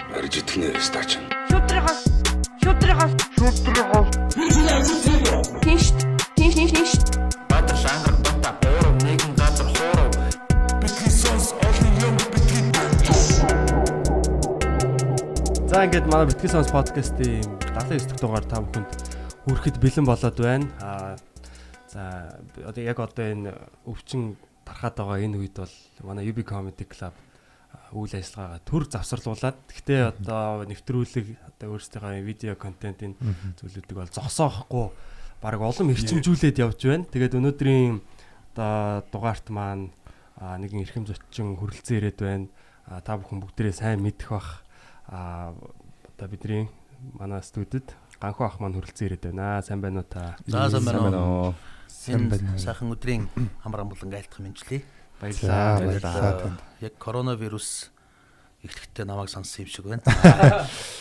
Аржитгнээ стач. Шудрагаас Тийш Баатар шангар бата бороо нэгэн газар хоороо бидний сонс олон юм бидний. За ингээд манай Битгий сонс подкастын 79 дахь дугаар та бүхэнд хүрэхэд бэлэн болоод байна. За одоо яг одоо энэ өвчин тархаад байгаа энэ үед бол манай UB Comedy Club үйл ажиллагаагаа төр завсарлуулад гэхдээ одоо нэвтрүүлэг одоо өөрсдийнхөө видео контентын зүйлүүдийг бол зогсоохгүй баг улам эрчимжүүлээд явж байна. Тэгээд өнөөдрийн одоо дугаарт маань нэгэн эрхэм зочин хүрэлцэн ирээд байна. Та бүхэн бүгдээрээ сайн мэдэх бах. Одоо бидний манай студид Ганхуу ах маань хүрэлцэн ирээд байна. Сайн байна уу та? За сайн байна уу. Энэ сайхан өдрийн амар амгалан айлтгах мэнжлээ. Баярлалаа. Яг коронавирус эхлэхдээ намайг сонссон юм шиг байна.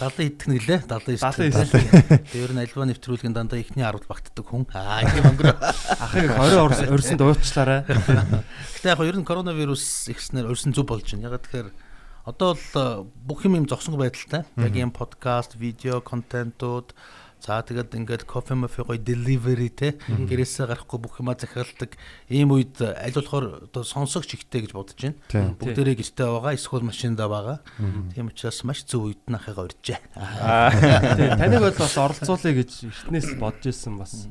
70 идэх нэглээ. 79. Тэр нь альва нэвтрүүлгийн дандаа ихний 10-д багтдаг хүн. Тийм өнгөрөө. Ахыг 20 орсонд уучлаарай. Гэтэ яг ер нь коронавирус ихснээр өрсөн зүг болж байна. Ягаад тэгэхээр одоо л бүх юм зогсонгүй байдалтай. Яг юм подкаст, видео, контентууд за тэгээд ингээд кофе мофе гоё delivery те гэрээсээ гарахгүй бүх юмаа захиалдаг ийм үед аль болохоор одоо сонсогч ихтэй гэж бодож байна. Бүгдээрээ гэртээ байгаа, эсвэл машиндаа байгаа. Тийм учраас маш зөв үед нахыгаа урьжээ. Тийм таныг бол бас оролцуулъя гэж эртнээс бодож ирсэн бас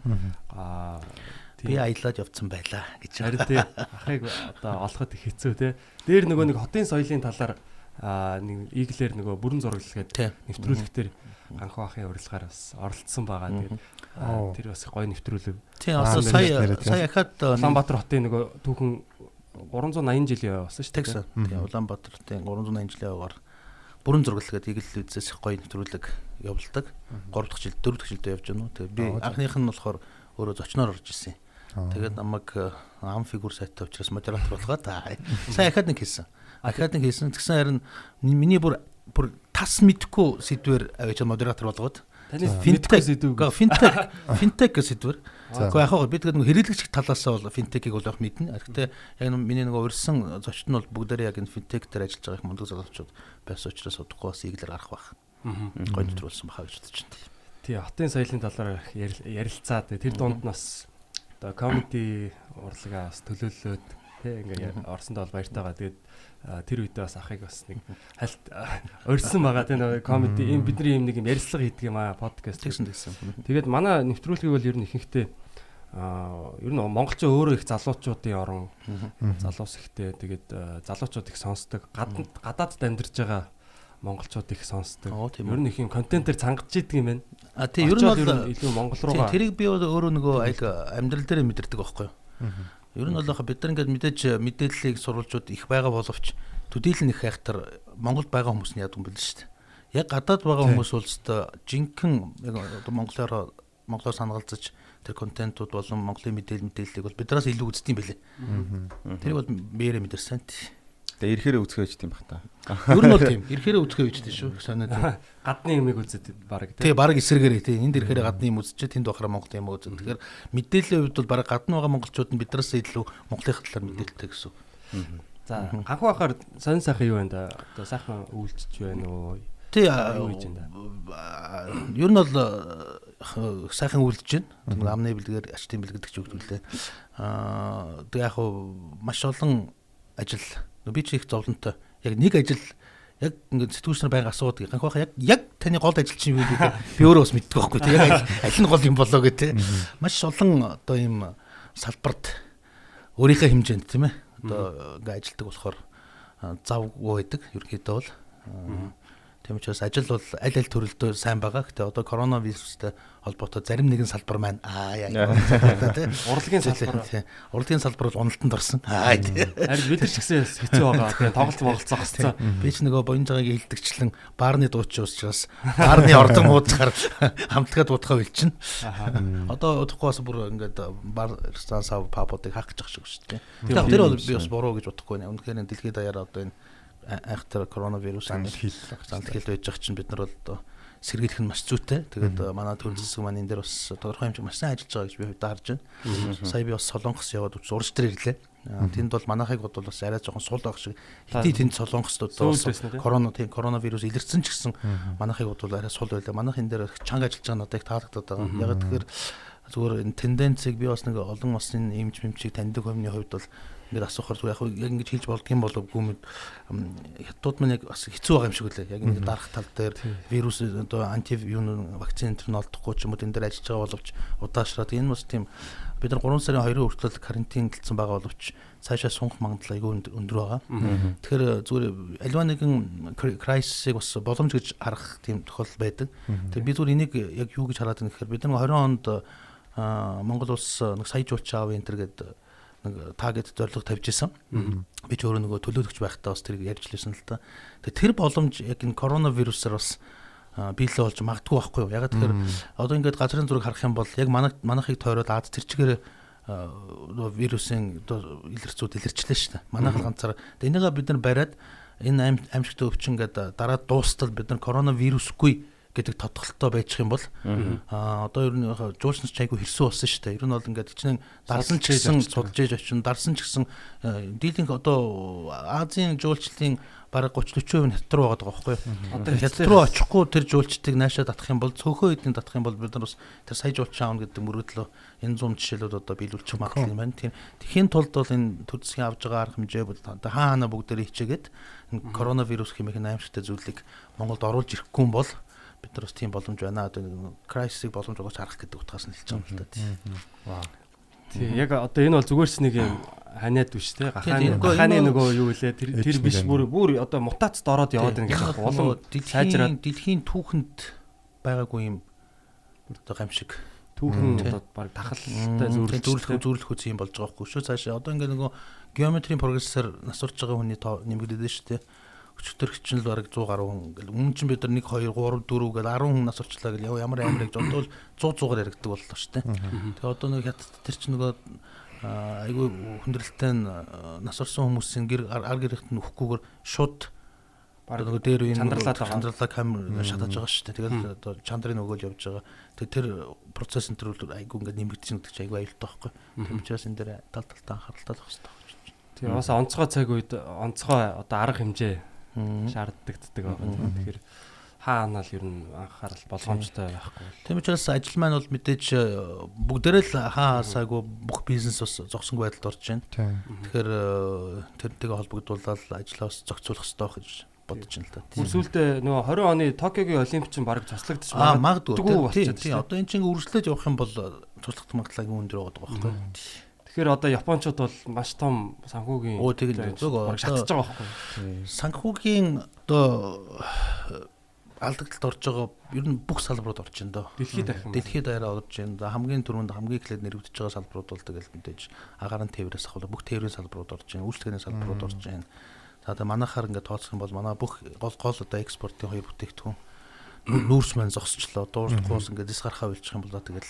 би аялаад явцсан байлаа гэж. Харин тий ахыг одоо олоход их хэцүү те. Дээр нөгөө нэг хотын соёлын талаар нэг иглэр нөгөө бүрэн зураглаггээд нэвтрүүлэгтэр Ганхуу ахын урилгаар бас оролцсон байгаа. Тэгээд тэр бас гоё нэвтрүүлэг. Тийм одоо сая ахад Улаанбаатар хотын нөгөө түүхэн 380 жилийн явсан шүү дээ. Тийм Улаанбаатарын 380 жилийн яваар бүрэн зураглаггээд иглэл үзээс их гоё нэвтрүүлэг явуулдаг. 3 дахь жил 4 дахь жилдээ явж байна уу. Тэгээд би анхных нь болохоор өөрөө зочноор орж ирсэн. Тэгээд намайг ам фигур сайттай учраас модератор болгоод сая ахад нэг хийсэн. Ахад нэг хийсэн. Тэгсэн харин миний бүр тас мэдхгүй сэдвэр авч модератор болгоод финтек сэдвэр. Гэхдээ яг би тэгээд хэрэглэгч талаасаа бол финтекийг бол яг мэднэ. Гэхдээ яг миний нэг урьдсан зочд нь бол бүгдээрээ яг энэ финтек дээр ажиллаж байгаа их мундаг залуучууд байсан учраас удахгүй бас иглэр гарах байх. Гоё нэвтрүүлсэн бахаа гэж бодож байна. Тий, хотын соёлын талаар ярилцаад тэр дунд нас одоо комеди урлагаа бас төлөөлөөд тий ингээд орсондоо бол баяртайгаа тэгээд тэр үедээ бас ахыг бас нэг хальт өрсөн байгаа тий нэг комеди ийм бидний ийм нэг юм ярилцлага хийдэг юм подкаст гэсэн. Тэгээд манай нэвтрүүлгийг бол ер нь ихэнхдээ ер нь монголчин өөрөө их залуучуудын орон залуус ихтэй тэгээд залуучууд их сонсдог гадаадд амьдарч байгаа монголчууд их сонсдог. Ер нь их юм контентээр цангаж идэг юм байна. Тийм ер нь бол илүү монгол руугаа. Тэрийг би өөрөө нөгөө амьдрал дээр мэдэрдэг байхгүй юу? Ер нь бол бид нар ингээд мэдээж мэдээллийг сурвалжууд их байгаа боловч төдийлөн их хайхтар Монголд байгаа хүмүүс нь яадаг юм бэл шүү дээ. Яг гадаад байгаа хүмүүс бол жинхэнэ яг монголоор санагалзаж тэр контентууд болон Монголын мэдээллийг бол биднээс илүү үздэг юм бэлээ. Тэрийг бол биеэрээ мэдэрсэн. Тэгээ ирэхээрээ үзэхэй гэж тийм бах та. Ер нь бол тийм. Ирэхээрээ үзэхэй гэж тийм шүү. Санаад. Гадны юмыг үзээд баг тий. Баг эсрэгээрээ тий. Энд ирэхээрээ гадны юм үзчихээ тэнд бахараа Монгол юм үзэн. Тэгэхээр мэдээллийн хувьд бол баг гадна байгаа монголчууд нь биднээс илүү Монголын талаар мэдээлэлтэй гэсэн. За Ганхуу ахаар сонь сайхан юу байна да? Одоо сайхан үйлчж байна уу? Тий. Ер нь бол сайхан үйлдэж байна. Амны бэлгээр ачтын бэлгэдэг ч үгдүүлээ. Тэг яг маш олон ажил би ч их зовлонтой. Яг нэг ажил яг ингээд сэтгүүлч нар байнга асуудаг. Ганхуу хаа яг таны гол ажил чинь юу гэдэг би өөрөө бас мэддэг байхгүй тий. Яг аль нь гол юм болоо гэх тий. Маш олон одоо ийм салбарт өөрийнхөө хэмжээнд тийм ээ. Одоо ингээд ажилтдаг болохоор завгүй байдаг. Ерөнхийдөө бол тийм учраас ажил бол аль төрөлдөө сайн байгаа. Гэтэ одоо коронавирустай холбоотой зарим нэгэн салбар маань урлагийн салбар бол уналтанд орсон. Харин бид нар ч гэсэн хэцүү байгаа. Тэгээ тоглолт моголцоо гасцсан. Би ч нөгөө боёнжаагийн хилдэгчлэн баарны дууч учраас баарны ордон уудахаар хамтлагаа дуудахаа хэлчихнэ. Одоо удахгүй бас бүр ингээд бар ресторан пабуудыг хаах гэж байгаа шүү дээ. Тэр бол би бас буруу гэж бодохгүй байна. Үнэхээр дэлхийд даяараа одоо энэ айхтар коронавирус занхил байж байгаа чинь бид нар бол одоо сэргийлэх нь маш зүйтэй. Тэгээд манай төл засаг маань энэ дээр бас тодорхой хэмжээ маш сайн ажиллаж байгаа гэж би хувьдаа харж байна. Сая би бас Солонгос яваад урж дээр ирлээ. Тэнд бол манайхыг бол бас арай жоохон сул байх шиг хэдий тэнд Солонгост коронавирус илэрсэн ч гэсэн манайхыг бол арай сул байлаа. Манайх энэ дээр чанга ажиллаж байгаа надад их таалагдаад байгаа. Яг тэгэхээр зүгээр энэ тенденцийг би бас нэг олон улсын эмч мэмчийг таньдаг хүмүүний хувьд бол ингээд асуухаар яг ингэж хэлж болдго юм болов гүмэд хятад маань яг бас хэцүү байгаа юм шиг үлээ. Яг ингэ дарах тал дээр вирус одоо анти вакцин энэ нь олдохгүй ч юм уу энэ дээр ажиллаж байгаа боловч удаашраад энэ бас тийм бид нар 3 сарын 2-ын хүртэл карантинлцсан байгаа боловч цаашаа сунгах магадлал айгүй өндөр байгаа. Тэгэхээр зүгээр альва нэгэн крайсисыг бас боломж гэж харах тийм тохиолдол байдаг. Тэгэхээр би зүгээр энийг яг юу гэж хараад байна гэхээр бид нар 20 онд Монгол улс нэг сая жуулч аав энэ төр гэдэг нэг таргет зорилго тавьж исэн. Би ч өөрөө нөгөө төлөөлөгч байхдаа бас тэрийг ярьж лээсэн л та. Тэр боломж яг энэ коронавирусаар бас биелээ болж магадгүй байхгүй юу? Яг тэгэхээр одоо ингээд газрын зураг харах юм бол яг манайхыг тойроод Аз тэр чигээр вирусын илэрцүүд илэрчлээ шүү дээ. Манайх ганцаар энийгээ бид нар бариад энэ амьсгалтай өвчин гэдэг дараа дуустал бид нар коронавирусгүй гэдэг тодголттой байж юм бол одоо ер нь жуулчнаас ч айгүй хэрсүү болсон шүү дээ. Ер нь бол ингээд чинь дарсан ч гэсэн судалж ээж очин дарсан ч гэсэн дийлэнх одоо Азийн жуулчлалын бараг 30-40% хятад руу байгаа байхгүй юу? Одоо хятад руу очихгүй тэр жуулчдыг наашаа татах юм бол цөөхөн эдний татах юм бол бид нар бас тэр сая жуулч аавна гэдэг мөрөөдлөө энэ 100 жишээлүүд одоо биелүүлчих магадлал юм байна. Тийм тулд бол энэ төдсгийн авж байгаа арга хэмжээ одоо хаана бүгдээрээ хичээгээд энэ коронавирус хэмээх аимшигтай зүйлийг Монголд оруулж ирэхгүй юм бол бид нар бас тийм боломж байна. Одоо крайсисыг боломж байгаач харах гэдэг утгаас нь хэлж байгаа юм л да. Тийм яг одоо энэ бол зүгээрс нэг юм ханиад биш те гахааны нөгөө юу вэ тэр биш бүр одоо мутацд ороод яваад байгаа гэж байна. Улам дэлхийн түүхэнд байгаагүй юм одоо гамшиг түүхэн одоо баг тахалтай зөвлөх үс юм болж байгаа байхгүй шүү. Цаашаа одоо ингээ нөгөө геометрийн прогрессор насурч байгаа хүний тоо нэмэгдээд шүү дээ. Өчтөр хичнээн л бараг 100 гаруй хүн ингээл өмнө чинь бид нар 1 2 3 4 гээд 10 хүн нас орчлаа гэл ямар амир гэж бодвол 100-100-аар яригддаг боллоо шүү дээ. Тэгээ одоо нэг хятад тэр чинь нөгөө айгүй хүндрэлтэй нас орсон хүмүүсийн ар гэрэгт нь өгөхгүйгээр шууд бараг нөгөө дээр үе чандралаа камер шатаж байгаа шүү дээ. Тэгээд одоо чандрын өгөөл явж байгаа. Тэгээд тэр процесс энэ төр айгүй ингээд нэмэгдсэн гэдэг чинь айгүй аюултай байхгүй. Тэр учраас энэ дээр тал анхааралтай байх хэрэгтэй. Тэгээ бас онцгой цаг үед онцгой одоо арга хэмжээ шаарддаг байгаа. Тэгэхээр хаана л ер нь анхаарал болгоомжтой байхгүй. Тийм учраас ажил маань бол мэдээж бүгдээрээ л хаасаагүй бүх бизнес бас зогсонгүй байдалд орж байна. Тэгэхээр тэрнтэйгээ холбогдуулаад ажлаа бас зохицуулах хэрэгтэй байх гэж бодож байна л та. Сүүлдээ нөгөө 20 оны Токиогийн олимпич баг цослогдож магадгүй. Тийм одоо эн чинь үргэлжлэж явах юм бол туслах магадлал өндөр байгаа байхгүй. Тэгэхээр одоо японочууд бол маш том санхүүгийн шатаж байгаа байхгүй. Санхүүгийн одоо алдагдлалд орж байгаа ер нь бүх салбарууд орж байна доо. Дэлхийд арай орж байна. Хамгийн түрүүнд хамгийн эхлээд нэрвэгдэж байгаа салбарууд бол тэгэл мэдээж агаарын тээврээс ахвал бүх тээврийн салбарууд орж байна. Үйлчлэгээний салбарууд орж байна. За одоо манайхаар ингээд тооцох юм бол манай бүх гол одоо экспортын хоёр бүтээгдэхүүн нүүрс маань зогсчлоо. Дуурахгүй ингээд дис гарахаа үлчих юм бол тэгэл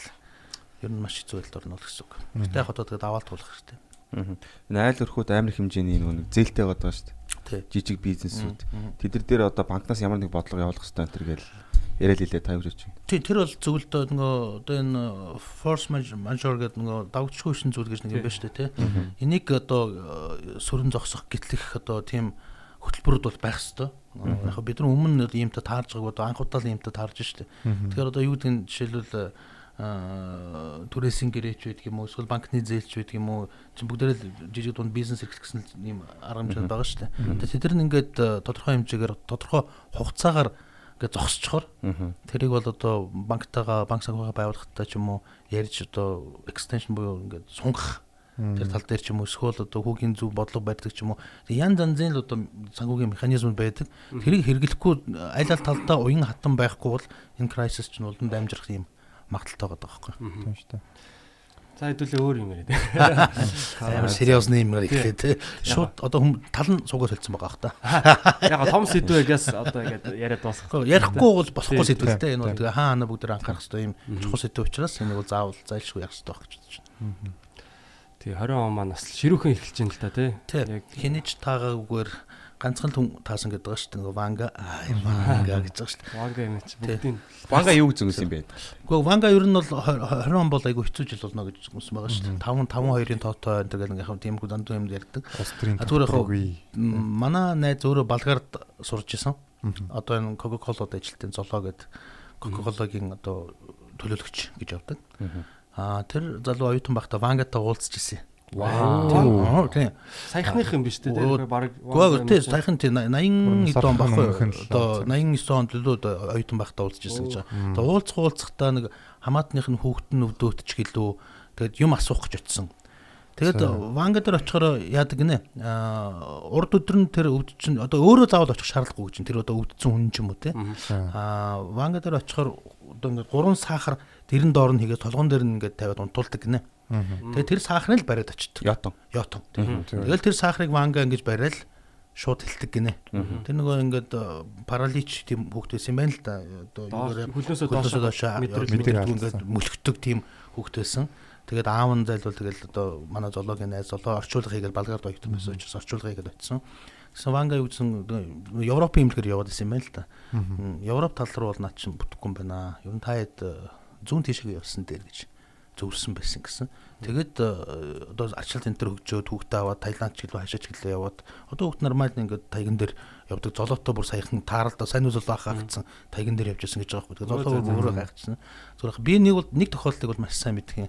ер нь маш хэцүү байдалд орно гэсэн үг. Гэтэ яг одоо тэгээд аваад туулах хэрэгтэй. Энэ айл өрхүүд амар хэмжээний нэг зээлтэй байгаа шүү дээ. Жижиг бизнесүүд. Тэд нар дээр одоо банкнаас ямар нэг бодлого явуулах хэрэгтэй энэ гэл яриад илээ тавьж чинь. Тийм тэр бол зөвлөдөө нөгөө одоо энэ force majeure гэдэг нөгөө давгчгүй шин зүйл гэж нэг юм байна шүү дээ, тий. Энийг одоо сөрөн зогсох гэтлэх одоо тийм хөтөлбөрүүд бол байх ёстой. Яг бид нар өмнө иймтэй таарж байгааг одоо анх удаа л иймтэй таарж шүү дээ. Тэгэхээр одоо юу гэдэг нь жишээлбэл түрээсийн гэрээч байдаг юм уу, эсвэл банкны зээлч байдаг юм уу, чинь бүгдээрээ жижиг дунд бизнес эрхлэх гэсэн ийм арга хэмжээ байгаа шүү дээ. Тэгээд тэд нар ингээд тодорхой хэмжээгээр тодорхой хугацаагаар ингээд зогсчихоор тэрийг бол одоо банктайгаа банк санхүүгээ байгуулахтай ч юм уу ярьж одоо extension буюу ингээд сунгах тэр тал дээр ч юм уу эсвэл одоо хүүгийн зөв бодлого байдаг ч юм уу янз янзын л одоо санхүүгийн механизмуд байдаг. Тэрийг хэрэглэхгүй аль аль талдаа уян хатан байхгүй бол энэ crisis ч нь улам дамжирах юм магадaltaй байгаа байхгүй. Тийм шүү дээ. За хэдүүлээ өөр юм яриад. Амар сериусны юм яриад тий. Шууд одоо тал нь суугаар хэлсэн байгаа хта. Яг том сэдвээс одоо ингээд яриад дуусгах. Ярихгүй бол болохгүй сэдвэлтэй энэ бол хаана бүгд анхаарах хэрэгтэй юм чухал сэдв учраас энийг бол заавал зайлшгүй ярих хэрэгтэй байх гэж бодож байна. тий 20 он маань бас ширүүхэн эхэлж байна л та тий. Яг хинэж таагаагүйгээр ганцхан түн таасан гэдэг байгаа шүү дээ. Нөгөө Ванга гэж байгаа шүү дээ. Ванга юм чи бүгдийн Ванга юу гэж зөнгөсөн юм бэ? Гэхдээ Ванга ер нь бол 20 он бол айгүй хэцүү жил болно гэж хүмүүс байгаа шүү дээ. 5-2-ын тоотой энэ гэдэг яг тиймгүй дандуу юм ярьдаг. Зүгээр яг манай найз өөрөө Болгард сурч исэн. Одоо энэ Coca-Cola-д ажилтсан Золоо гэдэг Coca-Cola-гийн одоо төлөөлөгч гэж явдаг. Тэр залуу оюутан байхдаа Вангатай уулзч ирсэн. Вау. Тийм. Саяхных юм биш үү? Бараг тийм саяхан тийм 89 он баггүй. Одоо 89 онд л оюутан байхдаа уулзч ирсэн гэж байгаа. Тэгээ уулзахтаа нэг хамаатных нь хүүхэд нь өвдөөтч гэлөө. Тэгээд юм асуух гэж очсон. Тэгээд Ванга дээр очихоор яадаг гинэ. Урд өдөр нь тэр өвдчин одоо өөрөө заавал очих шаардлагагүй гэж тэр одоо өвдсөн хүн ч юм уу те. Ванга дээр очихоор одоо ингээд 3 сахар дэрэн доор нь хийгээд толгон дээр нь ингээд тавиад унтуулдаг гинэ. Тэгээд тэр сахарыг л бариад очдөг. Ятон. Тэгэл тэр сахарыг Ванга ингэж бариад шууд хэлдэг гинэ. Тэр нөгөө ингээд паралич тийм хүүхдээс юм байна л да. Одоо хөлнөөсөө доош ингээд мөлхтөг тийм хүүхдээсэн. Тэгээд аав нь зайлвал тэгэл одоо манай зоологийн найз золоо орчуулга хийгээл Болгард оюутан байсан учраас орчуулга хийгээд очсон. Гэсэн Ванга юу гэсэн Европын имлэгээр яваад исэн юм байна л да. Европ тал руу бол над чинь бүтэхгүй юм байна. Ер нь таад зүүн тийшээ явсан дээр гэж зөвөрсөн байсан гэсэн. Тэгээд одоо арчлал центр хөгжөөд хүүхдээ аваад Таиланд ч гэлөө хашаач гэлээ яваад одоо хүүхд нормально ингээд тайган дээр явдаг. Золоотой бүр саяхан тааралдаа сайн үл хаагдсан тайган дээр явж байсан гэж байгаа байхгүй. Тэгээд золоо өөрөө хайгцсан. Зүгээр би нэг тохиолдлыг бол маш сайн мэдэх юм.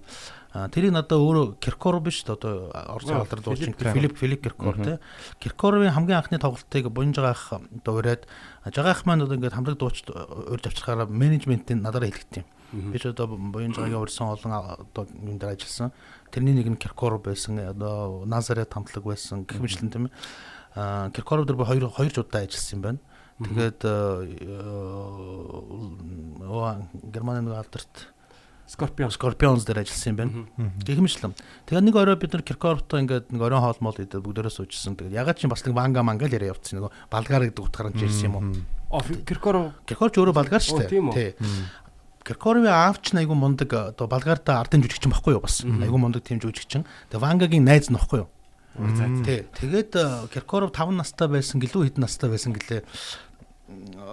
Тэрийг надад өөрөө Киркоров биш одоо Орсын алдар дуучин Филипп Киркоров те. Киркоровын хамгийн анхны тоглолтыг Буянжагаах одоо ураад жагаах маань одоо ингээд хамраг дуучид урьж авчихаараа менежментийн надараа хэлгэв. Би ч одоо Буянжагагийн урьсан олон одоо юм дээр ажилласан. Тэрний нэг нь Киркоров байсан. Одоо Назарет хамтлаг байсан гэх мэтлэн тийм ээ. Киркоров дээр хоёр удаа ажилласан юм байна. Тэгээд Германы нэг алдарт Scorpions дээр ажилласан юм байна. Гэх мэтлэн. Тэгээд нэг орой бид нар Киркоровтой ингээд нэг оройн хоол мол идээд бүгдээрээ суужсэн. Тэгээд ягаад ч юм бас нэг Ванга мангал яриа явуулсан. Нөгөө Болгар гэдэг утгаараа жирсэн юм уу? Киркоров ч өөрөө Болгар шүү дээ. Тий. Киркоровын аавч айгу мундаг одоо Болгарда ардын жүжигчин байхгүй юу бас. Айгу мундаг тийм жүжигчин. Тэгээ Вангагийн найз нөхгүй юу? Тий. Тэгээд Киркоров 5 настай байсан гэлүү хэдэн настай байсан гэлээ.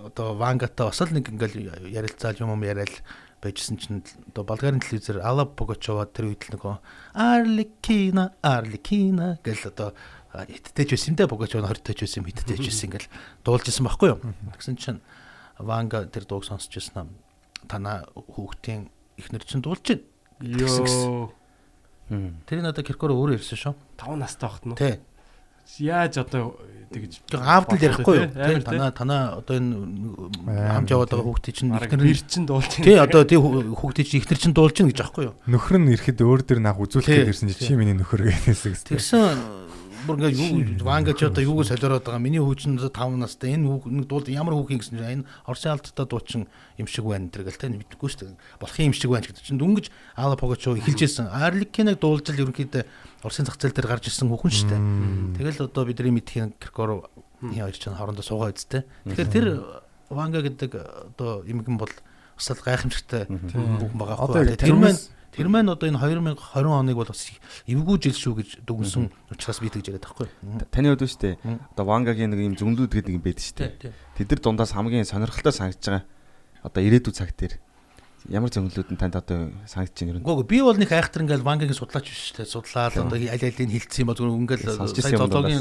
Одоо Вангатай бас л нэг ингээл ярилцаал юм яриад байжсэн чинь одоо Болгарын телевизээр Алла Пугачова тэр үед л нөгөө Арлекина гэл одоо хиттэй ч байсан юм даа Пугачова 20-тай ч байсан юм хиттэй ч байсан ингээл дуулж исэн байхгүй юу? Тэгсэн чинь Ванга тэр дууг сонсч ирсэн юм. Танаа хүүхдийн эхнэр чинь дуулж байна гэсэн. Тэр надад Киркоров өөрөө ирсэн шүү. 5 настай багт нь. Тий. Яаж одоо тэгж аавд л ярихгүй юу? Танаа одоо энэ хамж яваад байгаа хүүхдийн чинь эхнэр чинь дуулж байна. Тий одоо тий хүүхдийн чинь эхнэр чинь дуулж байна гэж аахгүй юу? Нөхөр нь ирэхэд өөр дөр нах үзүүлэхэд ирсэн чи миний нөхөр гэхээсээ. Тэгсэн бүр ингээ юу Ванга ч одоо юуг солиороод байгаа. Миний хүүчин 5 настай энэ хүүг дуулд ямар хүүхийн гэсэн чинь энэ Орсын алдтаа дуучин юм шиг байна энэ гэл тэ мэдгүй шүү дээ. Болохын юм шиг байна гэдэг чинь дөнгөж Алла Пугачова эхэлж ирсэн. Арлекиныг дуулж л ерөнхийдөө Орсын зах зээл дээр гарч ирсэн хүүхэн шүү дээ. Тэгэл одоо бидний мэдхийн Киркоров хоёр ч хоорондоо суугаа үсттэй. Тэгэхээр тэр Ванга гэдэг одоо эмгэн бол бас л гайхамшигтай хүүхэн байгаа байхгүй. Тэр маань одоо энэ 2020 оныг бол бас эвгүй жил шүү гэж дүгнсэн учраас би тэгж яриад байхгүй. Таны хувьд шүү дээ. Одоо Вангагийн нэг юм зөнгөлүүд гэдэг юм байдаг шүү дээ. Тэд нар дундаас хамгийн сонирхолтой санагдж байгаа. Одоо ирээдүйн цаг дээр ямар зөнгөлүүд нь танд одоо санагдаж байна юу? Би бол нэг айхтар ингээл Вангагийн судлаач биш шүү дээ. Судлаад одоо аль алийг хэлсэн юм ба зүгээр ингээл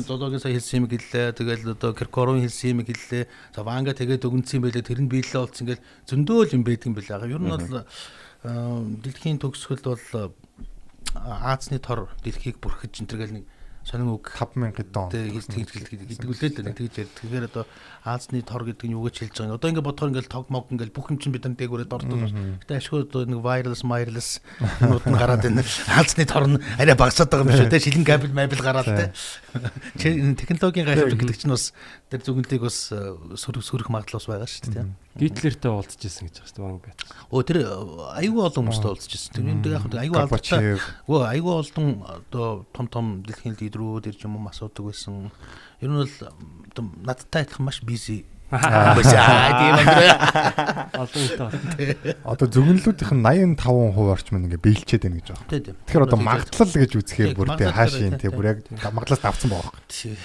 зоологийн сая хэлсэн юм гэлээ. Тэгэл одоо Киркоровын хэлсэн юм гэлээ. За Ванга тэгээд өгөнцсөн юм байлээ. Тэр нь биелээ болсон ингээл зөндөөл юм байдаг юм байлаа. Ер нь бол дэлхийн төгсгөл бол Азны тор дэлхийг бүрхэж энтергээл нэг сонин үг 5000 дон гэдэг үлээ л тэгж ярьдаг. Тэгэхээр одоо Азны тор гэдэг нь юу гэж хэлж байгаа юм. Одоо ингээд бодохоор ингээд тог мог ингээд бүх юм чинь бидний дээгүүрээ дордог. Гэтэ ашгүй одоо нэг wireless нууд нь гараад байна. Азны тор нь арай багасаад байгаа юм шүү те. Шилэн кабель гараад те. Технологийн гайхамшиг гэдэг чинь бас тэр зүгнэлийг бас сөрөх магадлал бас байгаа шүү дээ. Гитлертэй уулзчихсан гэж байна шүү дээ. Тэр айгүй олон хүмүүстэй уулзчихсан. Тэр яг айгүй алдартай. Айгүй олон одоо том дэлхийн лидерүүд ирж юм асуудаг байсан. Ер нь бол надтай адилхан маш busy. Одоо зөвгөнлүүдийнх нь 85% орчим ингээ биелчээд байна гэж байна. Тэгэхээр одоо магадлал гэж үзэхээр бүр тэ хаашийн тэ бүр яг магадлалаас давцсан байгаа юм.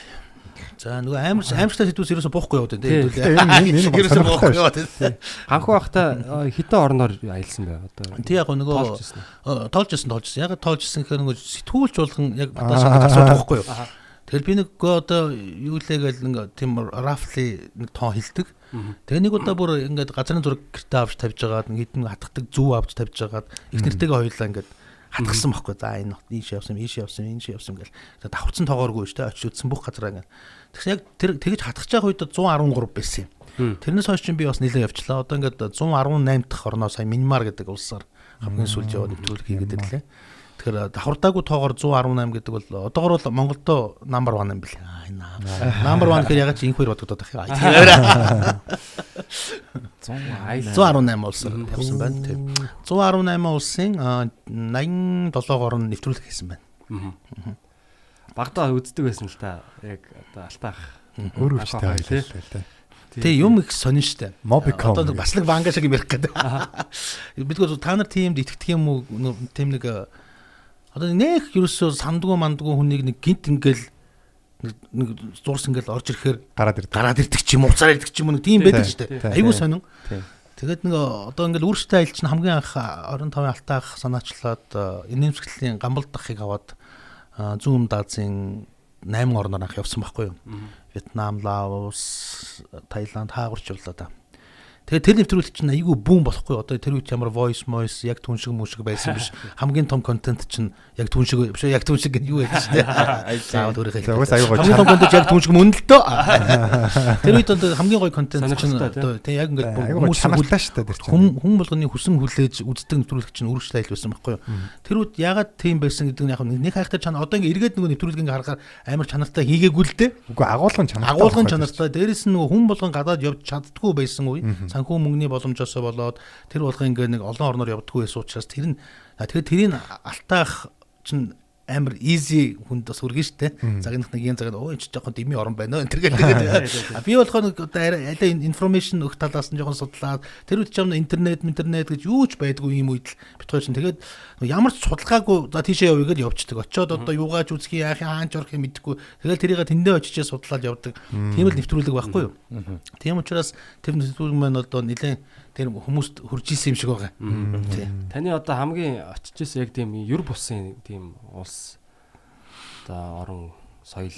За нөгөө аимштай сэдвүүс ерөөсө буухгүй яваад байна. Энэ ерөөсө буухгүй яваад байна. Анхуу байхдаа хитэн орноор аялсан бай одоо. Тий яг нөгөө тоолжсэн. Яг тоолжсэн гэхээр нөгөө сэтгүүлч болгон яг батаашаа асуудаг байхгүй юу? Тэгэл би нэг одоо юу лээгээл нэг тийм рафли нэг тоо хилдэг. Тэгээ нэг удаа бүр ингээд газрын зураг гэртээ авч тавьж байгаад нэг хэдэн хатгадаг зүү авч тавьж байгаад их нэртэйгээ хоёулаа ингээд хатгсан байхгүй. За энэ ийш явсан гэл. Тэгээ давхарцсан тоогооргүй шүү дээ. Очиж үтсэн бүх газараа ингээд. Тэгсэн яг тэр тэгэж хатгаж байгаа үед 113 байсан юм. Тэрнээс хойш чинь би бас нэлээд явчлаа. Одоо ингээд 118 дахь орноо сая Минмар гэдэг улсаар хамгийн сүүлд яваад нэвтрүүлэг хийгээд ирлээ. Тэгэхээр давхардаагүй тоогоор 118 гэдэг бол одоогор бол Монголдо number 1 юм бэл. Number 1 гэхээр ягаад чи инх хоёр бодогдоод байх юм. 118 улсаар явсан байна. Тийм. 118 улсын 87 орн нэвтрүүлэг хийсэн байна. Багтаа үздэг байсан л та. Яг одоо алтаах. Өөрөө ч таалаа. Тэг юм их сонин штэ. Mobicom. Одоо бас нэг банка шиг юм ярих гэдэг. Бидгээр та нар тиймд итгэдэг юм уу? Тийм нэг одоо нэг ерөөсөө сандгүй мандгүй хүнийг нэг гинт ингээл нэг зурс ингээл орж ирэхээр гараад ирдэг ч юм уу, уцаар ирдэг ч юм уу нэг тийм байдаг шүү дээ. Айгуу сонин. Тэгээд нэг одоо ингээл өөртөө аялч нь хамгийн анх 25-ын алтаах санаачлаад нэмсгэлийн гамбалд дахыг аваад зүүн Азийн 8 орноор анх явсан байхгүй юу? Вьетнам, Лаос, Таиланд хаагурч явлаа да. Тэгээд тэр нэвтрүүлэг чинь айгүй бүүн болохгүй. Одоо тэр үед ямар voice яг түн шиг мөшиг байсан биш. Хамгийн том контент чинь яг түн шиг биш яг түн шиг юу байдаг шүү дээ. Заавал өөрийнхөө хамгийн том контент яг түн шиг мөн л дөө. Тэр үед одоо хамгийн гоё контент чинь одоо тэг яг ингээд хүмүүс санаалтай шүү дээ. Хүн болгоны хүсэн хүлээж үздэг нэвтрүүлэг чинь үргэлжлэл айл байсан байхгүй юу? Тэр үед ягаад тийм байсан гэдэг нь яг нэг хайхтай чанар одоо ингээд эргээд нөгөө нэвтрүүлгийг ингээд харахаар амар чанартай хийгээгүй л дээ. Үгүй агуулгын чанартай. Дээрээс нь нөгөө хүн болгон гадаад явж чаддгүй байсан үе. Санхүү мөнгөний боломжоос болоод тэр болгон ингээ нэг олон орноор явдггүй байсан учраас тэр нь тэгээд тэрийг алтаах чинь амар easy хүнд бас үргэн штэ. Загнах нэг юм цагаад өө энэ ч жоохон дими орон байна энэ тэгээд би болохоор аль информашн өгөх талаас нь жоохон судлаад тэр үед ч юм интернет гэж юу ч байдгүй юм үед л битгой чинь тэгээд ямар ч судалгаагүй за тийшээ явъя гэж явчихдаг. Очоод одоо юугаач үзхий яах хаанч орох юм мэдэхгүй. Тэгээд тэрийг тэндээ очичээ судлаад явдаг. Тийм л нэвтрүүлэг байхгүй юу? Тийм учраас тэр нэвтрүүлэг маань одоо нэлээд тэр хүмүүст хүрж исэн юм шиг байгаа. Таны одоо хамгийн очиж исэн яг тийм юр бусын тийм улс одоо орон соёл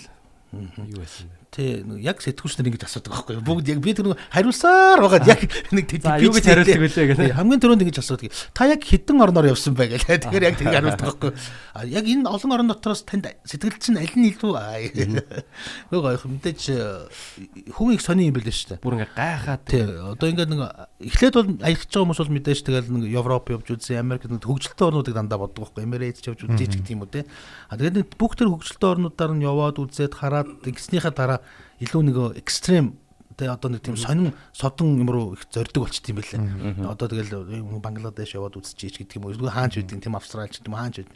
юу байсан бэ? Тэ яг сэтгүүлч нар ингэж асуудаг байхгүй юу? Бүгд яг би тэр хариулсаар байгаад яг нэг би юу гэж хариулдаг вүлээ гэх. Хамгийн түрүүнд ингэж асуудаг. Та яг хэдэн орноор явсан бай гэх. Тэгэхээр яг тэр хариулдаг байхгүй юу? Яг энэ олон орн дотроос танд сэтгэлч нь аль нь илүү гоё мэдээж хүн их сони юм байл шүү дээ. Бүр ингээ гайхаад. Тэ одоо ингээд нэг эхлээд бол аялах гэж байгаа хүмүүс бол мэдээж тэгэл нэг Европ явж үзсэн, Америкт нэг хөгжилтэй орнуудыг дандаа боддог байхгүй юу? Эмирэйтс явж үзэж гэх юм уу те. Тэгээд бүх тэр хөгжилтэй орнуудаар нь яваад үзээд хараад ингэснийхаа дараа илүү нэг экстрем тэ одоо нэг тийм сонин содон юм руу их зорддог болчт юм байлээ. Одоо тэгэл Бангладеш яваад үзчихийч гэдэг юм уу. Хаанч үдин тийм Австралич тийм хаанч үд.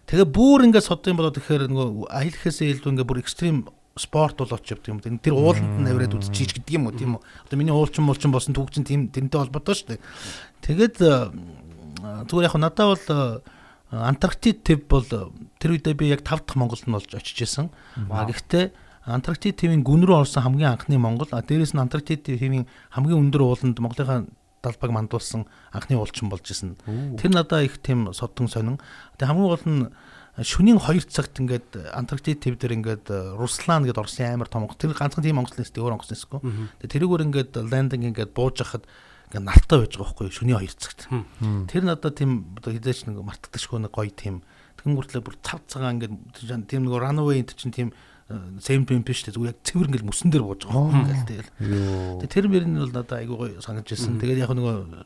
Тэгээ бүр ингээд содон болоод ихээр нөгөө аялахээсээ илүү ингээд бүр экстрем спорт болооч явдаг юм. Тэр ууланд нь аваад үзчихийч гэдэг юм уу тийм үү. Одоо миний уулчин болсон түүх чинь тийм тэрнтэй холбоотой шүү дээ. Тэгээд зүгээр яг надад бол Антарктид төв бол тэр үедээ би яг 5 дахь Монголд нь болж очиж исэн. Гэхдээ Антарктид төвийн гүн рүү орсон хамгийн анхны Монгол. Дээрээс нь Антарктид төвийн хамгийн өндөр ууланд Монголынхаа далбаг мандуулсан анхны уулчин болж исэн. Тэр надад их тийм содон сонин. Тэгээ хамгийн гол нь шөнийн 2 цагт ингээд Антарктид төв дээр ингээд Руслан гэдэг Оросын амар том тэр ганцхан тийм Монгол нэстэй өөр Монгол нэсгүй. Тэгээ тэрүүгээр ингээд лендинг ингээд бууж хахад ингээд нартай байж байгаа байхгүй шөнийн 2 цагт. Тэр надад тийм одоо хизээч нэг мартагдашгүй нэг гоё тийм тэнгүүртлээ бүр 5 цагаан ингээд тийм нэг runway энэ чинь тийм same time биш дээ зүгээр яг цэвэр ингээл мөсөн дээр бууж байгаа ингээл тэгэл. Тэгээ тэр мөрний бол надад айгүй гоё санагдж ирсэн. Тэгээд яг нөгөө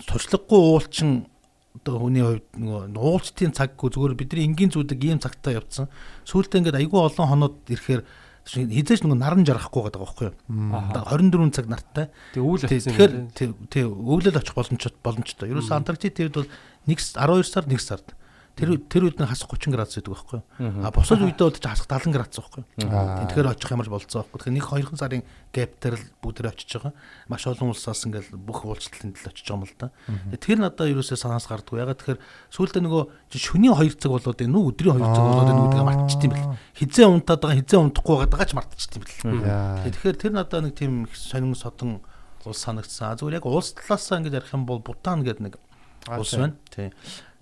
туршлагагүй уулчин одоо хүний хувьд нөгөө уулчтын цаггүй зүгээр бидний энгийн зүудэг ийм цагтаа явцсан. Сүүлдээ ингээд айгүй олон хоноод ирэхээр Хизээч нэг наран жаргахгүй байгаа байхгүй юу? 24 цаг нартай. Тэг өвөл авсан. Тэгэхээр өвлөл очих боломжтой. Ерөөсөө Антарктикт бол 12 сард 1 сард. Тэр үед нэг хасах 30 градус гэдэг байхгүй юу? Бусад үедээ бол хасах 70 градус байхгүй юу? Тэгэхээр очих ямарч болцоо байхгүй. Тэгэхээр 1-2 сарын гэптэр л бүгдээ очиж байгаа. Маш олон улсаас ингээл бүх уулзалтын төлөө очиж байгаа юм л да. Тэр надад ерөөсөө санаас гардгүй. Ягаад тэгэхээр сүүлдээ нөгөө шөнийн 2 цаг болоод энэ өдрийн 2 цаг болоод энэ гэдгийг мартчих юм бэл. Хизээ унтаад байгаа, хизээ унтахгүй байгаагаа ч мартчих юм бэл. Тэгэхээр тэр надад нэг тийм сонин содон улс санагдсан. Зүгээр яг улс талаасаа ингэж ярих юм бол Бутан гэдэг нэг улс байна. Тий.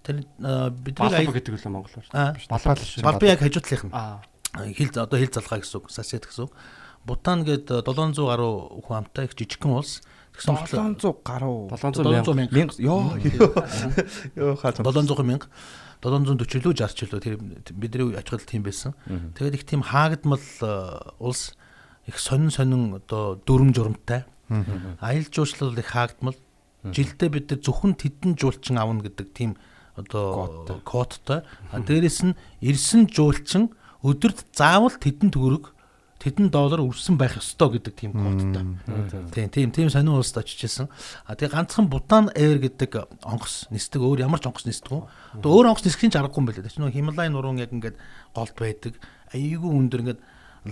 Тэр бидний гэдэг үлээ монголоор. Балбан яг хажуудлынх нь. Хил залгаа гэсэн үг, сасет гэсэн үг. Бутан гээд 700 гаруй хүн амтай их жижигхэн улс. Тэгсэн мэт 700 гаруй 700 мянга. Йоо хаа 700 мянга. 740 лөө 60 лөө тэр бидний ажиглал тийм байсан. Тэгээд их тийм хаагдмал улс их сонин одоо дүрм журамтай. Аялал жуулчлал их хаагдмал. Жилдээ бид нар зөвхөн тэдэн жуулчин авна гэдэг тийм одоо кодтой. Дээрээс нь ирсэн жуулчин өдөрт заавал тэдэн төгрөг $10 өрсөн байх ёстой гэдэг тийм кодтой. Тийм сонин улсад очиж исэн. Тэгээ ганцхан Бутан Air гэдэг онгоц нисдэг өөр ямар ч онгоц нисдэг. Одоо өөр онгоц нисэх чинь аргагүй юм байна. Тэр чинь Хималай нуруунд яг ингээд голд байдаг. Аюулгүй өндөр ингээд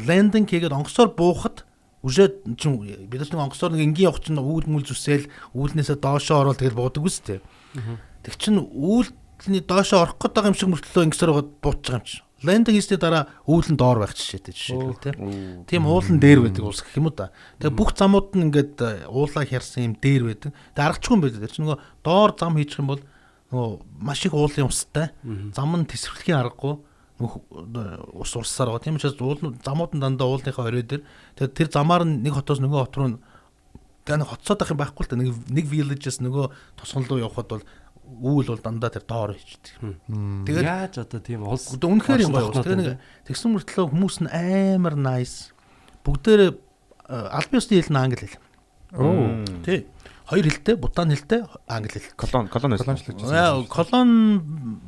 лендинг хийгээд онгоцоор буухад үжээд чинь бид нэг онгоцоор нэг энгийн явах чинь үүл мүл зүсээл үүлнээсээ доошоо ороод тэгэл буудаг үстэй. Тэг чин үүлний доошоо орох гээд байгаа юм шиг мөртлөө ингэсээр буучих байгаа юм чи. Лендинг хийсний дараа үүлэн доор байх жишээтэй жишээлбэл тийм уулан дээр байдаг улс гэх юм уу да. Тэгээ бүх замууд нь ингээд уулаа хярсан юм дээр байдаг. Тэгээ аргачихгүй юм байна. Тэр чинь нөгөө доор зам хийчих юм бол нөгөө маш их уулын устай. Зам нь тесрэхлийн аргагүй ус урсаар байгаа. Тийм учраас замууд нь дандаа уулынхаа орой дээр. Тэгээ тэр замаар нэг хотоос нөгөө хот руу гэнэ хотсоод байх юм байхгүй л та нэг villages нөгөө тосгон руу явхад бол үүл бол дандаа тэр доор хийдэг. Тэгээд яаж одоо тийм улс үнэхээр юм гоё. Тэгээ нэг тэгсэн мөртлөө хүмүүс нь амар nice. Бүгдээр албан ёсны хэл нь англи хэл. Тий. Хоёр хэлтэй, Бутан хэлтэй, англи хэл. Колон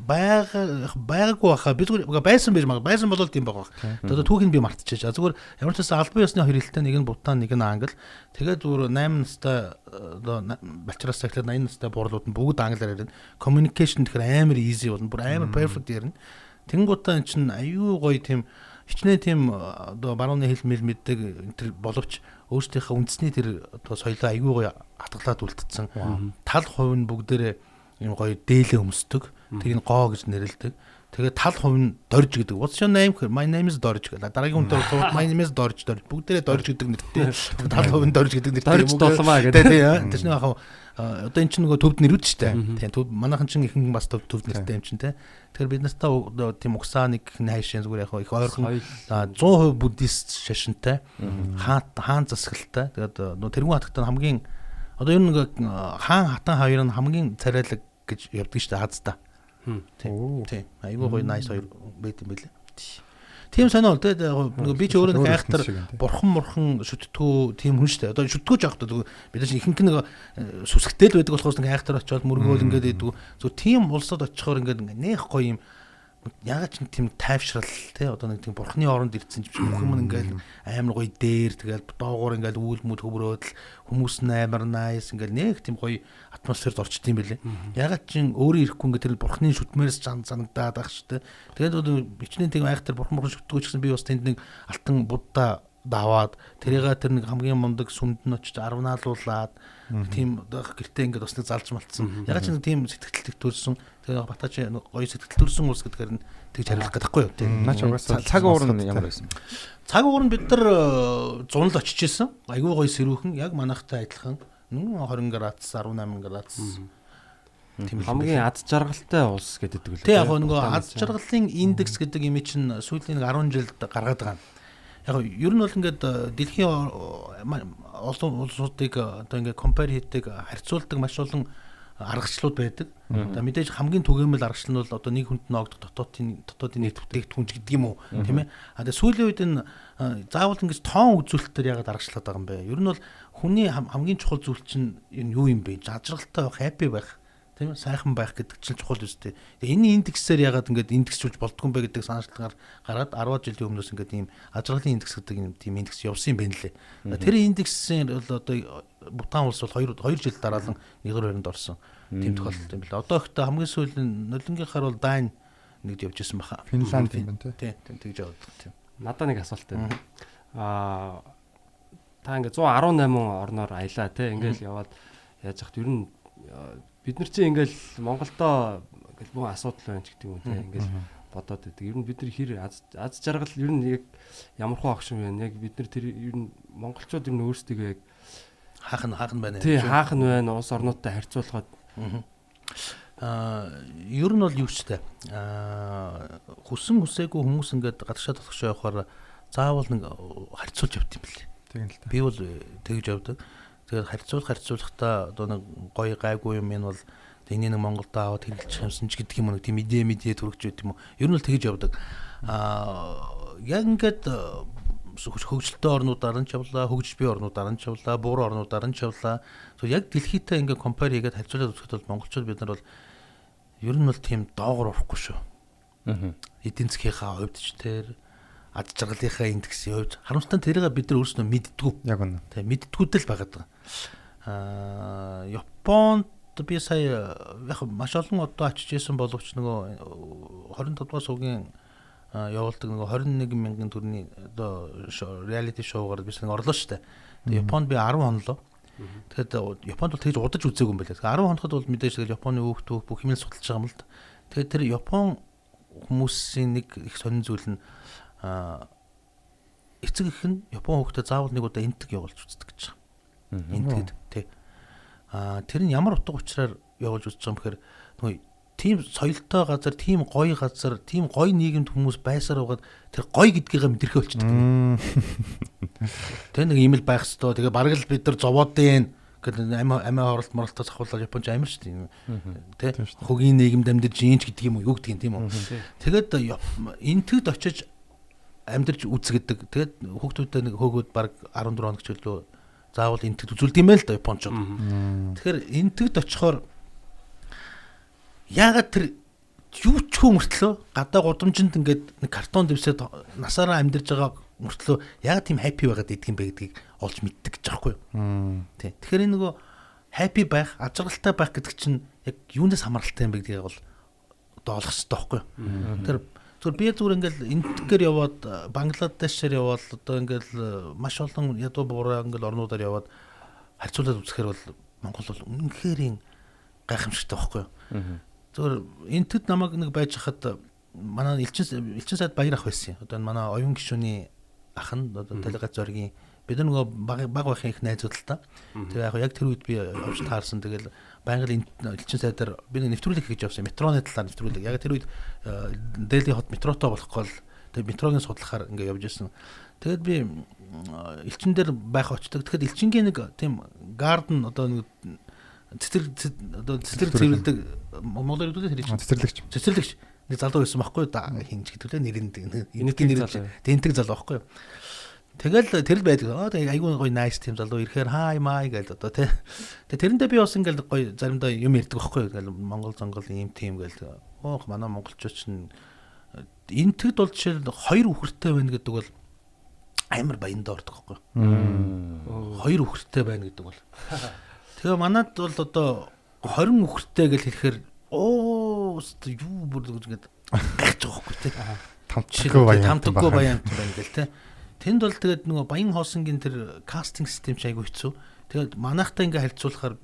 байгаагүй баха. Би зүгээр байсан байж магадгүй. Байсан бол тийм байгаа. Одоо түүхийг би мартчихэж. Зүгээр ямар ч байсан албан ёсны хоёр хэлтэй, нэг нь Бутан, нэг нь англи. Тэгээд зүгээр 8 настай одоо балчраас цагт 80 настай буурлууд нь бүгд англиар ярина. Communication тэгэхээр амар easy болно. Бүр амар perfect ярина. Тэнгуутаа эн чинь аюу гоё тийм хичнээн тийм одоо барууны хэл мэл мэддэг энэ боловч өөрсдийнхөө үндэсний тэр одоо соёлоо аюу гоё хатгалаад үлдсэн. Тал хувь нь бүгдээрээ юм гоё дээлээ өмсдөг. Тэрийг гоо гэж нэрлэдэг. Тэгээд тал хувь нь Дорж гэдэг. What's your name? My name is Дорж гэдэг. Дараагийн хүнтэй my name is Дорж. Бүгдээрээ Дорж гэдэг нэртэй. Тал хувь нь Дорж гэдэг нэртэй юм уу? Дулмаа гэдэг. Тийм. Тэр чинь яг одоо эн чинь нөгөө төвд нэрүүд ч тийм. Төв манайхан чинь ихэнх бас төвд нэртэй юм чинь тийм. Тэгэхээр бид нартай тийм угсаа нэг хайшин зүгээр яг их ойрхон 100% буддист шашинтай хаан засгалтай. Тэгээд нөгөө тэрүүн хатагтаа хамгийн одоо ер нь хаан хатан хоёр нь хамгийн царайлаг гэж явдаг шүү дээ хазда. Тийм. Айгуу гоё nice хоёр байт юм байлээ. Тийм сонио тэгээд би ч өөрөө нэг айхтар бурхан шүтдгүү тийм хүн шүү дээ. Одоо шүтдгүү жоох одоо бид нар ихэнх нэг сүсгтэй л байдаг болохоос нэг айхтар очиод мөргөөл ингээд идэв. Зөв тийм улсад очихоор ингээд нэх гоё юм ягаад ч тийм тайвшрал тий одоо нэг тийм бурхны оронд ирсэн ч бүх юм ингээл амар гоё дээр тэгэл доогуур ингээл үүл мүд хөврөөдл хүмүүс амар nice ингээл нэг тийм гоё атмосферд орчт юм бэлээ. Ягаад ч өөрөө ирэхгүй ингээд тэр бурхны шүтмээрс санагдаад байх шүү дээ. Тэгээд одоо бичнээ тийм айхтар бурхан шүтдгүү ч гэсэн би бас тэнд нэг алтан будда даваад тэрийгээ тэр нэг хамгийн мундаг сүмд нь очиж арвнаалуулад тийм гэртээ ингээд бас нэг залж малтсан. Ягаад ч нэг тийм сэтгэл төрсөн. Тэгээ батаач гоё сэтгэл төрсөн улс гэдгээр нь тэгж хариулах гэдэггүй юу. Наач угаасаа цаг уур нь ямар байсан бэ? Цаг уур нь бид нар зунд очиж исэн. Айгүй гоё сэрүүхэн яг манайхтай адилхан 20 градус 18 градус. Тийм хамгийн аз жаргалтай улс гэдэг үү? Тэг яг нөгөө аз жаргалын индекс гэдэг юм чинь сүүлийн 10 жилд гаргаад байгаа. Яг ер нь бол ингээд дэлхийн олон улсуудыг одоо ингээд compare хийдэг харьцуулдаг маш олон аргачлалууд байдаг. Одоо мэдээж хамгийн түгээмэл аргачлал нь бол одоо нэг хүнд ноогдох дотоодын нийт бүтээгдэхүүн гэдэг юм уу тийм ээ. Одоо сүүлийн үед энэ заавал ингэж тоон үзүүлэлтээр ягаад аргачлаад байгаа юм бэ? Ер нь бол хүний хамгийн чухал зүйл чинь юу юм бэ? Ажралтай байх, happy байх. Тийм ээ сайхан байх гэдэг чинь чухал үстэй. Тэгээ энэ индексээр ягаад ингээд индексжүүлж болдгүй юм бэ гэдэг санаачлагаар гараад 10 жилийн өмнөөс ингээд ийм ажралын индекс гэдэг юм тийм индекс явсан юм байна лээ. Тэр индексийн бол одоо Бутан улс бол 2 жил дараалан 1-2-нд орсон. Тийм тохиолдол юм байна. Одоо ихтэй хамгийн сүүлийн нулингийнхаар бол Дани нэгд явж исэн баха. Финланд юм байна тий. Тийм тэгж яваад тийм. Надад нэг асуулт байна. Та ингээд 118 орноор аялаа тий. Ингээд яваад яаж яхад ер нь бид нар чинь ингээл Монголдоо ингээл бүх асуудал байна ч гэдэг юм те ингээл бодоод байдаг. Ер нь бид нар хэр аз жаргал ер нь яг ямар хөө агшин байна. Яг бид нар тэр ер нь монголчууд ер нь өөрсдөө яг хаах нь байна. Тий хаах нь байна. Улс орнуудтай харьцуулахад ер нь бол юу ч тэ хүсээгүй хүмүүс ингээд гадагшаа толгошоо явахаар заавал нэг харьцуулж явт юм бэл. Тийм л та. Би бол тэгж явдаг. Тэгээд харьцуулахдаа одоо нэг гоё гайгүй юм энэ бол энийг нэг Монголд аваад хэрэглэж юмсан ч гэдэг юм уу тийм мэдээ төрөгч байт юм уу. Ер нь л тэгж явдаг. Яг ингээд хөгжилтэй орнуудаар нь ч явлаа, хөгжиж бий орнуудаар нь ч явлаа, бууруу орнуудаар нь ч явлаа. Тэгээд яг дэлхийдээ ингээд компари хийгээд харьцуулаад үзэхэд бол монголчууд бид нар бол ер нь бол тийм доогор орохгүй шүү. Эдийн засгийнхаа хувьд ч тэр ад жаргалынхаа индексийн хувьд харамсалтай тэрийг бид нар өөрсдөө мэддэггүй. Яг үнэ. Тэг мэддэггүйдэл байгаад байгаа. Японд би сая яг маш олон одоо очиж исэн боловч нөгөө 25 дугаар суугийн явуулдаг нөгөө 21 мянган төгрөгийн одоо реалити шоугаар би нэг орлоо штэ. Тэг Японд би 10 хонлоо. Тэгэхэд Японд бол тэгж удаж үзээгүй юм байлаа. 10 хоноход бол мэдээж тэгэл Японы хүүхдүүд бүх хэмнэл судалж байгаа юм л да. Тэгээд тэр Япон хүмүүсийн нэг их сонин зүйл нь эцэг их нь Япон хүүхдэд заавал нэг удаа энтэг явуулж үздэг гэж байгаа. Энтэгд тий. Тэр нь ямар утга учираар явуулж үзэж байгаа юм бэхээр нөгөө тийм соёлтой газар, тийм гоё газар, тийм гоё нийгэмд хүмүүс байсаар байгаад тэр гоё гэдгийгээ мэдэрхээ болчихдог. Тэр нэг юм л байх хэвээр. Тэгээ бараг л бид нар зовоод байна гэдэг амиа оролт моролтоос ахуулаад Японч амар шүү дээ. Тэ хөгийн нийгэмд амьдарч ийн ч гэдэг юм уу, юу гэдэг юм тийм үү. Тэгээд энтэгд очиж амьдарч үзэгдэг. Тэгээд хүүхдүүдэд нэг хөөгөөд баг 14 хоног ч үлээ заавал энтэгд үзүүлдэг юм байл да Япончууд. Тэгэхээр энтэгд очихоор яагаад тэр юу ч хөө мөртлөө гадаа гудамжинд ингээд нэг картон дэвсээд насаараа амьдарч байгаа мөртлөө яагаад тийм happy байгаад идэх юм бэ гэдгийг олж мэддэг гэж байгаа хгүй юу. Тий. Тэгэхээр энэ нөгөө happy байх, ажралтай байх гэдэг чинь яг юунаас хамааралтай юм бэ гэдгийг бол одоо олох хэрэгтэй байхгүй юу. Тэр зүгээр би зүгээр ингээл энтгээр яваад Бангладешээр яваад одоо ингээл маш олон ядуу буураа ингээл орнуудаар яваад харьцуулаад үзэхээр бол Монгол бол үнэхээр гайхамшигтай байхгүй юу. Зүгээр энтэд намайг нэг байж хахад манай элчин сайд баяр ах байсан. Одоо манай оюун гишүүний ах нь одоо делегат зоригийн бид нөгөө баг байхын их найзууд л та. Тэгээ яг тэр үед би явж таарсан. Тэгэл байнгын элчин сайдаар би нэвтрүүлэг хийж явсан. Метроны талаар нэвтрүүлэг. Яг тэр үед Дели хот метротой болохгүй л тэгээ метрогийн судлахаар ингээ явж ирсэн. Тэгэд би элчин дээр байх очдог. Тэгэхэд элчингийн нэг тийм гарден одоо нэг цэцэрлэг цэвэрлдэг Монголоор хэлдэг цэцэрлэгч нэг залуу байсан байхгүй да хинж гэдэг лээ нэрийн нэр тэнтэг залуу байхгүй. Тэгэл тэр л байдаг. Айгүй гоё nice тийм залуу ирэхээр хай май гэдэг одоо тий. Тэрэндээ би бас ингээл гоё заримдаа юм ярьдаг байхгүй. Ингээл Монгол зонгол ийм тийм гээл. Оох манай монголчууд чинь энтэгд бол жишээл 2 үхэртэй байна гэдэг бол амар баяндаа ордог байхгүй. 2 үхэртэй байна гэдэг бол. Тэгээ манад бол одоо 20 үхэртэй гэж хэлэхээр юу бүр ингэж гайхаж байгаа байхгүй тий. Тамтаггүй баян байна гэл тий. Тэнд бол тэгээд нөгөө Баян хоосонгийн тэр кастинг систем ч айгүй хэцүү. Тэгээд манайхтай ингээ харьцуулахаар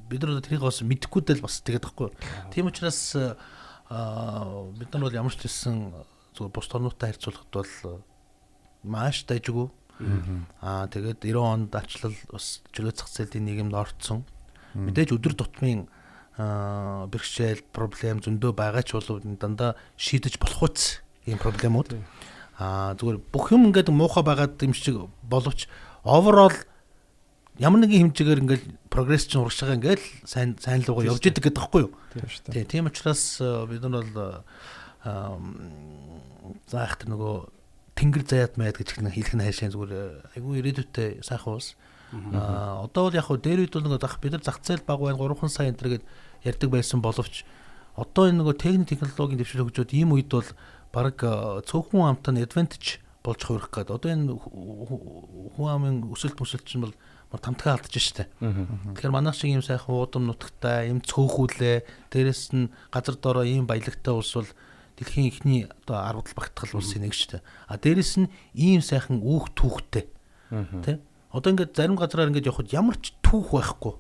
бид нар тэрийг бас мэдэхгүй дэл бас тэгээд байхгүй. Тийм учраас бид нар бол ямар ч хэлсэн зүгээр бус орнуудтай харьцуулахад бол маш дайжгүй. Тэгээд 90 онд ачлал бас чөлөө зах зээлийн нийгэмд орцсон. Мэдээж өдөр тутмын бэрхшээл, проблем зөндөө байгаа ч болов дандаа шийдэж болох үс ийм проблемууд. Зүгээр бүх юм ингээд муухай байгаад юм шиг боловч overall ямар нэгэн хэмжээгээр ингээд прогресс чинь урагш байгаа ингээд сайн лугаа явж идэг гэдэг байхгүй юу? Тийм учраас бид нар бол заах тэр нөгөө тэнгэр заяат майд гэж хэлэх нь хайшаа зүгээр айгүй ирээдүйтэй сайхан уус. Одоо бол яг хөө дээр үед бол нөгөө бид нар зах зээл баг байна 3 сая энэ гэдэг ярьдаг байсан боловч одоо энэ нөгөө технологийн дэвшил хөгжөөд ийм үед бол баг цөөхөн амтан advantage болж хувирах гээд одоо энэ хүн амын өсөлт чинь бол тамтгаа алдаж штэ. Тэгэхээр манайх шиг ийм сайхан уудам нутагтай, ийм цөөхүүлээ, дээрэс нь газар доороо ийм баялагтай улс бол дэлхийн ихний одоо 10 багтгал улсын нэг штэ. А дээрэс нь ийм сайхан үүх түүхтэй. Тэ? Одоо ингээд зарим газараар ингээд явхад ямар ч түүх байхгүй.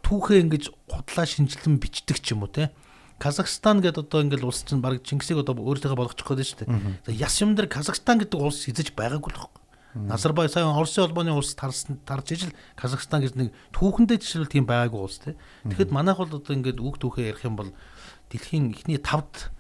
Түүхээ ингээд худлаа шинжилэн бичдэг ч юм уу те. Казахстан гэдэг одоо ингээд улс чинь баг Чингисийг одоо өөртөө болгочих гээд штэ. Яс юм дээр Казахстан гэдэг улс эзэж байгаагүй л байхгүй. Назарбаев сая Оросын холбооны улс тарж ижил Казахстан гэж нэг түүхэндээ жишээлбэл тийм байгаагүй улс те. Тэгэхэд манайх бол одоо ингээд үг түүхээ ярих юм бол дэлхийн ихний 5-д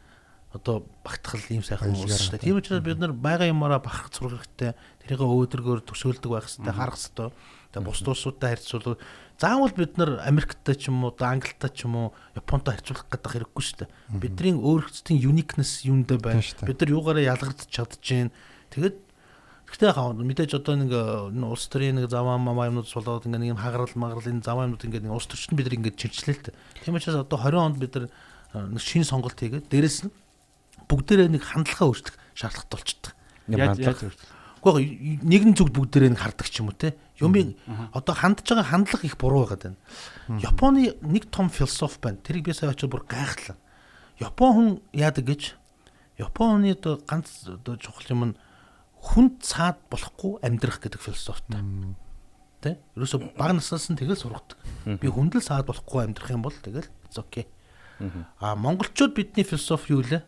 одоо багтгал ийм сайхан улс шүү дээ. Тийм учраас бид нар байгаа юмараа бахарх зурх хэрэгтэй. Тэрийг өөдрөгөөр төсөөлдөг байх хэрэгтэй, харах хэрэгтэй. Тэгээ бус улсуудтай харьцуулбал заавал бид нар Америктай ч юм уу, Англитай ч юм уу, Японтой харьцуулах гэдэг хэрэггүй шүү дээ. Бидний өөрсдийн uniqueness юундаа байна. Бид нар юугаараа ялгардж чадчихээн. Тэгээд гэхдээ мэдээж одоо нэг улс төрийн нэг заваа мамаа юмнууд болоод ингээ нэг юм хагарал магарал энэ заваа юмнууд ингээ нэг улс төрчид бид нар ингээ чирчлээ л дээ. Тийм учраас одоо 20 онд бид нар нэг шинэ сонголт хийгээд дээрэс нь бүгдээрээ нэг хандлагаа өөрчлөх шаардлагатай болчихдог. Яаж өөрчлөх? Гэхдээ нэгэн зүгт бүгдээрээ нэг хардаг ч юм уу те. Юмыг одоо хандж байгаа хандлага их буруу байгаад байна. Японы нэг том философи байна. Тэрийг би сая очиж бүр гайхлаа. Япон хүн яадаг гэж Японы одоо ганц одоо чухал юм нь хүнд цаад болохгүй амьдрах гэдэг философитой. Тэ? Ерөөсө бага наснаас нь тэгэл сургадаг. Би хүндэл цаад болохгүй амьдрах юм бол тэгэл окей. Монголчууд бидний философи юу лээ?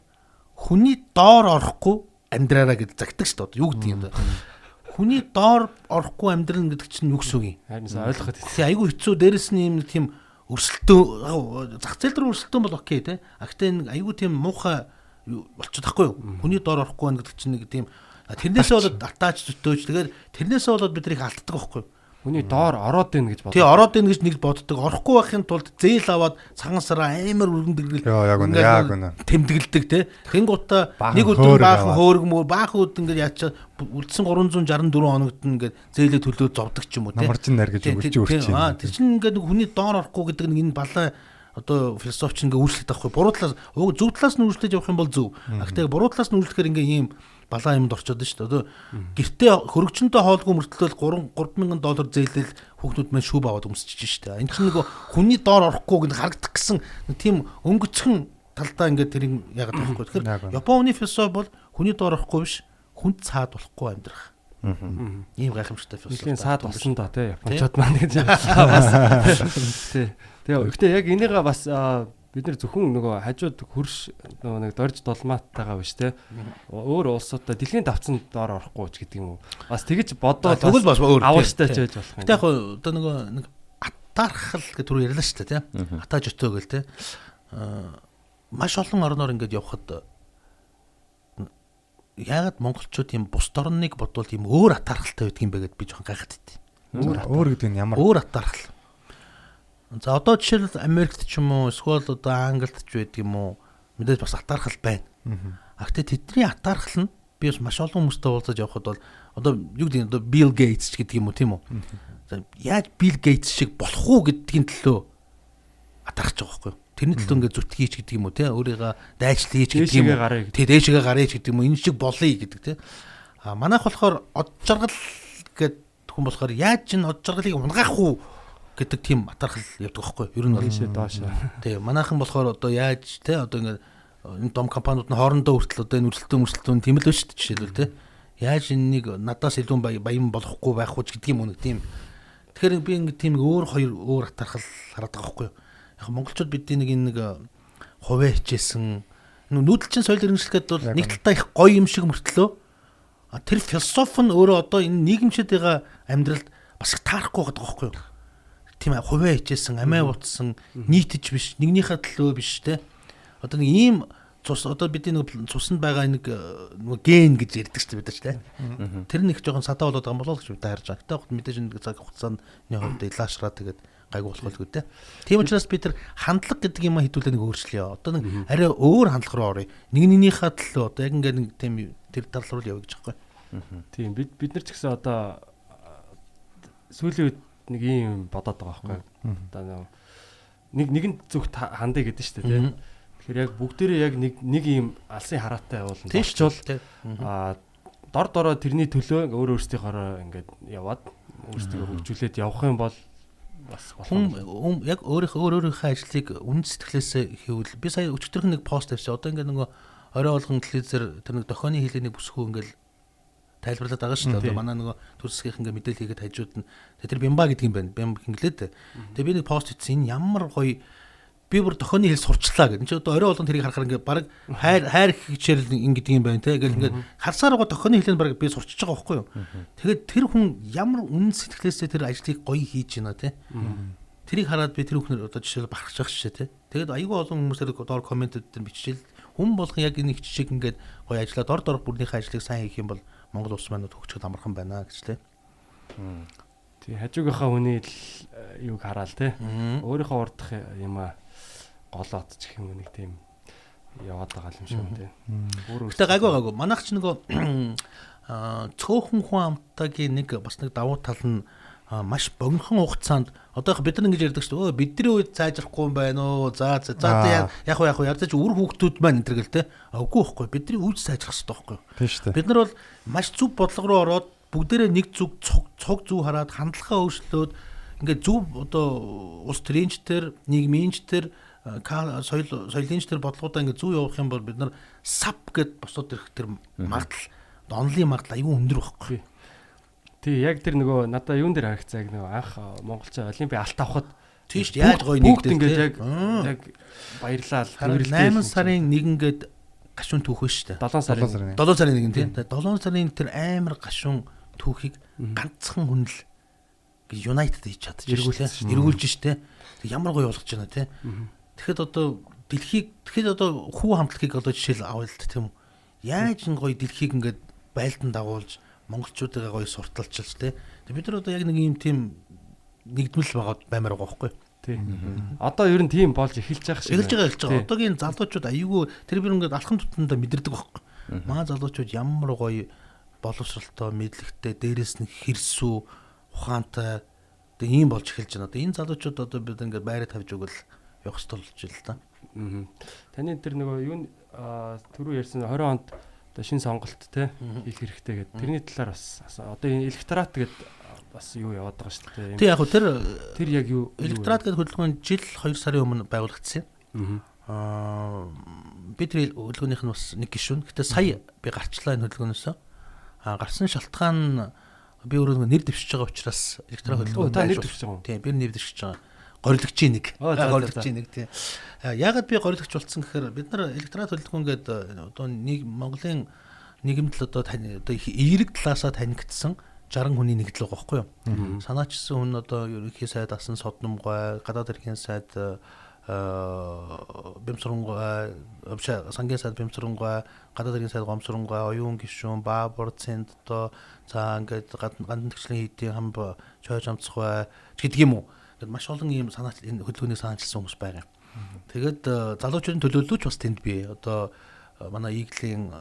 Хүний доор орохгүй амьдраараа гэж загтдаг шүү дээ. Юу гэдэг юм бэ? Хүний доор орохгүй амьдрал гэдэг чинь юу гэсэн үг юм? Харин ойлгоход. Тий айгүй хэцүү дээрэс нь юм тийм өрсөлдөөн зах зээл дээр өрсөлдөөн бол окей те. Гэхдээ энэ айгүй тийм муухай болчиход байхгүй юу? Хүний доор орохгүй байна гэдэг чинь нэг тийм тэрнээсээ болоод атаач зөтөөж тэгээд тэрнээсээ болоод бид нарыг алддаг байхгүй юу? Хүний доор ороод ийн гэж боддог. Тий ороод ийн гэж нэг боддог. Орохгүй байхын тулд зээл аваад цагаансараа амар өргөндөргөл тэмдэглэдэг те. Тэнгуутаа нэг өдөр баахан хөөргмөр баахан өд ингээд яачаа үлдсэн 364 хоногт ингээд зээлээ төлөө зовдөг ч юм уу те. Намарчин найр гэж өгч байна. Тэр чинь ингээд хүний доор орохгүй гэдэг нэг энэ балаа одоо философич ингээ үйлчлэх таахгүй. Буруу талаас зөв талаас нь үйлчлэж явах юм бол зөв. Гэхдээ буруу талаас нь үйлчлэхээр ингээ ийм балаа юмд орчод шүү дээ. Одоо гэртээ хөрөгчөнтэй хоолгүй мөртлөөл $3,000 зээлэл хүүхнүүд маань шүүб аваад өмсөж шүү дээ. Энд чинь нэг хүний доор орохгүй гэж харагдах гэсэн тийм өнгөцхөн талдаа ингээ тэрийг яагаад байхгүй. Тэгэхээр Японы философи бол хүний доор орохгүй биш, хүнд цаад болохгүй амьдрах. Ийм гайхамшигтай философи. Нэлийн саад болсон да тий. Японочууд маань гэж бас тий. Тэгээ гэхдээ яг энийгээ бас бид нар зөвхөн нөгөө хажууд хөрш нөгөө нэг дорж долмааттайгаа биш те өөр улсуудаа дэлхийн давцанд доор орохгүй ч гэдэг юм уу бас тэгэж бодоод тэгвэл бас өөр авааштай ч байж болох юм. Гэтэ яг одоо нөгөө нэг атаархал гэх түр ярьлаа шүү дээ те атааж өтөө гэл те маш олон орноор ингэж явхад яагаад монголчууд юм бус орныг бодвол юм өөр атаархалтай байдаг юм бэ гэдээ би жоохон гайхаад байт. Өөр гэдэг нь ямар өөр атаархал. За одоо жишээлбэл Америкт ч юм уу эсвэл одоо Англид ч байдаг юм уу мэдээж бас атаархал байна. Гэхдээ тэдний атаархал нь би бас маш олон хүмүүстэй уулзаж явхад бол одоо юу гэдэг нь одоо Bill Gates ч гэдэг юм уу тийм үү? Яаж Bill Gates шиг болох уу гэдгийн төлөө атаархаж байгаа байхгүй юу? Тэрний төлөө ингээд зүтгэж гэдэг юм уу те өөрийгөө дайчлаач гэдэг юм уу? Тэ дээшгээ гараач гэдэг юм уу? Энэ шиг болъё гэдэг те. Манайх болохоор од жаргал гэдэг хүн болохоор яаж энэ од жаргалыг унгаах уу гэдэг тийм атархал явдаг байхгүй юу? Ер нь тийшээ доош. Тэгээ манайхан болохоор одоо яаж те одоо ингээд энэ дом компаниуд нь хоорондоо хүртэл одоо энэ өрсөлдөөн тийм л байна шүү дээ жишээлбэл те. Яаж энэнийг надаас илүү баян болохгүй байх уу гэдэг юм уу нэг тийм. Тэгэхээр би ингээд тийм өөр атархал хараад байгаа байхгүй юу? Яг монголчууд бидний нэг энэ нэг хуваа хичээсэн нүүдэлчин соёл иргэншилгээд бол нэг талдаа их гоё юм шиг мөртлөө тэр философи нь өөрөө одоо энэ нийгэмшэд байгаа амьдралд бас их таарахгүй байгаа байхгүй юу? Тийм хуваа хичээсэн, амиа утсан, нийтж биш, нэгнийхээ төлөө биш те. Одоо нэг ийм цус одоо бидний нэг цуснд байгаа нэг ген гэж ярьдаг шүү дээ бид те. Тэр нэг жоохон садаа болоод байгаа юм болоо гэж бид харж байгаа. Гэтэ мэдээж нэг цаг хугацааны хувьд илаашраа тэгээд гайгүй болох л гэдэг те. Тийм учраас бид тэр хандлага гэдэг юм хэдүүлээ нэг өөрчлөё. Одоо нэг арай өөр хандлага руу оръё. Нэгнийхээ төлөө одоо яг ингээд нэг тийм тэр тал руу явъя гэж байгаа юм. Тийм бид нар ч гэсэн одоо сүүлийн үед нэг юм бодоод байгаа байхгүй. Одоо нэгэн зүгт хандъя гэдэг шүү дээ тий. Тэгэхээр яг бүгдээрээ яг нэг ийм алсын хараатай явуулна. Тэгчвэл дор дороо тэрний төлөө өөр өөрсдийнхоороо ингээд яваад өөрсдөө хөгжүүлээд явах юм бол бас хүн яг өөрийнхөө ажлыг үн сэтгэлээсээ хийвэл би сая өчтөрх нэг пост тавьсан. Одоо ингээд нөгөө орой болгон телевизээр тэр нэг дохионы хилэний бүсгүй ингээд тайлбарлаад байгаа шүү дээ. Одоо манай нөгөө төрсгийнх ингээд мэдээлэл хийгээд хажууд нь тэр бямба гэдэг юм байна. Бямб хинглээд. Тэгээ би нэг пост хийсэн. Энэ ямар гоё би бүр дохионы хэл сурчлаа гэдэг. Энд чи одоо орой болгон тэрийг харахаар ингээд баг хайр хичээл ингэдэг юм байна те. Ингээл ингээд харсаар байгаа дохионы хэлээр баг би сурчиж байгаа байхгүй юу. Тэгээд тэр хүн ямар үнэн сэтгэлээсээ тэр ажлыг гоё хийж байна те. Тэрийг хараад би тэр хүнээр одоо жишээл бахарч байгаа шээ те. Тэгээд аюул олон хүмүүсээр доор комментүүд дээр биччихэл хүн болгон яг энэ их жишээг ингээд гоё ажиллаад дор бүрнийхээ ажлыг сайн хийх юм бол Монгол улс маань хөгжөхөд амархан байна гэж те. Тий хажуугийнхаа хүний юуг хараал те. Өөрийнхөө урдах юм аа голоод ч гэх юм нэг тийм яваад байгаа юм шиг үү. Гэтэ гайгүй. Манайх ч нөгөө цөөхөн хүн амтагийн нэг бас нэг давуу тал нь маш богинохон хугацаанд одоо бид нар ингэж ярьдаг шүү дээ. Бидний үед цаажрахгүй юм байна уу? За яг ярьж үр хүүхдүүд маань энэ төр гэл те. Үгүй байхгүй. Бидний үед цаажрах хэрэгтэй байхгүй. Тийм шүү дээ. Бид нар бол маш зөв бодлого руу ороод бүгдээрээ нэг зүг цог зүг хараад хандлагаа өөрчлөөд ингээд зөв одоо улс төрийнчдэр, нийгмийнчдэр, соёлынчдэр бодлогуудаа ингээд зөв явуулах юм бол бид нар сав гэд босоод ирэх тэр магадлал, онлын магадлал аюу өндөр байхгүй. Тий яг тэр нөгөө надаа юун дээр харагцаа яг нөгөө анх Монголчууд олимпийн алт авахд тийш яаж гоё нэгдэл ингээд яг баярлал 8 сарын 1 гээд гашуун түүх шүү дээ. 7 сарын 1 тийм. 7 сарын тэр амар гашуун түүхийг ганцхан хүн л United хийж чадчих. Эргүүлж штэ. Ямар гоё болгож байна те. Тэгэхэд одоо хүү хамтлагийг одоо жишээл авъя л тийм үү. Яаж н гоё дэлхийг ингээд байлдан дагуулж монголчуудаа гоё сурталчилж те. Бид нар одоо яг нэг юм тийм нэгдмэл баймаар байгаа байхгүй. Тий. Одоо ер нь тийм болж эхэлж байгаа шиг. Эхэлж байгаа. Одоогийн залуучууд аюугүй тэр бир ингээд алхам тутамдаа мэдэрдэг байхгүй. Маа залуучууд ямар гоё боловсралтай, мэдлэгтэй, дээрэс нь хэрсүү, ухаантай тэг ийм болж эхэлж байна. Одоо энэ залуучууд одоо бид ингээд байраа тавьж өгөл явах хэрэгтэй болж байна л да. Таны тэр нөгөө юу түрүү ярьсан 20 онд одоо шинэ сонголт те хийх хэрэгтэй гэдэг. Тэрний талаар бас одоо энэ электорат гэдэг бас юу яваад байгаа шүү дээ. Тэг яг хөө тэр яг юу электорат гэдэг хөдөлгөөн жил 2 сарын өмнө байгуулагдсан юм. Би тэр хөдөлгөөнийх нь бас нэг гишүүн. Гэтэ сая би гарчлаа энэ хөдөлгөөнөөсөө. Гарсан шалтгаан би өөрөө нэр дэвшиж байгаа учраас электорат хөдөлгөөн та нэр дэвшиж байгаа юм. Тийм би нэр дэвшиж байгаа. Горилагчийн нэг. Горилагчийн нэг тийм. Яагаад би горилагч болсон гэхээр бид нар электорат хөдөлгөөн гэдэг одоо нэг Монголын нийгэмд одоо эерэг талаасаа танигдсан 60 хүний нэгдэл байгаа байхгүй юу? Санаачсан хүн одоо ерөнхий сайд асан содномгой, гадаад эрхийн сайд бэмсрэнгой, сангийн сайд бэмсрэнгой, гадаад эрхийн сайд гомсрэнгой, оюун гишүүн, баабар цэнд одоо за ингээд гандан тгчлийн хийдийн хамб чойж амцхай гэдэг юм уу? Гэт маш олон ийм санаач энэ хөдөлгөөнийг санаачилсан хүмүүс байгаа юм. Тэгээд залуучуудын төлөөллөж бас тэнд бий. Одоо манай Иглийн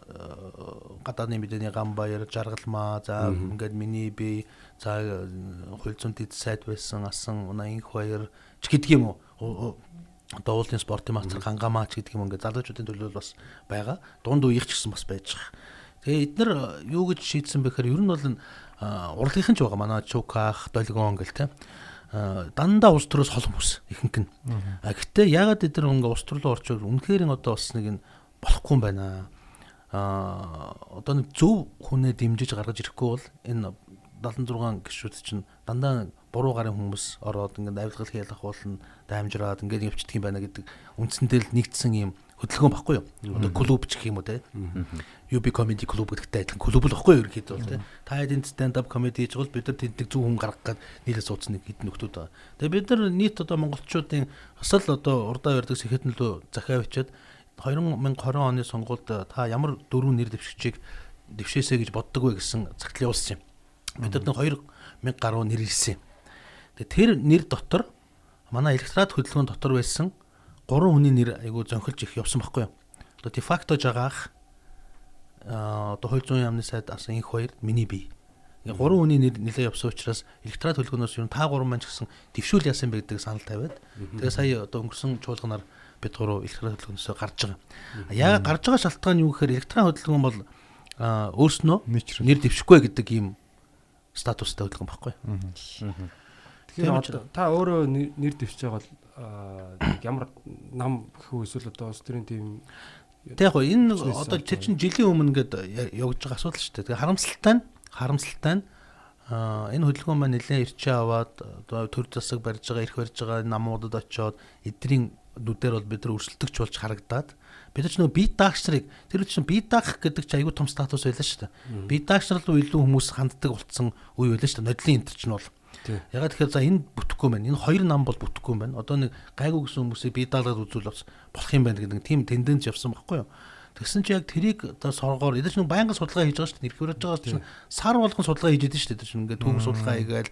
гадаадны мэдээний Ганбаяр, Жаргалмаа, за ингээд миний бие, за хууль зүйн дэд сайд байсан асан Унаинх баяр ч гэдэг юм уу. Одоо уулын спортын мастер Гангамаач гэдэг юм ингээд залуучуудын төлөөлөл бас байгаа. Дунд үеих ч гэсэн бас байж байгаа. Тэгээ эдгээр юу гэж шийдсэн бэхээр ер нь бол урлагийнхан ч байгаа. Манай Чуках, Долгон гэл те. Дандаа улс төрөөс хол хүмүүс ихэнх нь. Гэхдээ ягаад эдгээр ингээ улс төр рүү орчвол үнэхээр одоо бас нэг нь болохгүй юм байна. Одоо нэг зөв хүнээ дэмжиж гаргаж ирэхгүй бол энэ 76 гишүүд чинь дандаа буруу гарын хүмүүс ороод ингээ авилгал хийлгэх болно, даймжраад ингээ явчихдаг юм байна гэдэг үндсэндээ л нэгдсэн юм хөдөлгөөн баггүй юу? Одоо клуб ч гэх юм уу те. UB comedy клуб гэдэгтэй адилхан клуб л баггүй юу ерөөхдөө бол те. Та хэд stand up comedy хийж бол бид нар тэндэг зөв хүн гаргах гээд нийлээ суудсан нэг хэдэн нөхдүүд байгаа. Тэгээ бид нар нийт одоо монголчуудын бас л одоо урдаа ярддаг сэхэтнэлөө захиа бичээд 2020 оны сонгуульд та ямар дөрвөн нэр дэвшигчийг дэвшээсэ гэж боддог вэ гэсэн цагтлын явуулсан юм. Бид нар 2000 гаруй нэр ирсэн. Тэгээ тэр нэр дотор манай электорат хөдөлгөөн дотор байсан 3 хүний нэр айгу зөнхөлж их явсан байхгүй юу? Одоо дефакто жагаах одоо хууль зүйн яамны сайд асан инх хоёр миний бие. Ингээ 3 хүний нэр нэлээ явсан учраас электрон төлөвлөгөөнөөс юу та 3 маань ч гэсэн дэвшүүл яасан бэ гэдэг санал тавиад тэгээ сая одоо өнгөрсөн чуулганаар бид 3 электрон төлөвлөгөөнөөсөө гарч байгаа. Яг гарч байгаа шалтгаан юу гэхээр электрон хөдөлгөөн бол өөрснөө нэр дэвшихгүй гэдэг ийм статустай хөдөлгөөн байхгүй. Тэгэхээр та өөрөө нэр дэвшиж байгаа бол ямар нам гэхүү эсвэл одоо улс төрийн тийм тэг яг энэ одоо тэр чинь жилийн өмнө гээд явж байгаа асуудал шүү дээ. Тэгээ харамсалтай нь энэ хөдөлгөөн маань нэлээд ирчээ аваад одоо төр засаг барьж байгаа, ирэх барьж байгаа намуудад очиод эдний нүдээр бол бид нар өрсөлдөгч болж харагдаад бид ч нөгөө бие даагчрыг тэр чинь бие даах гэдэг чинь айгүй том статус байлаа шүү дээ. Бие даагчрал руу илүү хүмүүс ханддаг болсон үе байлаа шүү дээ. Нодлын энэ чинь бол ягаад тэгэхээр за энэ бүтэхгүй байна. Энэ хоёр нам бол бүтэхгүй байна. Одоо нэг гайгүй гэсэн хүмүүсийг бие даалгаад үзүүл болох юм байна гэдэг тийм тенденц явсан байхгүй юу? Тэгсэн чи яг тэрийг одоо соргоор эдгээр чинь байнгын судалгаа хийж байгаа шүү дээ. Ирэх барьж байгаа чинь сар болгон судалгаа хийж идэв шүү дээ. Тэр чинь ингээд түүх судалгаа хийгээл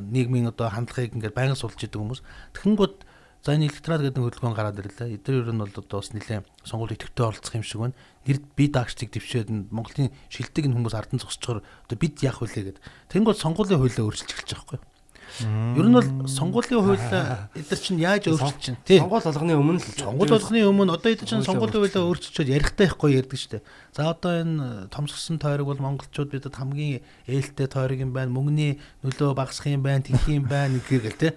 нийгмийн одоо хандлагыг ингээд байнгын судалж идэг хүмүүс. Тэгэнгүүт за энэ электрал гэдэг хөдөлгөөн гараад ирлээ. Эдгээр ер нь бол одоо бас нэлээд сонгуульд идэвхтэй оролцох юм шиг байна. Нэр бие даагчдыг дэвшээд Монголын шилдэг энэ хүмүүс ардан зогсчоор одоо бид яах вүлээ гэдэг. Тэнгүүд сонгуулийн хуулиа өөрчилж эхэлж байгаа байхгүй юу? Ер нь бол сонгуулийн хуулиа эдгээр чинь яаж өөрчилж чинь тий. Сонгуул болгоны өмнө л сонгуул болгоны өмнө одоо эдгээр чинь сонгуулийн хуулиа өөрчилчөөд ярихтай байхгүй ярьдаг шүү дээ. За одоо энэ томсгосон тойрог бол монголчууд бидэд хамгийн ээлтэй тойрог юм байна. Мөнгөний нөлөө багасах юм байна, тэгэх юм байна гэх тий.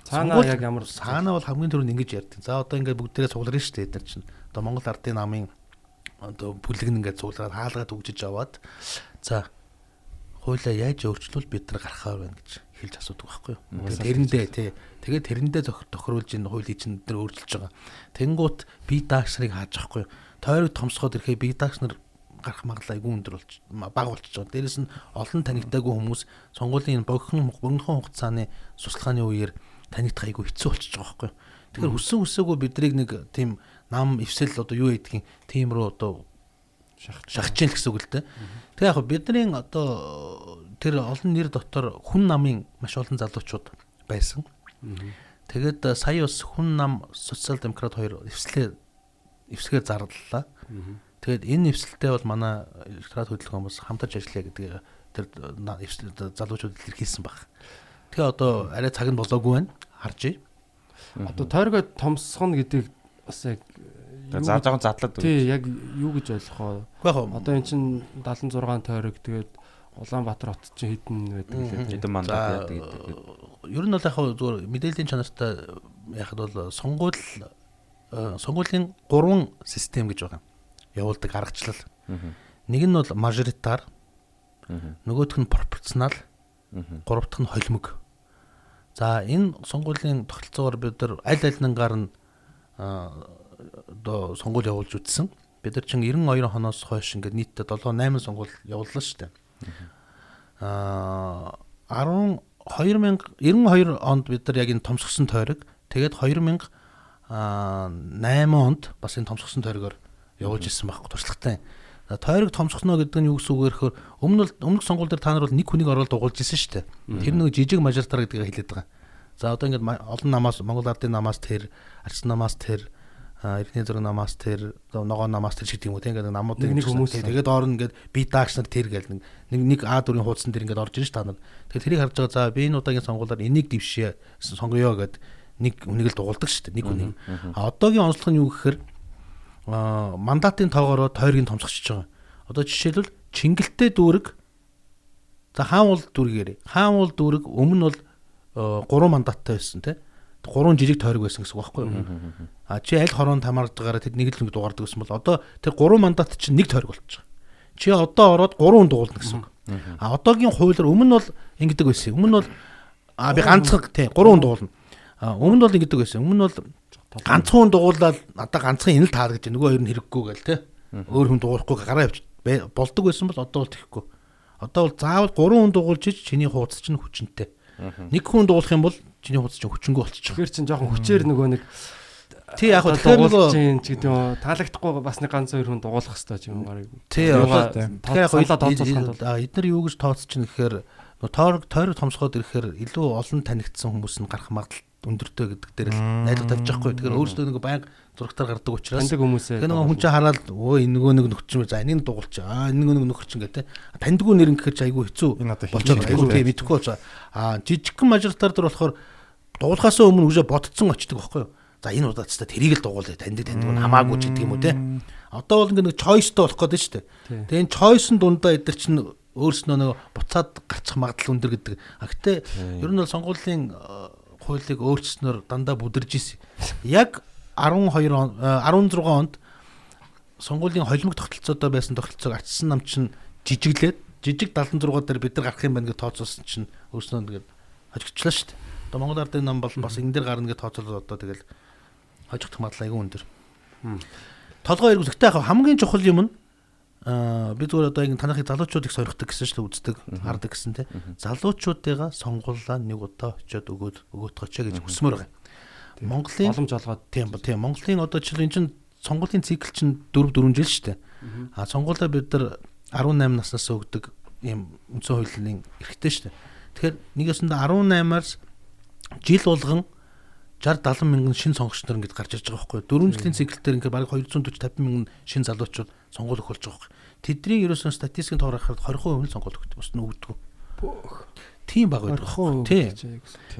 Цаанаа яг ямар цаанаа бол хамгийн түрүүнд ингэж ярьдаг. За одоо ингээд бүгдээрээ цугларна шүү дээ эдгээр чинь. Одоо Монгол Ардын намын одоо бүлэг нь ингээд цуглараад хаалгаад үгжиж аваад за хуулиа яаж өөрчлөвл бид нар гарахаар байна гэж хэлж асуудаг байхгүй юу. Тэрэндээ тий. Тэгээд тэрэндээ тохируулж энэ хуулийг чинь бид нар өөрчилж байгаа. Тэнгуут бие даагчрыг хааж байхгүй юу. Тойрог томсгоод ирэхэд бие даагч нар гарах магадлал айгүй өндөр бага болчихж байгаа. Дээрээс нь олон танигдаагүй хүмүүс сонгуулийн богинохон хугацааны суслахааны үеэр танигдах айгүй хэцүү болчихж байгаа байхгүй юу. Тэгэхээр хүссэн хүсээгүй бидрийг нэг тийм нам эвсэл одоо юу гэдгийг тийм рүү одоо шахаж ийн гэсэн үг л дээ. Тэгээ яг бидний одоо тэр олон нэр дотор хүн намын маш олон залуучууд байсан. Тэгээд сая бас хүн нам социал демократ хоёр эвсгээр зарлалаа. Тэгээд энэ эвсэлтэй бол манай электорат хөдөлгөөн бас хамтарч ажиллая гэдэг тэр залуучууд илэрхийлсэн баг. Тэгээ одоо арай цаг нь болоогүй байна. Харж. Одоо тойргоо томсгоно гэдэг бас яг зааж байгаа задлаад үү. Тий, яг юу гэж ойлгох вэ? Одоо эн чинь 76 тойрог тэгээд Улаанбаатар хот чинь хэдэн байдаг хэдэн мандат яадаг гэдэг. Ер нь бол яг зөв мэдээллийн чанартай яхад бол сонгуулийн 3 систем гэж байгаа. Явуулдаг аргачлал. Нэг нь бол мажоритар, нөгөөх нь пропорционал, гурав дахь нь холимог. За энэ сонгуулийн тогтолцоогоор бид нар аль алингаар нь одоо сонгуул явуулж үтсэн. Бид нар чинь 92 хоноос хойш ингээд нийтдээ 7-8 сонгуул явууллаа шүү дээ. 92 онд бид нар яг энэ томсгосон тойрог тэгээд 2008 онд бас энэ томсгосон тойрогоор явуулж ирсэн байхгүй туршлагатай. Тойрог томсгоно гэдэг нь юу гэсэн үг вэ гэхээр өмнөх сонгуул дээр та нар бол нэг хүнийг оруулаад дугуулж ирсэн шүү дээ. Тэр нэг жижиг мажоритар гэдгийг хэлээд байгаа. За одоо ингээд олон намаас Монгол Ардын намаас тэр, Арчсан намаас тэр, Эрдэнэ зураг намаас тэр, ногоон намаас тэр шиг тийм үү тийм ингээд намуудыг нэг хүмүүс тэгээд орно ингээд бие даагч нар тэр гээл нэг А4-ийн хуудсан дээр ингээд орж ирж та нар. Тэгээд тэрийг харж байгаа за би энэ удаагийн сонгуулиар энийг дэвшээ сонгоё гэд нэг хүнийг л дугуулдаг шүү дээ. Нэг хүнийг. Одоогийн онцлог нь юу гэхээр мандатын тоогоороо тойргийн томсгочж байгаа. Одоо жишээлбэл Чингэлтэй дүүрэг за хаан уул дүүргээр. Хаан уул дүүрэг өмнө бол 3 мандаттай байсан тийм. 3 жижиг тойрог байсан гэсэн үг байхгүй юу? Чи аль хороонд хамаарж байгаараа тэр нэг л дугаардаг гэсэн бол одоо тэр 3 мандат чинь нэг тойрог болчих. Чи одоо ороод 3 дугуулна гэсэн үг. Одоогийн хуулиар өмнө бол ингэдэг байсан. Өмнө бол би ганцхан тийм 3 дугуулна. Өмнө бол ингэдэг байсан. Өмнө бол ганцхан дугуулаад одоо ганцхан энэ л таар гэж нөгөө хоёр нь хэрэггүй гээл тийм. Өөр хүн дугуулахгүй гараа явж болдог байсан бол одоо бол тэхгүй. Одоо бол заавал 3 хүн дугуулж ич чиний хуудас чинь хүчнэтэй. Нэг хүн дуулах юм бол чиний хуудас чинь хүчнэгөө болчих. Тэгэхээр чинь жоохон хүчээр нөгөө нэг тий яг хөө тэгэхээр нөгөө чинь ч гэдэг юм таалагдахгүй бас нэг ганц хоёр хүн дугуулах хэрэгтэй юм гарыг. Тий тэгэхээр яг эдгээр юу гэж тооцож чинь гэхээр тойрог томсгоод ирэхээр илүү олон танигдсан хүмүүс нь гарах магадлал өндөртэй гэдэг дээр л найдвар тавьж байхгүй. Тэгэхээр өөрсдөө нэг байнга зурагтаар гардаг учраас таньдаг хүмүүсээ тэр нэг хүн чинь хараад өө энэ нөгөө нэг нөхөрч за энийг дугуулч энэ нөгөө нэг нөхөрч гэдэг таньдгүй нэр гэхээр ч айгүй хэцүү болчиход айгүй тийм мэдэхгүй болж жижигхэн мажоритар дөр болохоор дуулахаасаа өмнө үжээ бодцсон очдөг байхгүй юу. За энэ удаацтай тэрийг л дугуулъя таньдаг нь хамаагүй ч гэдэг юм уу те. Одоо бол ингээ нэг choice-тэй болох гэдэг шүү дээ. Тэгээ энэ choice-ын дундаа эдгээр чинь өөрснөө нэг буцаад гарчих магадлал өндөр гэдэг. Гэхдээ ер нь бол сонгуулийн хуулийг өөрчлснөөр дандаа бүдэрж исэн. Яг 16 онд сонгуулийн холимог тогтолцоотой байсан тогтолцоог ачсан нам чинь жижиглээд жижиг 76 дээр бид нар гарах юм байна гэж тооцоолсон чинь өөрснөө тэгээд хожигчлаа шүү дээ. Одоо Монгол Ардын нам бол бас энэ дээр гарна гэж тооцоолоод одоо тэгэл хожигдох магадлал айгүй өндөр. Толгой эргүүлэхтэй хамгийн чухал юм нь би зүгээр одоо ингэ танахыг залуучуудыг сорихдаг гэсэн шүү дээ үздэг хардаг гэсэн те. Залуучуудыгаа сонгуулаа нэг удаа очиод өгөөд очоо гэж хүсмээр байгаа. Монголын боломж олгоод тийм Монголын одоо жишээ энэ чинь сонгуулийн цикл чинь 4 жил шүү дээ. Сонгуулаа бид нар 18 наснаас өгдөг ийм үндсэн хуулийн эрхтэй шүү дээ. Тэгэхээр нэгээсэндээ 18-аас жил болгон 60-70 мянган шинэ сонгогч нар ингэж гарч ирж байгаа байхгүй. 4 жилийн циклээр ингээд бараг 240-50 мянган шинэ залуучууд сонгуул өгүүлж байгаа байхгүй. Тэдний ерөөсөн статистикийн тоор харахад 20% нь сонгуул өгдөг. Бус нь өгдөг. Тийм баг байдаг байхгүй.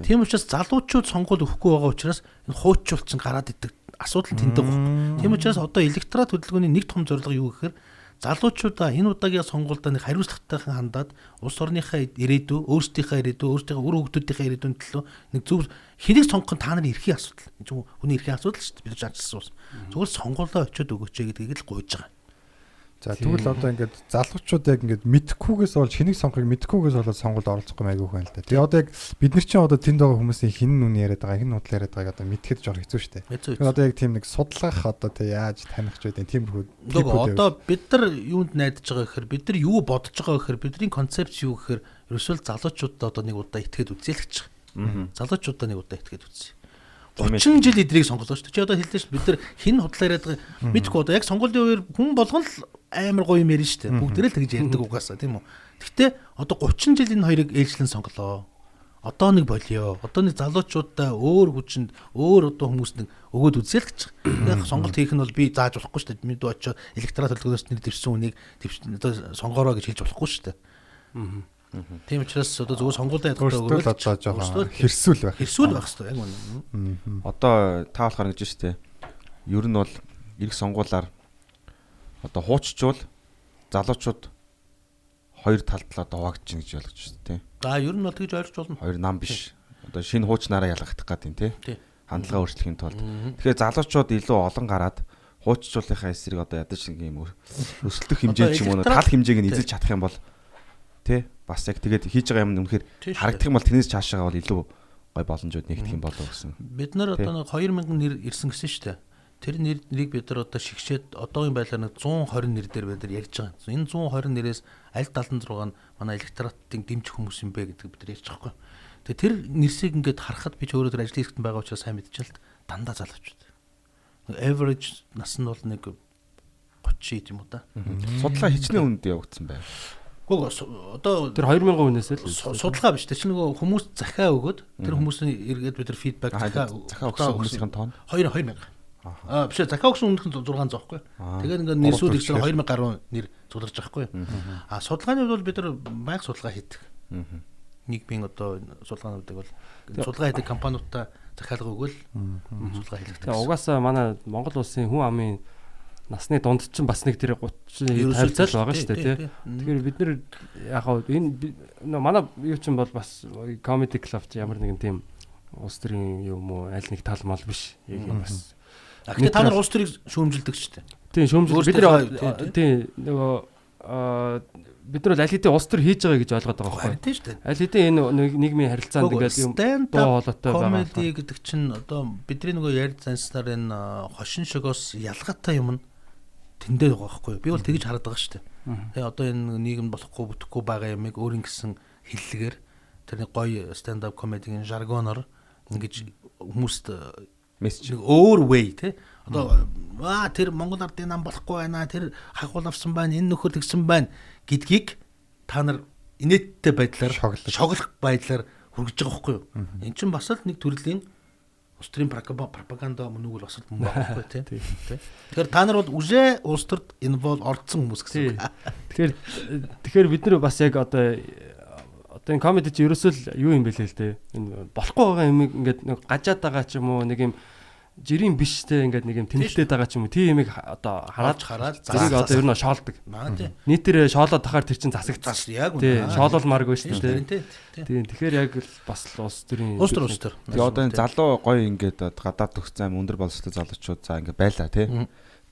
Тийм учраас залуучууд сонгуул өгөхгүй байгаа учраас энэ хуучуулт чинь гараад идэг асуудал тэндэг байхгүй. Тийм учраас одоо электорат хөдөлгөөний нэг том зорилго юу гэхээр залуучуудаа энэ удаагийн сонгуульд нэг хариуцлагатайхан хандаад улс орныхаа ирээдүй, өөрсдийнхээ ирээдүй, өөрсдийнхээ үр хөгжүүдийнхээ ирээдүйн төлөө нэг зөв хэнийг сонгох нь та нарын эрхийн асуудал. Энэ чинь хүний эрхийн асуудал шүү дээ. Бид нар ажилласан ус. Зүгээр сонгуулаа очиод өгөөч гэдгийг л гуйж байгаа. За тэгвэл одоо ингээд залуучууд яг ингээд мэдхгүйгээс болж хэнийг сонгохыг мэдхгүйгээс болоод сонгуульд оролцохгүй айгүй хүн л да. Тэгээ одоо яг бид нар чинь одоо тэнд байгаа хүмүүсийн хин нүн яриад байгаа, хин нудлаа яриад байгааг одоо мэдхэд жоо хэцүү шүү дээ. Тэгэхээр одоо яг тийм нэг судлах одоо тэг яаж таних ч үгүй тиймэрхүү. Одоо бид нар юунд найдаж байгаа гэхээр бид нар юу бодож байгаа гэхээр бидний концепц юу гэхээр ерөөсөө залуучуудаа одоо нэг удаа итгээд үзээлгэж байгаа. Залуучуудаа нэг удаа итгээд үзье. 30 жил эдрийг сонголоо шүү дээ. Чи одоо хэлдэж шүү. Бид нар хин худлаа яриад байгаа мэдгүй одоо яг сонгуулийн үеэр хүн болгон л амар гоё юм ярина шүү дээ. Бүгдээрээ л тэгж ярьдаг угаасаа тийм үү. Гэхдээ одоо 30 жил энэ хоёрыг ээлжлэн сонголоо. Одоо нэг болио. Одоо нэг залуучуудаа өөр хүчинд өөр одоо хүмүүс нэг өгөөд үзэл гэж. Яг сонголт хийх нь бол би зааж болохгүй шүү дээ. Мэдүү очиод электорат төлөвлөгөөс нэр дэвсэн үнийг одоо сонгоороо гэж хэлж болохгүй шүү дээ. Тийм учраас одоо зөвхөн сонгуулаа яддаг өгөөд одоо жоохон хэрсүүл байх. Хэрсүүл байх хэрэгтэй яг үнэ. Одоо та болохоор гэж шүү дээ. Ер нь бол ирэх сонгуулаар одоо хууччвал залуучууд хоёр талд л одоо хуваагдаж байна гэж ойлгож байна тийм. За ер нь бол тэгж ойлгож болно. Хоёр нам биш. Одоо шинэ хуучнаараа ялгагдах гэдэг тийм. Хандлага өөрчлөхийн тулд. Тэгэхээр залуучууд илүү олон гараад хууччлуулынхаа эсрэг одоо ядаж нэг юм өсөлтөх хэмжээ ч юм уу тал хэмжээг нь эзэлж чадах юм бол тий бас яг тэгээд хийж байгаа юм үнэхээр харагдах юм бол тэрнээс цаашаа бол илүү гой боломжууд нэгдэх юм болов гэсэн. Бид нар одоо 2000 нэр ирсэн гэсэн шүү дээ. Тэр нэрийг бид нар одоо шигшээд одоогийн байдлаар нэг 120 нэр дээр бид нар ярьж байгаа. Энэ 120 нэрээс аль 76 нь манай электоратын дэмжих хүмүүс юм бэ гэдэг бид нар ярьж байгаа байхгүй. Тэгээ тэр нэрсийг ингээд харахад би ч өөрөө тэр ажлын хэсэгт байгаа учраас сайн мэдчихэл дандаа залуучууд. Average нас нь бол нэг 30 юм уу да. Судлаа хичнээн үнд явагдсан байв. Гэхдээ одоо тэр 2000 хүнээс л судалгаа биш. Тэр чинь нөгөө хүмүүс захиа өгөөд тэр хүмүүсийн эргээд бид нар фидбек захиа өгсөн хүмүүсийн тоон 2000. Биш захиа өгсөн өмнөх нь 600 байхгүй. Тэгээд ингээд нэрсүүд ихсэн 2000 гаруй нэр цугларч байгаа байхгүй. Судалгааны хувьд бол бид нар байнга судалгаа хийдэг. Нийгмийн одоо судалгаануудыг бол судалгаа хийдэг компаниудаа захиалга өгөөл судалгаа хийлгдэг. Тэгээ угаасаа манай Монгол улсын хүн амын насны дунд чинь бас нэг тэр 30 50 цаал байгаа шүү дээ тий. Тэгэхээр бид нар яг энэ манай юу чинь бол бас comedy club ч ямар нэгэн тийм улс төрийн юм уу аль нэг тал мал биш. Яг юм бас. Гэхдээ та нар улс төрийг шүүмжилдэг шүү дээ. Тийм шүүмжил бид нар тийм нөгөө бид нар аль хэдийн улс төр хийж байгаа гэж ойлгоод байгаа байхгүй. Тийм шүү дээ. Аль хэдийн энэ нийгмийн харилцаанд ингээд юм дуу хоолойтой байгаа. Comedy гэдэг чинь одоо бидний нөгөө ярь занснаар энэ хошин шогоос ялгаатай юм нь тэндээ байгаа байхгүй. Би бол тэгж хараад байгаа шүү дээ. Тэгээ одоо энэ нийгэм болохгүй бүтэхгүй байгаа юмыг өөрийн гэсэн хэллэгээр тэрний гоё stand up comedy-гийн жаргоноор ингэж хүмүүст мессеж өөр way тий. Одоо тэр Монгол ардын нам болохгүй байна. Тэр хагуул авсан байна. Энэ нөхөр тэгсэн байна гэдгийг та нар инээдтэй байдлаар Шоглох. шоглох байдлаар хүргэж байгаа байхгүй юу? Эн чинь бас л нэг төрлийн улс төрийн пропаганда мөн үг л бас юм байна байхгүй тий. Тэгэхээр та нар бол уже улс төрд инволв орцсон хүмүүс гэсэн үг. Тэгэхээр бид нар бас яг одоо энэ комеди чи ерөөсөө л юу юм бэ л дээ. Энэ болохгүй байгаа юм ингээд нэг гажаад байгаа ч юм уу нэг юм жирийн биш те ингээд нэг юм тэмэлтээд байгаа ч юм уу тийм юмыг одоо хараад зэрэг одоо ер нь шоолдог. Нийтээр шоолоод тахаар тэр чин засагдсан. Яг үнэ. Шоолуулмааргүй шүү дээ. Тийм тэгэхээр яг л бас улс төрийн улс төр. Тэгээ одоо энэ залуу гоё ингээд гадаад төгссөн өндөр боловсролтой залуучууд за ингээд байлаа тий.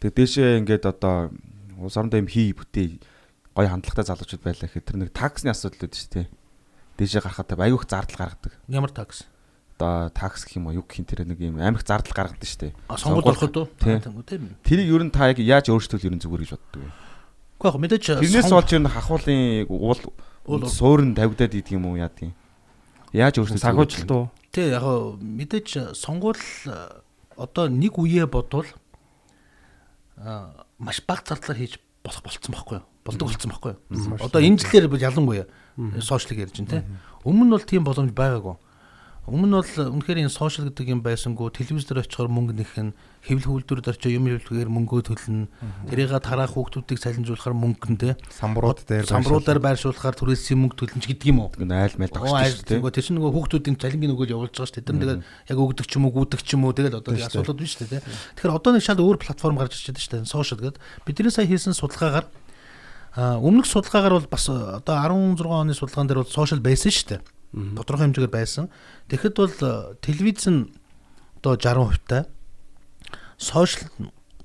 Тэгээ дээшээ ингээд одоо улс орондоо юм хий бүтээ гоё хандлагатай залуучууд байлаа гэхэд тэр нэг таксны асуудал үүдэж шүү дээ. Дээшээ гарахад аюух зардал гаргадаг. Ямар такс? Такс гэх юм уу юу гэх юм тэр нэг юм амирх зардал гаргадаг шүү дээ. Сонгуульд ороход уу? Тийм. Тэрийг ер нь та яг яаж өөрчлөлт ер нь зүгээр гэж боддог вэ? Гэхдээ яг мэдээж тэрнээс болж ер нь хахуулын уул суурин тавигдаад идэг юм уу яадаг юм? Яаж өөрчлөлт санхүүжилт үү? Тий яг мэдээж сонгуул одоо нэг үеэ бодвол маш бага зардлаар хийж болох болцсон байхгүй юу? Болдог болцсон байхгүй юу? Одоо энэ жилээр ялангуяа сошиалыг ярьж байна те. Өмнө нь бол тийм боломж байгаагүй. Өмнө нь бол үнэхээр энэ сошиал гэдэг юм байсангүй телевизээр очихоор мөнгө нэхэн хэвлэл үйлдвэрд очиж юм хэлбэгээр мөнгөө төлнө. Тэрийг тараах хүүхдүүдийг салинжуулахаар мөнгө нэ. Самбаруудаар байршуулахаар түрээсийн мөнгө төлнө ч гэдэг юм уу. Айл майл тогтчих шүү дээ. Тэр чинь нөгөө хүүхдүүдийн цалингийн нөгөөл явуулж байгаа шүү дээ. Тэр тэгээд яг өгдөг ч юм уу гүйдэг ч юм уу тэгээд одоо асуудал биш шүү дээ. Тэгэхээр одоо нэг шал өөр платформ гарч ирж байгаа шүү дээ. Сошиал гэдэг. Бидний сая хийсэн судалгаагаар өмнөх судалгаагаар бол бас одоо 16 оны судалгаан дээр бол сошиал байсан шүү дээ. Тодорхой хэмжээгээр байсан. Тэгэхэд бол телевиз нь одоо 60% таа. Сошиал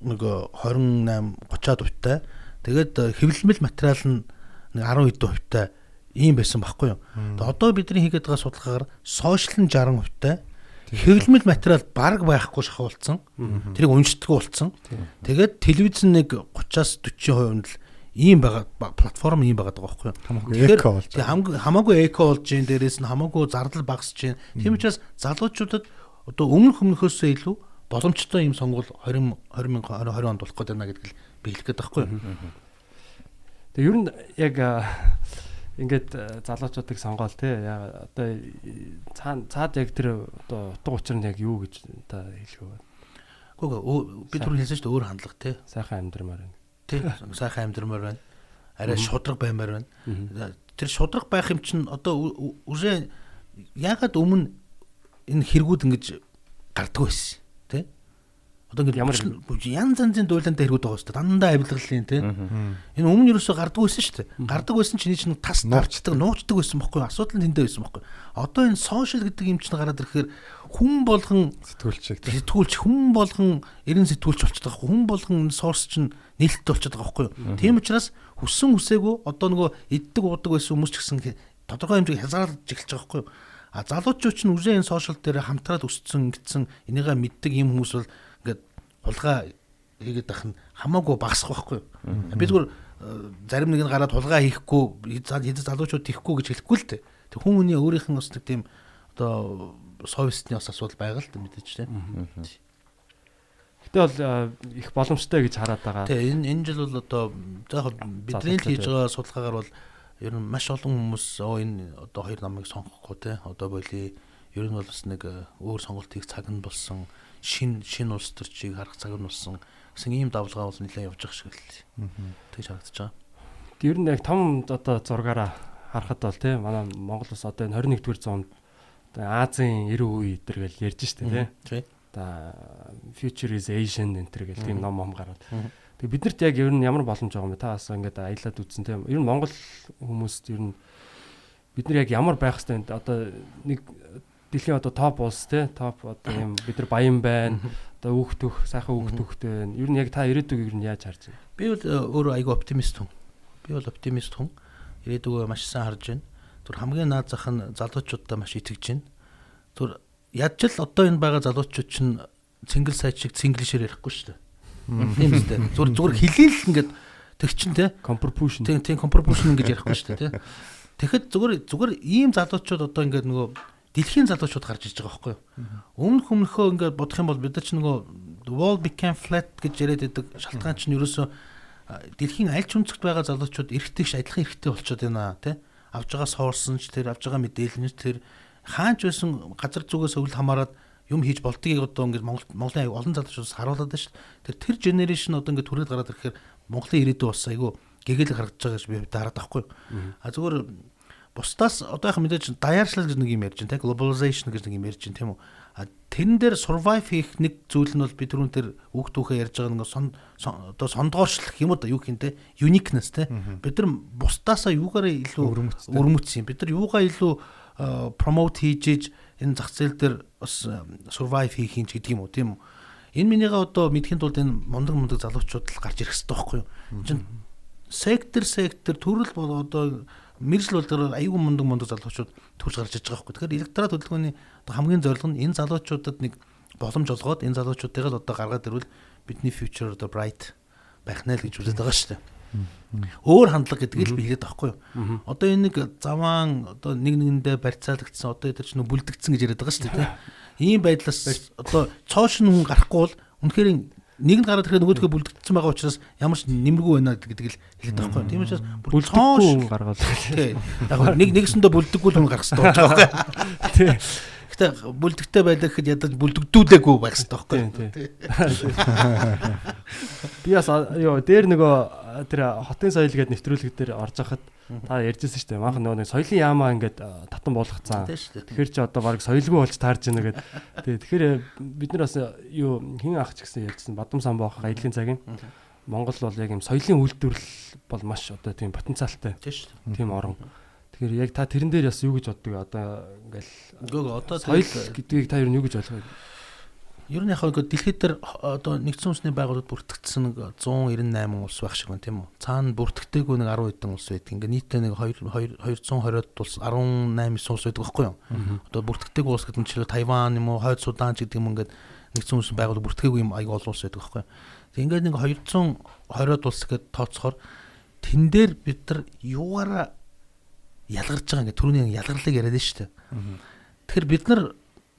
нэг 28-30%. Тэгээд хэвлэмэл материал нь нэг 10% таа ийм байсан байхгүй юу. Тэгээд одоо бидний хийгээд байгаа судалгаагаар сошиал нь 60%. Хэвлэмэл материал бараг байхгүй шахуулсан. Тэрийг уншдаггүй болсон. Тэгээд телевиз нэг 30-аас 40% нь л ийм байгаа платформ ийм байгаа байхгүй юу. Хамаагүй эко болж гин дээрээс нь хамаагүй зардал багасж гин. Тийм учраас залуучуудад одоо өмнөхөөсөө илүү боломжтой ийм сонгуул 2020 онд болох гэдэг нэ гэдгийг би хэлэх гээд байхгүй юу. Тэгээ ер нь яг ингээд залуучуудыг сонгоол те одоо цаад яг тэр одоо утга учир нь яг юу гэж та хэлэх вэ? Гэхдээ би түрүү хэлсэн шүү дээ өөр хандлага те. Сайхан амьдрмаар байна. Тий, сайхан амьдрмаар байна. Арай шудраг баймаар байна. Тэр шудраг байх юм чинь одоо уже яагаад өмнө энэ хэрэгүүд ингэж гардаг байсан тий? Одоо ингэ ямар янз янзын дуйлантай хэрэгүүд байгаа шүү дээ. Дандаа авилгалын тий. Энэ өмнө ерөөсөө гардаг байсан шүү дээ. Гардаг байсан чинь чинь тас нуучдаг байсан байхгүй юу? Асуудал нь тэндээ байсан байхгүй юу? Одоо энэ сошиал гэдэг юм чинь гараад ирэхээр хүн болгон сэтгүүлч хүн болгон ерэн сэтгүүлч болчиход байгаа. Хүн болгон сорс чинь нээлттэй болчиход байгаа байхгүй юу? Тийм учраас хүссэн хүсээгүй одоо нөгөө иддэг уудаг байсан хүмүүс ч гэсэн тодорхой хэмжээг хязгаарлаж эхэлж байгаа байхгүй юу? А залуучууд чинь үжээ энэ сошиал дээр хамтраад өссөн ингэсэн энийгээ мэддэг юм хүмүүс бол ингээд хулгай хийгээд байх нь хамаагүй багасах байхгүй юу? Би зүгээр зарим нэг нь гараад хулгай хийхгүй залуучууд хийхгүй гэж хэлэхгүй л дээ. Тэг хүн хүний өөрийнх нь бас нэг тийм одоо совестны бас асуудал байгаа л мэдээж тийм. Гэтэ бол их боломжтой гэж хараад байгаа. Тийм энэ жил бол одоо заахад бидний хийж байгаа судалгаагаар бол ер нь маш олон хүмүүс энэ одоо хоёр намыг сонгохгүй те одоо боли ер нь бол бас нэг өөр сонголт хийх цаг нь болсон шин улс төрчийг харах цаг нь болсон гэсэн ийм давлгаа бол нэлээд явж байгаа шиг л тэгж харагдаж байгаа. Ер нь яг том одоо зургаараа харахад бол те манай Монгол улс одоо энэ 21-р зуунд Азийн 90 үе өдр гэж ярьж штэ тий. За Future is Asian энтер гэх тийм ном гараад. Тэгээ биднэрт яг ер нь ямар боломж байгаа юм бэ? Та бас ингээд аялаад үзсэн тийм. Ер нь Монгол хүмүүст ер нь бид нар яг ямар байх хэвтэй одоо нэг дэлхийн одоо топ улс тий. Топ одоо юм бид нар баян байна. Одоо өөхтөх, сайхан өөхтөхтэй байна. Ер нь яг та ирээдүгийг ер нь яаж харж байна? Би бол өөрөө айгүй оптимист хүн. Ирээдүгөө маш сайн харж байна. Түр хамгийн наад зах нь залуучуудаа маш итгэж байна. Түр ядч л одоо энэ байгаа залуучууд чинь цэнгэл сайд шиг цэнгэлшээр ярихгүй шүү дээ. Тийм үстэй. Зүгээр хэлээл ингээд тэг чин те компропушн. Тийм компропушн ингэж ярихгүй шүү дээ. Тэгэхэд зүгээр ийм залуучууд одоо ингээд нөгөө дэлхийн залуучууд гарч иж байгаа байхгүй юу? Өмнөхөө ингээд бодох юм бол бид нар ч нөгөө the world became flat гэж яриад байдаг шалтгаан чинь ерөөсөө дэлхийн аль ч өнцгт байгаа залуучууд эргэтэй адилхан эргэтэй болчиход байна те. авж байгаа соорсон ч тэр авж байгаа мэдээлэл нь тэр хаанч байсан газар зүгээс өвөл хамаарад юм хийж болдгийг одоо ингээд Монголын олон залуучуудаас харуулдаг шүү дээ. Тэр генерашн одоо ингээд түрээд гараад ирэхээр Монголын ирээдүй бас айгүй гэгээлэг харагдаж байгаа гэж би хараад байхгүй. А зүгээр бусдаас одоо яг мэдээж даяаршлал гэж нэг юм ярьж байна те, globalization гэж нэг юм ярьж байна тийм үү. А тэрэн дээр survive хийх нэг зүйл нь бол би түрүүн тэр үг түүхээ ярьж байгаа нэг одоо сондгоорчлох юм уу юу гэх юм те, uniqueness те. Бид нар бусдаасаа юугаараа илүү өрмөцсөн. Бид нар юугаа илүү promote хийж энэ зах зээл дээр бас survive хийх юм ч гэдэг юм уу тийм үү. Энэ минийга одоо мэдхийн тулд энэ мундаг залуучууд л гарч ирэх хэрэгтэй байхгүй юу. Чин сектор төрөл бол одоо мэржил бол тэр аюул мундаг залуучууд төрж гарч иж байгаа байхгүй. Тэгэхээр электорат хөдөлгөөний хамгийн зорилго нь энэ залуучуудад нэг боломж олгоод энэ залуучуудыг л одоо гаргаад ирвэл бидний future одоо bright байх нэ л гэж үзэж байгаа шүү дээ. Өөр хандлага гэдгийг л би хэлээд байхгүй юу. Одоо энэ нэг заваан одоо нэгэндээ барьцаалагдсан одоо тэр чинь бүлдэгдсэн гэж яриад байгаа шүү дээ. Ийм байдлаас одоо цоошин хүн гарахгүй бол үнэхээр нэгэнд гараад ирэхэд нөгөөдгөө бүлдэгдсэн байгаа учраас ямар ч нэмэргүй байна гэдгийг л хэлээд байгаа юм. Тийм учраас бүлдэггүй гаргаад. Тийм. Яг нэгэсэндээ бүлдэггүй л хүн гарах хэрэгтэй байгаа байхгүй. Тийм. Гэтэ бүлдэгтэй байлаа гэхэд ядаж бүлдэгдүүлээгүй байх хэрэгтэй байхгүй. Би бас ёо дээр нөгөө тэр хотын соёл гэдэг нэвтрүүлэг дээр орж хахад та ярьжсэн шүү дээ. Манайх нөгөө нэг соёлын яамаа ингээд татан болгоцсан. Тэгэхээр чи одоо баг соёлгүй болж таарж байна гэдэг. Тэгэхээр бид нар бас юу хин ах ч гэсэн ярьжсэн. Бадам самбаах аялын цагийн Монгол бол яг юм соёлын үйлдвэрлэл бол маш одоо тийм потенциалтай. Тийм орон. Тэгэхээр яг та тэрэн дээр бас юу гэж боддог одоо ингээл одоо соёл гэдгийг та ер нь юу гэж ойлгоо? Ер нь яг дэлхийд дээр одоо нэгдсэн үндэсний байгууллагад бүртгэгдсэн 198 улс байх шиг байна тийм үү? Цаана бүртгэдэггүй нэг 10 хэдэн улс байдаг. Ингээ нийтдээ нэг 220-од улс 18 улс байдаг байхгүй юу? Одоо бүртгэдэггүй улс гэдэг нь чинь Тайван юм уу, Хойд Судан ч гэдэг юм ингээд нэгдсэн үндэсний байгууллага бүртгэгээгүй юм аяг олон улс байдаг байхгүй юу? Тэг ингээд нэг 220-од улс гэдээ тооцохоор тэн дээр бид нар юугаараа ялгарч байгаа ингээд түрүүний ялгарлыг яриад нь шүү дээ. Тэгэхээр бид нар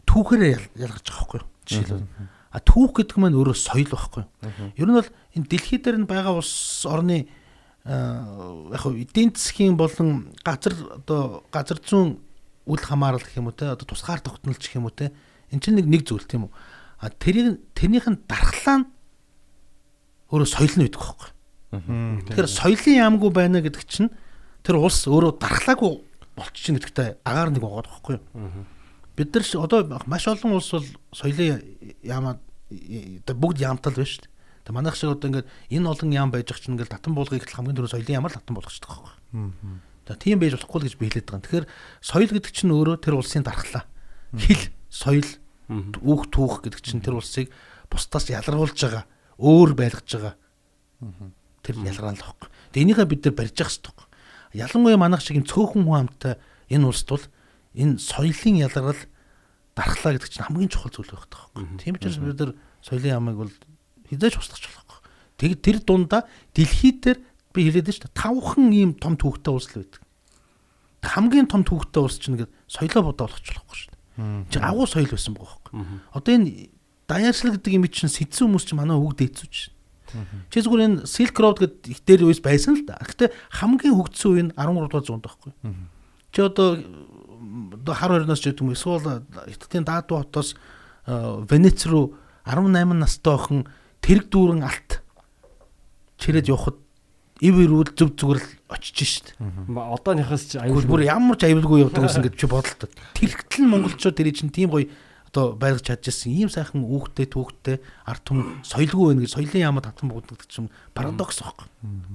түүхээрээ ялгарч байгаа байхгүй юу? Жишээлбэл. А түүх гэдэг маань өөрөө соёл байхгүй юу? Ер нь бол энэ дэлхий дээр нь байгаа улс орны яг эдийн засгийн болон газар зүүн үл хамаарал гэх юм уу те, одоо тусгаар тогтнолч гэх юм уу те. Энд чинь нэг зүйл тийм үү? А тэрнийх нь дархлаа нь өөрөө соёл нь байдаг байхгүй юу? Тэгэхээр соёлын яамгүй байна гэдэг чинь тэр улс өөрөө дархлаагүй болчихно гэдэгтэй агаар нэг байгаа байхгүй юу? Бид нар одоо маш олон улс бол соёлын яамаа бүгд яамтал байна шүү дээ. Тэг манайх шиг одоо ингээд энэ олон яам байж байгаа чинь ингээд татан буулгыг хамгийн түрүү соёлын яамаар татан болгочихдог байхгүй юу? За тийм байж болохгүй л гэж би хэлээд байгаа. Тэгэхээр соёл гэдэг чинь өөрөө тэр улсын дархлаа. Хэл, соёл, үг түүх гэдэг чинь тэр улсыг бусдаас ялгаруулж байгаа, өөр байлгаж байгаа. Тэр ялгаан л байхгүй. Тэг энийхээ бид нар барьж явах хэрэгтэй. Ялангуяа манайх шиг юм цөөхөн хүн амтай энэ улсд бол энэ соёлын ялгарл дархлаа гэдэг чинь хамгийн чухал зүйл байх таахгүй. Тийм учраас бид нар соёлын ямыг бол хизээч устгах болохгүй. Тэгээд тэр дундаа дэлхийд дээр би хэлээд шүү дээ 5хан ийм том түүхтэй улс л байдаг. Хамгийн том түүхтэй улс чинь ингээд соёлоо бодоо болгоч болохгүй шүү дээ. Чи агуу соёл байсан байгаа байхгүй. Одоо энэ даяаршил гэдэг юм чинь сэдсэн хүмүүс чинь манай үг дээцүүч шин. Чи зүгээр энэ Silk Road гэдэг их дээр үес байсан л да. Гэхдээ хамгийн хөгжсөн үе нь 13 дугаар зуунд байхгүй. Чи одоо хар хорноос ч гэдэг юм эсвэл Италийн Даатуу хотоос Венец руу 18 настай охин тэрэг дүүрэн алт чирээд явхад ив ирүүл зөв зүгээр л очиж шít. Одооныхоос ч аюул бүр ямар ч аюулгүй явдаг гэсэн гэж чи бодлоо. Тэрхтэл монголчууд тэр чинь тийм гоё одоо байлгаж чадчихсан ийм сайхан үүхтэй түүхтэй ард түмэн соёлгүй байна гэж соёлын яамад татан бууддаг чинь парадокс байхгүй.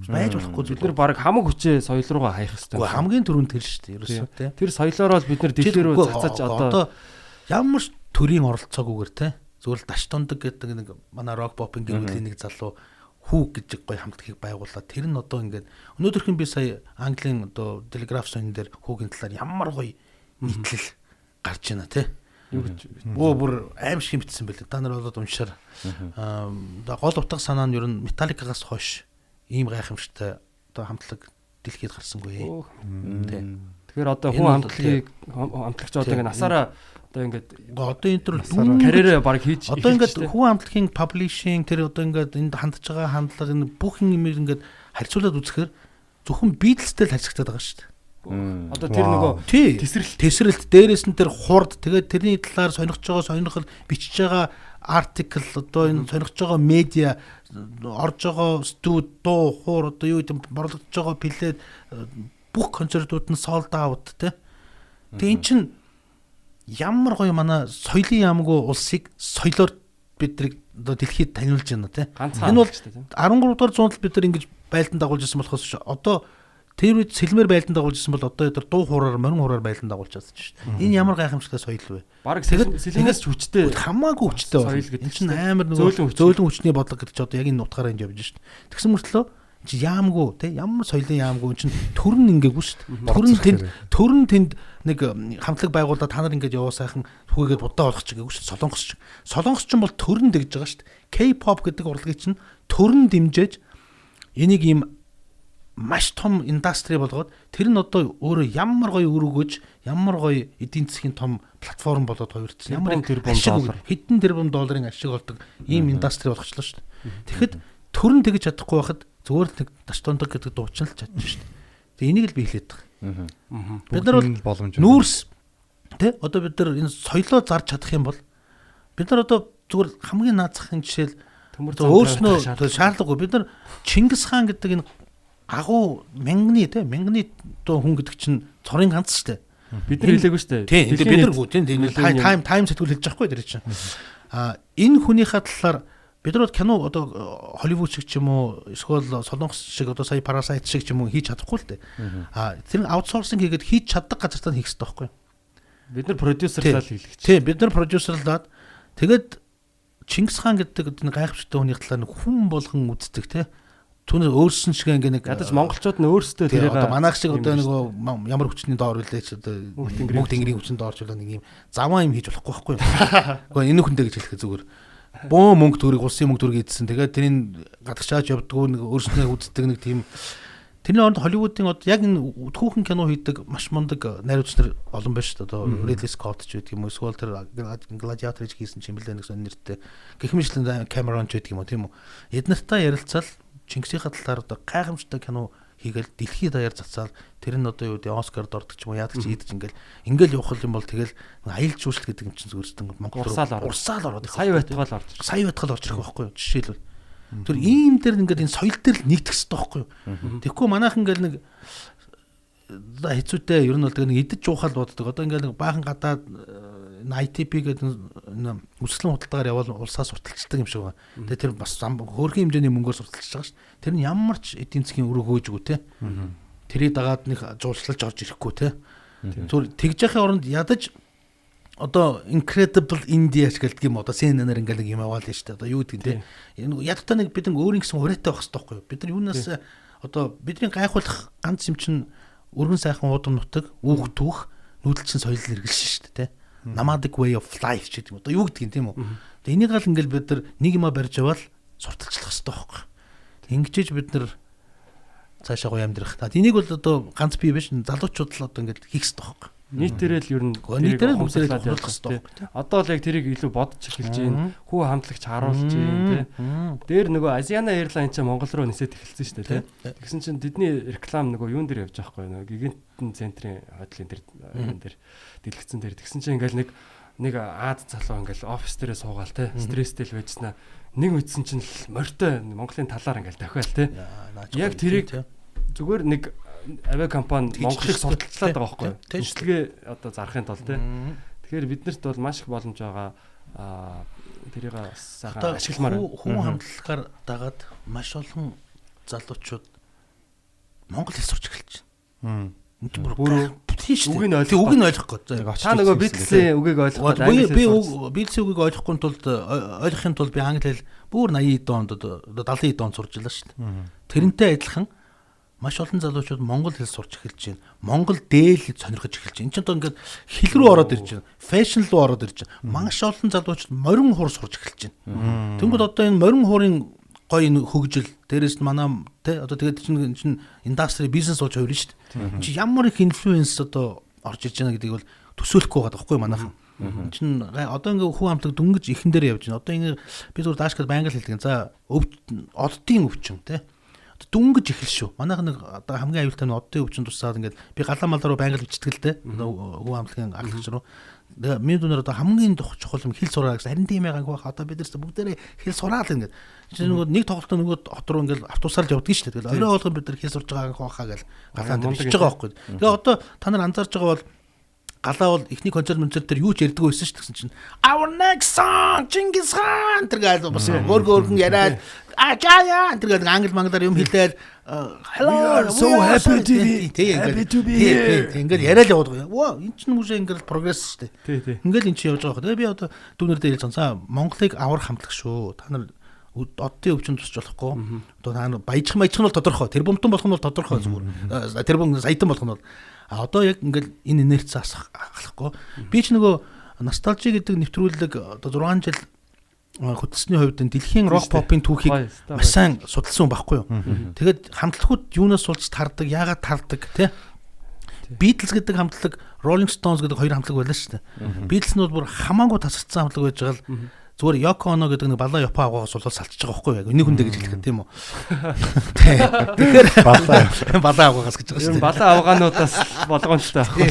Байж болохгүй зүйл. Бид нар баг хамаг хүчээ соёл руугаа хаях хэрэгтэй. Гэхдээ хамгийн түрүүнд тэр шүү дээ. Ерөөсөө тий. Тэр соёлоороо л бид нар дэлхий рүү цацаж одоо ямар ч төрийн оролцоогүйгээр тий. Зүгээр л даш тундаг гэдэг нэг манай рок попингийн үеийн нэг залуу хүү гэж гоё хамтлагийг байгууллаа. Тэр нь одоо ингээд өнөөдөрхөн би сая Английн одоо Telegraph сонин дээр хүүгийн талаар ямар гоё нийтлэл гарч байна тий. Бүр аим шиг битсэн байлээ. Та нар болоод уншаар. Гол утга санаа нь ер нь Metallica-гаас хойш ийм гайхамшигтай одоо хамтлаг дэлхийд гарсангүй. Тэгэхээр одоо хүн хамтлагч одоо ингэ насаараа одоо ингээд одоо энэ төр карьерээ баг хийж одоо ингээд хүн хамтлагийн publishing тэр одоо ингээд энд хандж байгаа хандлага энэ бүх юм ингээд харьцуулаад үзэхээр зөвхөн Beatles-тэй л харьцагтаад байгаа шүү дээ. Одоо тэр нөгөө тесрэлт дээрээс нь тэр хурд тэгээд тэрний талаар сонирхож байгаа сонирхол бичиж байгаа артикл одоо энэ сонирхож байгаа медиа орж байгаа студ дуу хуур одоо юу гэдэг борлогдож байгаа плед бүх концертууд нь sold out те. Тэгээ эн чин ямар гоё манай соёлын яамгүй улсыг соёлоор бидрийг одоо дэлхийд таниулж байна те. Энэ бол 13 дугаар зуунд бид нар ингэж байлдан дагуулж ирсэн болохоос одоо тэр үед сэлмээр байлдан дагуулж ирсэн бол одоо тэр дуу хуураар морин хуураар байлдан дагуулж чадсан шүү дээ. Энэ ямар гайхамшигтай соёл вэ? Бараг сэлмээс ч хүчтэй хамаагүй хүчтэй байна. Энэ чинь амар нөгөө зөөлөн хүчний бодлого гэдэг чинь одоо яг энэ утгаараа ингэж явж шүү дээ. Тэгсэн мөртлөө чи яамгүй те ямар соёлын яамгүй чинь төрн ингээгүй шүү дээ. Төрн тэнд нэг хамтлаг байгуулаад та нар ингэж яваа сайхан хүүгээд будаа болох ч гээгүү шүү дээ. Солонгос ч бол төрн дэгж байгаа шүү дээ. K-pop гэдэг урлагийг чинь төрн дэмжиж энийг ийм маш том индастри болгоод тэр нь одоо өөрөө ямар гоё үр өгөөж ямар гоё эдийн засгийн том платформ болоод хувирдсан. Ямар хэдэн тэрбум долларын ашиг олдог ийм индастри болгочлоо шүү дээ. Тэгэхэд төрн тэгж чадахгүй байхад зүгээр л нэг таштондог гэдэг дуучин л чадчих шүү дээ. Тэгээ энийг л би хэлээд байгаа. Бид нар бол нүүрс тий одоо бид нар энэ соёлоо зарж чадах юм бол бид нар одоо зүгээр хамгийн наацхан жишээл өөрснөө шаардлагагүй бид нар Чингис хаан гэдэг энэ агуу мянганы доо хүн гэдэг чинь цорын ганц шүү дээ. Бид нар хэлээгүй шүү дээ. Тийм бид наргүй тийм тайм сэтгүүл хэлж байхгүй дэр чинь. Энэ хүнийхээ талаар бид нар кино одоо Холливуд шиг ч юм уу эсвэл Солонгос шиг одоо сая Parasite шиг ч юм уу хийж чадахгүй л дээ. Тэр аутсорсинг хийгээд хийж чаддаг газар тань хийх хэрэгтэй байхгүй. Бид нар продюсерлаад хийлгэж. Тийм бид нар продюсерлаад тэгээд Чингис хаан гэдэг гайхамшигтай хүний талаар хүн болгон үздэг те. Түүнээ өөрсөн шиг ингээ нэг ядаж монголчууд нь өөрсдөө тэрийг одоо манайх шиг одоо нэг ямар хүчний доор үлээч одоо бүгд тэнгэрийн хүчин доорчлоо нэг юм заваа юм хийж болохгүй байхгүй. Гэхдээ энэ хүндээ гэж хэлэх зүгээр. Бөө мөнгө төгрөг улсын мөнгө төгрөг ийдсэн. Тэгээд тэрийг гадагшааж явдггүй нэг өөрснөө үздэг нэг тийм тэрний оронд Холливуудын одоо яг энэ түүхэн кино хийдэг маш мундаг найруулагч нар олон байна шүү дээ. Одоо Ridley Scott ч гэдэг юм уу эсвэл тэр Gladiator хийсэн чимэрлээ нэг сонир нэртэй гэх мэтлэн Cameron ч гэдэг юм уу тийм үү. Эднэртэй ярилцал Чингисийн талаар одоо гайхамшигтай кино хийгээл дэлхийд даяар цацаал тэр нь одоо юу гэдэг Оскард ордог ч юм уу яадаг ч ийдэж ингээл явах юм бол тэгэл аялал жуулчлал гэдэг юм чинь зүгээрсэн Монгол руу урсаал ороод сая байтгаал орж ирэх байхгүй юу жишээлбэл тэр ийм дээр ингээд энэ соёл дээр л нэгдэх хэрэгтэй байхгүй юу тэгэхгүй манайх ингээл нэг хэцүүтэй ер нь бол нэг идэж уухал боддог одоо ингээл нэг баахан гадаад ITP гэдэг үсгэлэн худалдаагаар явбал улсаа сурталчилдаг юм шиг байна. Тэгээ тэр бас хөөрхөн хэмжээний мөнгөөр сурталчилж байгаа шүү. Тэр нь ямар ч эдийн засгийн үр өгөөжгүй те. Тэрийг дагаад нэг жуулчлалж орж ирэхгүй те. Зүгээр тэгж яхахын оронд ядаж одоо Incredible India гэдэг юм одоо CNN-ээр ингээл нэг юм аваад л шүү дээ. Одоо юу гэдэг те. Ядтаа нэг бидэн өөрийн гэсэн ураатай байх хэрэгтэй байхгүй юу? Бид нар юунаас одоо бидний гайхуулах ганц юм чинь өргөн сайхан уудам нутаг, үүх түүх, нүүдэлчин соёл хэрэглэшин шүү дээ те. Nomadic way of life ч гэдэг юм. Одоо юу гэдгийг тийм үү? Тэгээ энийг гал ингээл бид нар нэг юм барьж аваад сурталчлах хэрэгтэй байхгүй. Ингэжээж бид нар цаашаа гоё амьдрах. Энийг бол одоо ганц бие биш залуучууд л одоо ингээд хийх хэрэгтэй байхгүй. Нийтээрээ л ер нь нийтээрээ хүмүүсээ хурдлах хэрэгтэй. Одоо л яг тэрийг илүү бодож эхэлж байна. Хүү хамтлагч харуулж байна тий. Дээр нөгөө Asiana Airlines ч Монгол руу нисээд эхэлсэн шүү дээ тий. Тэгсэн чинь тэдний реклам нөгөө юун дээр явж байгаа байхгүй нөгөө Гигантын центрийн хотлын дээр дэлгэцэн дээр тэгсэн чинь ингээл нэг Аад залуу ингээл офис дээрээ суугаал тий. Стресстэй л байжснаа нэг мэдсэн чинь морьтой Монголын талаар ингээл дахиал тий. Яг тэрийг зүгээр нэг авиа компани Монголыг сурталчлаад байгаа байхгүй юу? Тэжлэгээ одоо зарахын тулд тий. Тэгэхээр биднэрт бол маш их боломж байгаа. Тэрийг сайхан ашигламаар хүн хамтлагаар дагаад маш олон залуучууд Монгол хэл сурч эхэлж байна. Энд бүр тийш үгийг нь ойлгохгүй. Та нөгөө Beatles-ийн үгийг ойлгохгүй. Би Beatles-ийн үгийг ойлгохын тулд ойлгохын тулд би англи хэл бүр 80 онд одоо 70 онд сурч илаа шүү дээ. Тэрнтэй адилхан маш олон залуучууд монгол хэл сурч эхэлж байна. Монгол дээл сонирхож эхэлж байна. Энд чинь одоо ингээд хэл рүү ороод ирж байна. Фэшн рүү ороод ирж байна. Маш олон залуучууд морин хур сурч эхэлж байна. Тэнгүүд одоо энэ морин хурын гоё хөгжил дээрээс нь манай тий одоо тэгээд чинь индастри бизнес болж хувирна шүү дээ. Чи ямар их инфлюенс одоо орж ирж байна гэдгийг бол төсөөлөхгүй байгаа байхгүй манайхан. Чин одоо ингээ хүн амтлаг дөнгөж ихэн дээр явж байна. Одоо ингээ би зүгээр даашгад байнга л хэлдэг. За оддын өвчин тий дүнгэж эхэл шүү. Манайх нэг одоо хамгийн аюултай нь оддын өвчин тусаад ингээд би галаа мал руу байнга л бичдэг л дээ. Хүү амтлагын агч руу. Миний дүнээр одоо хамгийн чухал юм хэл сураа гэсэн. Харин тийм яг байх. Одоо бид нар бүгдээрээ хэл сураа л ингээд. Чи нөгөө нэг тоглолтоо нөгөө хот руу ингээд автобусаар л явдаг шүү дээ. Тэгэл орой болгон бид нар хэл сурж байгаа хаа гэл галаанд бичиж байгаа байхгүй. Тэгээ одоо та нар анзаарж байгаа бол галаа бол ихний концерт дээр юу ч ярьдаг байсан шүү гэсэн чинь our next song Чингис хаан тэргээл бас өөргөн яриад ажаа тэргээл англи манглаар юм хэлээд hello so happy to be ингээд яриад яваад байгаа. Ваа энэ ч нүшээ ингээд прогресс шүү дээ. Ингээд эн чинь явж байгаа. Тэгээ би одоо дүүнэр дээр хэлж байгаа. Монголыг аврах хамтлаг шүү. Та нар оддын өвчин тусч болохгүй. Одоо та нар баяжих нь бол тодорхой. Тэр бомтон болох нь бол тодорхой зүгээр. Тэр бом саятан болох нь бол одоо яг ингээд энэ инерц ахлахгүй. Би ч нөгөө носталжи гэдэг нэвтрүүлэг одоо 6 жил хөтлсөний хувьд дэлхийн рок попын түүхийг маш сайн судалсан байхгүй юу. Тэгээд хамтлагууд юунаас суулж тардаг, яагаад тардаг тий. Beatles гэдэг хамтлаг, Rolling Stones гэдэг хоёр хамтлаг байлаа шүү дээ. Beatles нь бүр хамаагүй тасарсан хамтлаг байж байгаа л зүгээр Yoko Ono гэдэг нэг балаа Япон агаагаас болол салчиж байгаа байхгүй яг энийг хүндэ гэж хэлэх тийм үү. Тэгэхээр балаа агаагаас гэж байгаа шүү дээ. Балаа авгаануудаас болгоомжтой байхгүй.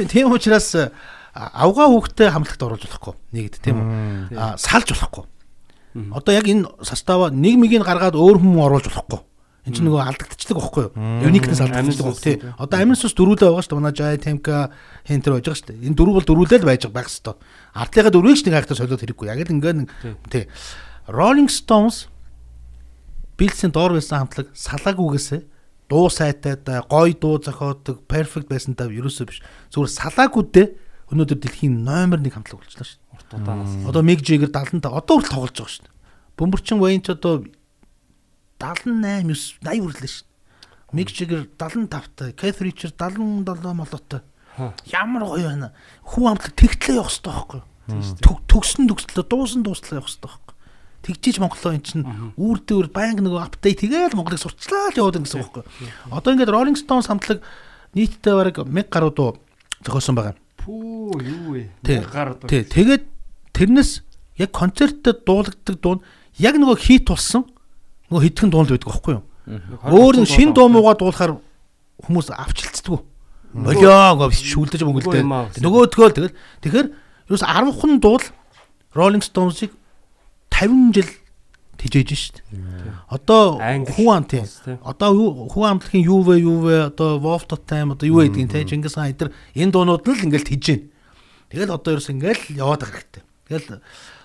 Тийм учраас авгаа хүүхдээ хамтлагт оруулж болохгүй нэгд тийм үү. Салж болохгүй. Одоо яг энэ состава нэг мигийг гаргаад өөр хүн оруулж болохгүй. Энд чинь нөгөө алдагдчихдаг байхгүй юу? Uniqueness алдагдчихдаг байхгүй тий. Одоо амин сус дөрүүлээ байгаа шүү дээ. Манай Jai Temka хентэр байж байгаа шүү дээ. Энэ дөрөв бол дөрүүлээ л байж байх хэвээр. Ардлынхаа дөрвийг ч нэг хайхтар солиод хэрэггүй. Яг л ингээд тий. Rolling Stones Beatles-ийн доор байсан хамтлаг салаагүйгээсээ дуу сайтай гоё дуу зохиодог perfect байсан та ерөөсөө биш. Зүгээр салаагүйдээ өнөөдөр дэлхийн номер 1 хамтлаг болчихлоо шүү дээ. Урт удаанаас. Одоо Mick Jagger 75 одоо хүртэл тоглож байгаа шүү дээ. Бөмбөрчин Wayne ч одоо 78 9 80 хүрлээ шин. Mick Jagger 75-тай, Keith Richards 77 молоотой. Ямар гоё байна. Хүү амтлаг тэгтлээ явах хэрэгтэй байхгүй юу? Төгсөн төгслөө, дуусан дууслаа явах хэрэгтэй байхгүй юу? Тэгжиж Монголоо эн чинь үүрдээр байнга нөгөө апдейт хийгээл Монголыг сурчлаа л яваад гэсэн байхгүй юу? Одоо ингээд Rolling Stones хамтлаг нийтдээ бараг 1000 гаруй дуу зохиосон байгаа. Пүү юу вэ? Тий. Тэгээд тэрнээс яг концертод дуулагддаг дуу нь яг нөгөө хит болсон нөгөө хэдхэн дуул байдаг байхгүй юу? Өөр нэг шин дуу муугаа дуулахаар хүмүүс авчилцдаг. Болоо шүүлдэж мөнгөлдөө. Нөгөөдгөө тэгэл тэгэхээр ерөөс 10 хүн дуул Rolling Stones-ыг 50 жил тижээж шít. Одоо хүн тий. Одоо хүн амтлагын юу вэ? Одоо Wolf Totem одоо юу байдгийг те Чингис хаан эдэр энэ дуунууд нь л ингээл тижж гин. Тэгэл одоо ерөөс ингээл яваад байгаа хэрэгтэй. Тэгэл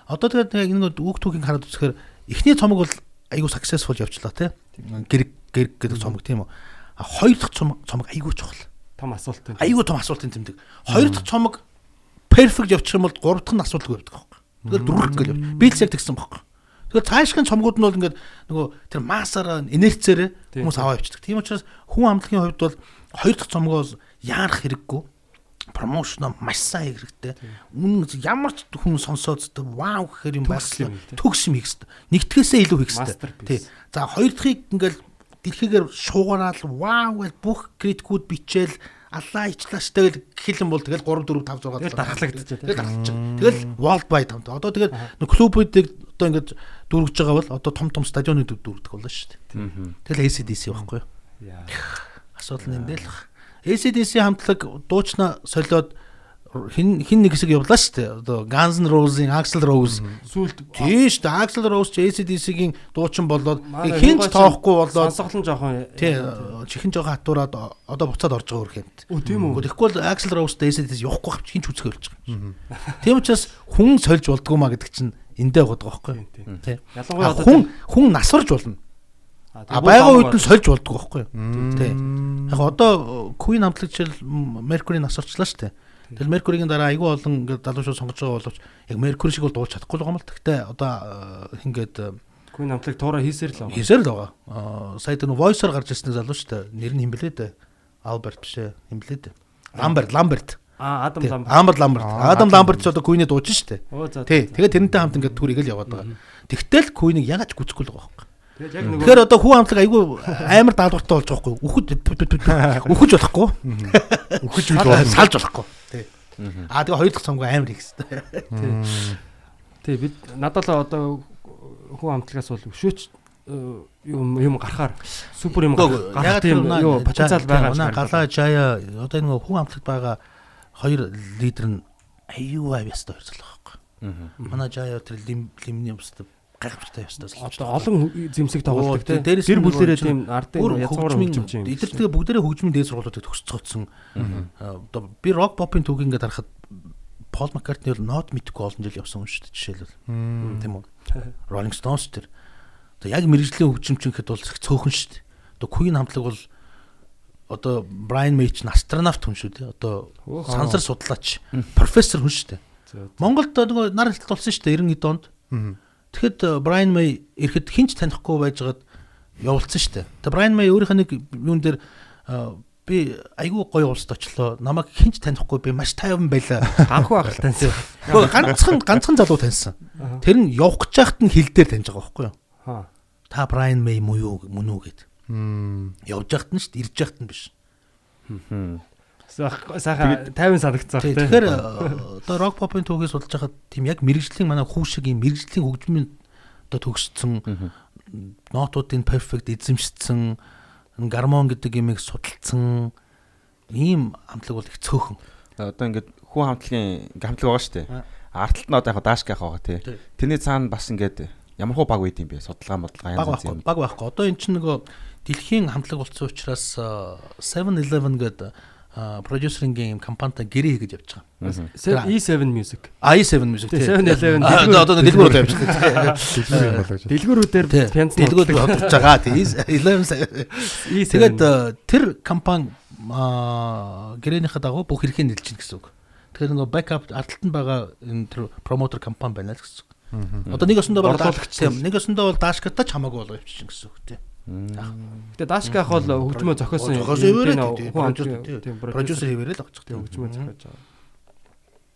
одоо тэгээд энэ үг түүхийг хараад үзэхээр эхний цомог бол айгуу successful явчлаа те. Гэрэг гэдэг цомог тийм үү. Хоёр дахь цомог айгуу чухал. Том асуулт юм. Айгуу том асуултын тэмдэг. Хоёр дахь цомог perfect явчих юм бол гурав дахь нь асуудалгүй явдаг байхгүй. Тэгэл дөрөв гэж яв. Beatles яг тэгсэн байхгүй. Тэгэхээр цаашгийн цомгууд нь бол ингээд нөгөө тэр массаараа инерцээр хүмүүс аваа явчихдаг. Тийм учраас хүн амтлагын хувьд бол хоёр дахь цомгоо яарах хэрэггүй. Промошн маш сайн хэрэгтэй. Үнэн ямар ч хүн сонсоод вау гэхээр юм баслаа. Төгс юм хийх хэрэгтэй. Нэгтгэсээ илүү хийх хэрэгтэй. Тий. За хоёр дахьыг ингээл дэлхийгээр шуугараал вау гэж бүх критикүүд бичээл аллаа ичлаач тэгэл гэх юм бол тэгэл 3 4 5 6 тэгэл дархлагдчих. Тэгэл дархлагдчих. Тэгэл worldwide хамт. Одоо тэгэл клубүүдийг одоо ингээд дүүргэж байгаа бол одоо том стадионууд дүүргдэг болно шүү дээ. Тэгэл AC/DC байхгүй юу? Асуудал нь энэ л баг. AC/DC хамтлаг дуучна солиод хин нэг хэсэг явлаа шүү дээ. Одоо Guns N' Roses-ийн Axl Rose сүлд тийм шүү дээ. Axl Rose ч AC/DC-ийн дуучин болоод хинч тоохгүй болоод сонсголон жоохон тий чихэн жоохон хатуураад одоо буцаад орж байгаа өөр хэмт. Тийм үү. Тэгэхгүй бол Axl Rose-тэй AC/DC явахгүй хавч хинч үзэх болж байгаа. Тийм учраас хүн сольж болдгоо маа гэдэг чинь эндээ байгаа байхгүй юу? Тий. Ялангуяа одоо хүн насварж болно. Байга үед нь сольж болдгоо байхгүй юу? Тий. Яг одоо Queen хамтлаг жишээл Mercury насварчлаа шүү дээ. Тэгэл Mercury-гийн дараа айгүй олон ингээд залуучууд сонгож байгаа боловч яг Mercury шиг бол дуулж чадахгүй байгаа юм л. Гэхдээ одоо ингээд Queen хамтлаг туураа хийсээр л байгаа. Хийсээр л байгаа. Сая тэр Voice-оор гарч ирсэн залуучтай нэр нь хэм блэ дээ. Albert биш ээ. Хэм блэ дээ. Lambert. Адам Ламберт ч одоо Queen-ийг дууж штэ. Тий. Тэгээд тэрнтэй хамт ингээд түрийг л яваад байгаа. Тэгтэл Queen-ийг ягаад ч гүцэхгүй л байгаа юм. Тэгэхээр одоо хүү хамтлаг айгүй амар даалгавартай болж байгаа хгүй. Үхэж болохгүй. Үхэж салж болохгүй. Тий. Тэгээ хоёр дахь цомгоо амар хийх хэрэгтэй. Тий бид надад л одоо хүү хамтлагаас бол өшөөч юм гарахаар супер юм гарах тийм юу потенциал байгаа юм шиг. Галаа Жая одоо нэг хүн амтлагт байгаа хоёр лидер нь аюу авьяастай хоёр залуу байхгүй. Манай Жая тэр лимний юмстай гайхамшигтай явстаа. Одоо олон зэмсэг тоглолдог тийм. Тэр бүлээрээ тийм ардын язгуур хөгжим юм. Эдгээр тэгээ бүгдээрээ хөгжмийн дээд сургуулиудыг төгсцөөцсөн. Одоо би рок попын түүх ингээд харахад Пол Маккартни бол нот мэдгүй олон жил явсан юм шүү дээ жишээлбэл. Тийм үү? Rolling Stones тэр. Одоо яг мэрэгжлийн хөгжимч гэхэд бол цөөхөн шүү дээ. Одоо Queen хамтлаг бол одоо Brian May ч астронавт хүн шүү дээ. Одоо сансар судлаач, профессор хүн шүү дээ. Монголд нөгөө нар хэлт болсон шүү дээ 90-ийн онд. Тэгэхэд Brian May ирэхэд хинч танихгүй байжгаад явуулсан шүү дээ. Тэгээ Brian May өөрийнх нь нэг юун дээр би айгүй гоё улсад очлоо. Намайг хинч танихгүй би маш тайван байлаа. Ганхуу ахал таньсан. Ганцхан залуу таньсан. Тэр нь явах гэж байхад нь хил дээр таньж байгаа байхгүй юу? Та Brian May мөн үү гэд. Явж байхад нь шүү дээ, ирж байхад нь биш. Сайхан 50 санагцсан. Тэгэхээр одоо рок попын түүхийг судалж байхад тийм яг мэрэгжлийн манай хүү шиг юм мэрэгжлийн хөгжмийн одоо төгссөн нотуудын перфект эзэмшсэн гармон гэдэг юмыг судалсан ийм хамтлаг бол их цөөхөн. Одоо ингээд хүн хамтлагийн хамтлаг байгаа шүү дээ. Арт талд нь одоо яг даашгах байгаа тий. Тэрний цаана бас ингээд ямар хуу баг үйд юм бэ? Судалгаа янз янз юм. Баг байхгүй. Одоо эн чинь нөгөө дэлхийн хамтлаг болсон учраас 7-Eleven гэдэг продюсерингийн компанитай гэрээ хийж явж байгаа. E7 Music. E7 Music тий. 7-Eleven одоо дэлгүүрүүд явж байгаа. Дэлгүүрүүдээр пянц дэлгүүрүүд одож байгаа тий. 11 тэгээд тэр компани гэрээнийхээ дагуу бүх хэрэгээ нэлж чинь гэсэн үг. Тэгэхээр нөгөө backup ардталтанд байгаа энэ промотер компани байна л гэсэн үг. Одоо нэг өсөндөө бол нэг өсөндөө бол даашкатаа ч хамаагүй болоо явчихсан гэсэн үг тий. Гэтэ даашках бол хөгжмөө зохиосон тийм продюсер хийвэрэл авчих тийм хөгжмөө зохиож байгаа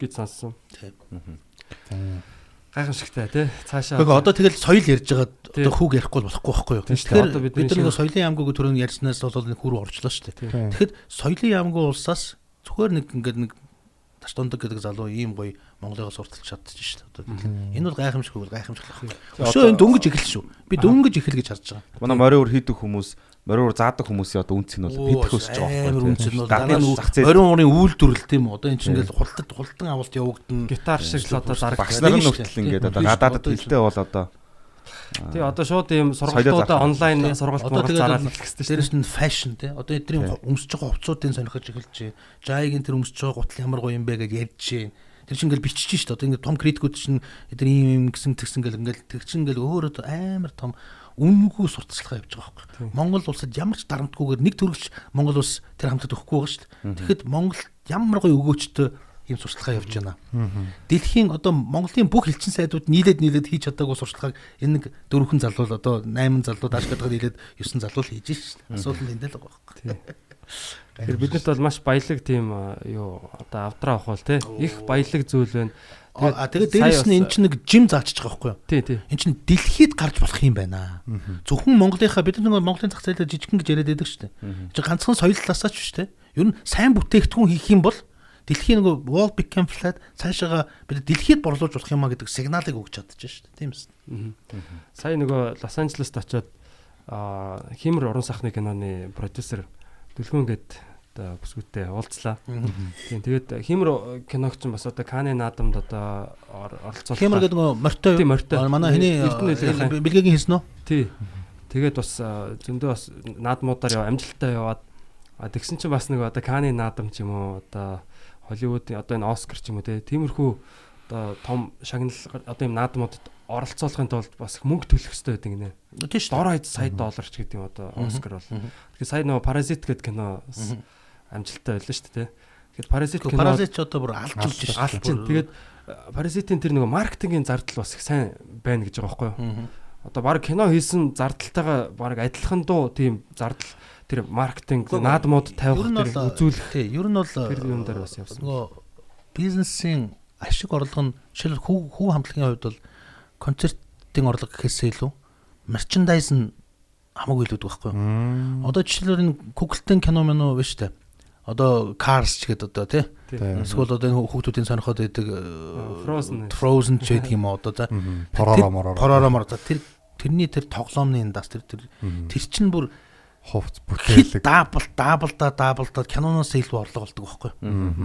гэж сонссон. Тийм. Гайхамшигтай тий. Цаашаа. Гэхдээ одоо тэгэл соёл ярьж байгаа одоо хүүг ярихгүй болохгүй байхгүй юу? Тэгэхээр бид нэг соёлын яамгүйг түрүүн ярьснаас бол нэг хүр орчлоо шүү дээ. Тэгэхэд соёлын яамгүй улсаас зөвхөр нэг ингээд нэг таш тундаг гэдэг залуу ийм гоё Монголыгоо сурталч чадчих шүү дээ. Энэ бол гайхамшиггүй бол гайхамшиглах. Өшөө энэ дөнгөж эхэлж шүү. Би дөнгөж эхэл гэж харж байгаа. Манай мориор хийдэг хүмүүс, мориор заадаг хүмүүсийн одоо үнц нь бол битэх өсөж байгаа байхгүй. Үнц нь бол морион уурын үйлдвэрлэл тийм үү? Одоо энэ чинь ингээл хултан авалт явагдана. Гитар шиг л одоо зараг багш нарын нүртэл ингээд одоо гадаадд хилтэй бол одоо тий одоо шууд ийм сургалтуудаа онлайн сургалт зараад эхлэх гэсэн чинь дээрээс нь фэшн тий одоо эдний өмсөж байгаа хувцсуудын сонирхож эхэлж байна. Жайгийн тэр өмсөж байгаа гутал ямар гоё юм бэ гэж ярьж байна. Тэр чинь ингээл бичиж шүү дээ. Одоо ингээд том критикүүд чинь эдгээр ийм гэсэн тэгсэн ингээл тэг чинь ингээл өөрөө амар том үнэнгүй сурталчилгаа явьж байгаа байхгүй. Монгол улсад ямар ч дарамтгүйгээр нэг төгрөгч Монгол улс тэр хамтад өгөхгүй байгаа шүү дээ. Тэгэхэд Монгол ямар гоё өгөөчтэй ийм сурталчилгаа явьж байна. Дэлхийн одоо Монголын бүх элчин сайдууд нийлээд хийж чадаагүй сурталчилгааг энэ нэг 4 залуу одоо 8 залуу даашгадаг нийлээд 9 залуу хийж шүү дээ. Асуудал энэ л байгаа байхгүй. Тэгэхээр биднэрт бол маш баялаг тийм юу одоо авдраа авах бол тий их баялаг зүйл байна. Тэгээд дээрээс нь эн чинь нэг жим заачиж байгаа байхгүй юу? Тий. Эн чинь дэлхийд гарч болох юм байна. Зөвхөн Монголынхаа бид нэг Монголын зах зээлээр жижигхэн гэж яриад байдаг шүү дээ. Чи ганцхан соёл талаасаа ч биш тий. Ер нь сайн бүтээгдэхүүн хийх юм бол дэлхийн нэг wall become flat цаашаага бид дэлхийд борлуулж болох юм а гэдэг сигналыг өгч чадчих шүү дээ. Тийм ээ. Сая нөгөө Лос Анжелест очиод Химэр уран сахны киноны продюсер Дүлгүн гээд одоо бүсгүйтэй уулзлаа. Тийм тэгээд Химэр киногч бас одоо Каны наадамд одоо оролцуулсан. Химэр гэдэг нөгөө морьтой. Тийм морьтой. Манай хэний бэлгийн хийсэн үү? Тий. Тэгээд бас зөндөө бас наадмуудаар амжилттай яваад тэгсэн чинь бас нэг одоо Каны наадам ч юм уу одоо Холливуудын одоо энэ Оскар ч юм уу тиймэрхүү одоо том шагнал одоо юм наадмуудад оролцоолохын тулд бас их мөнгө төлөх хэрэгтэй байдаг гинэ. Тийм шүү. Дор хаяд сая доллар ч гэдэг юм одоо Оскар бол. Тэгэхээр сая нөгөө Паразит гэдэг кино амжилттай байлаа шүү дээ. Тэгэхээр Паразит ч одоо бүр алж шүү. Алж чинь. Тэгээд Паразитын тэр нөгөө маркетингийн зардал бас их сайн байна гэж байгаа байхгүй юу? Одоо баг кино хийсэн зардалтайгаа баг адилхан дуу тийм зардал тэр маркетинг наадмууд тавих тэр үзүүлэх. Тий, ер нь бол тэр юм дээр бас явсан. Нөгөө бизнесийн ашиг орлого нь жишээл хүү хамтлагийн хувьд бол концертын орлого гэхээсээ илүү мерчендайз нь хамаагүй илүү байхгүй юу? Одоо жишээлбэл энэ Google-тэй кино мөн үү биш үү? Одоо Cars ч гэдэг одоо тий. Эсвэл одоо энэ хүүхдүүдийн сонирхоод байдаг Frozen ч гэдэг юм уу одоо Pororamor тэр тэрний тэр тоглоомны индастри тэр чинь бүр хувц хит бүтээлэг даблдаа киноноос илүү орлого болдог байхгүй.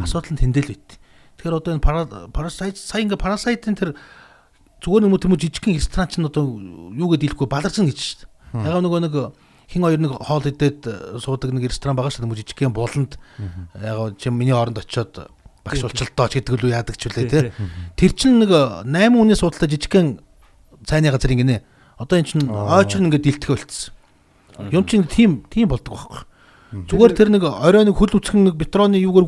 Асуудал нь тэндэл байт. Тэгэхээр одоо энэ Parasite сая ингээ Parasite-ын тэр зүгээр юм жижигхэн ресторан чинь одоо юу гэдээ хэлэхгүй баларсан гэж шүү дээ. Яг нөгөө нэг хин хоёр нэг хоол идээд суудаг нэг ресторан байгаа шүү дээ. Жижигхэн буланд яг чи миний оронд очиод багш болчлоо ч гэдэг л яадаг ч үлээ тий. Тэр чинь нэг 8 үнээс суудлаа жижигхэн цайны газар ингэнэ. Одоо эн чинь ойчл ингээд дэлтгэх болцсон. Юм чинь тийм болдог байхгүй. Зүгээр тэр нэг орой нэг хөл үсгэн нэг бетроны юугаар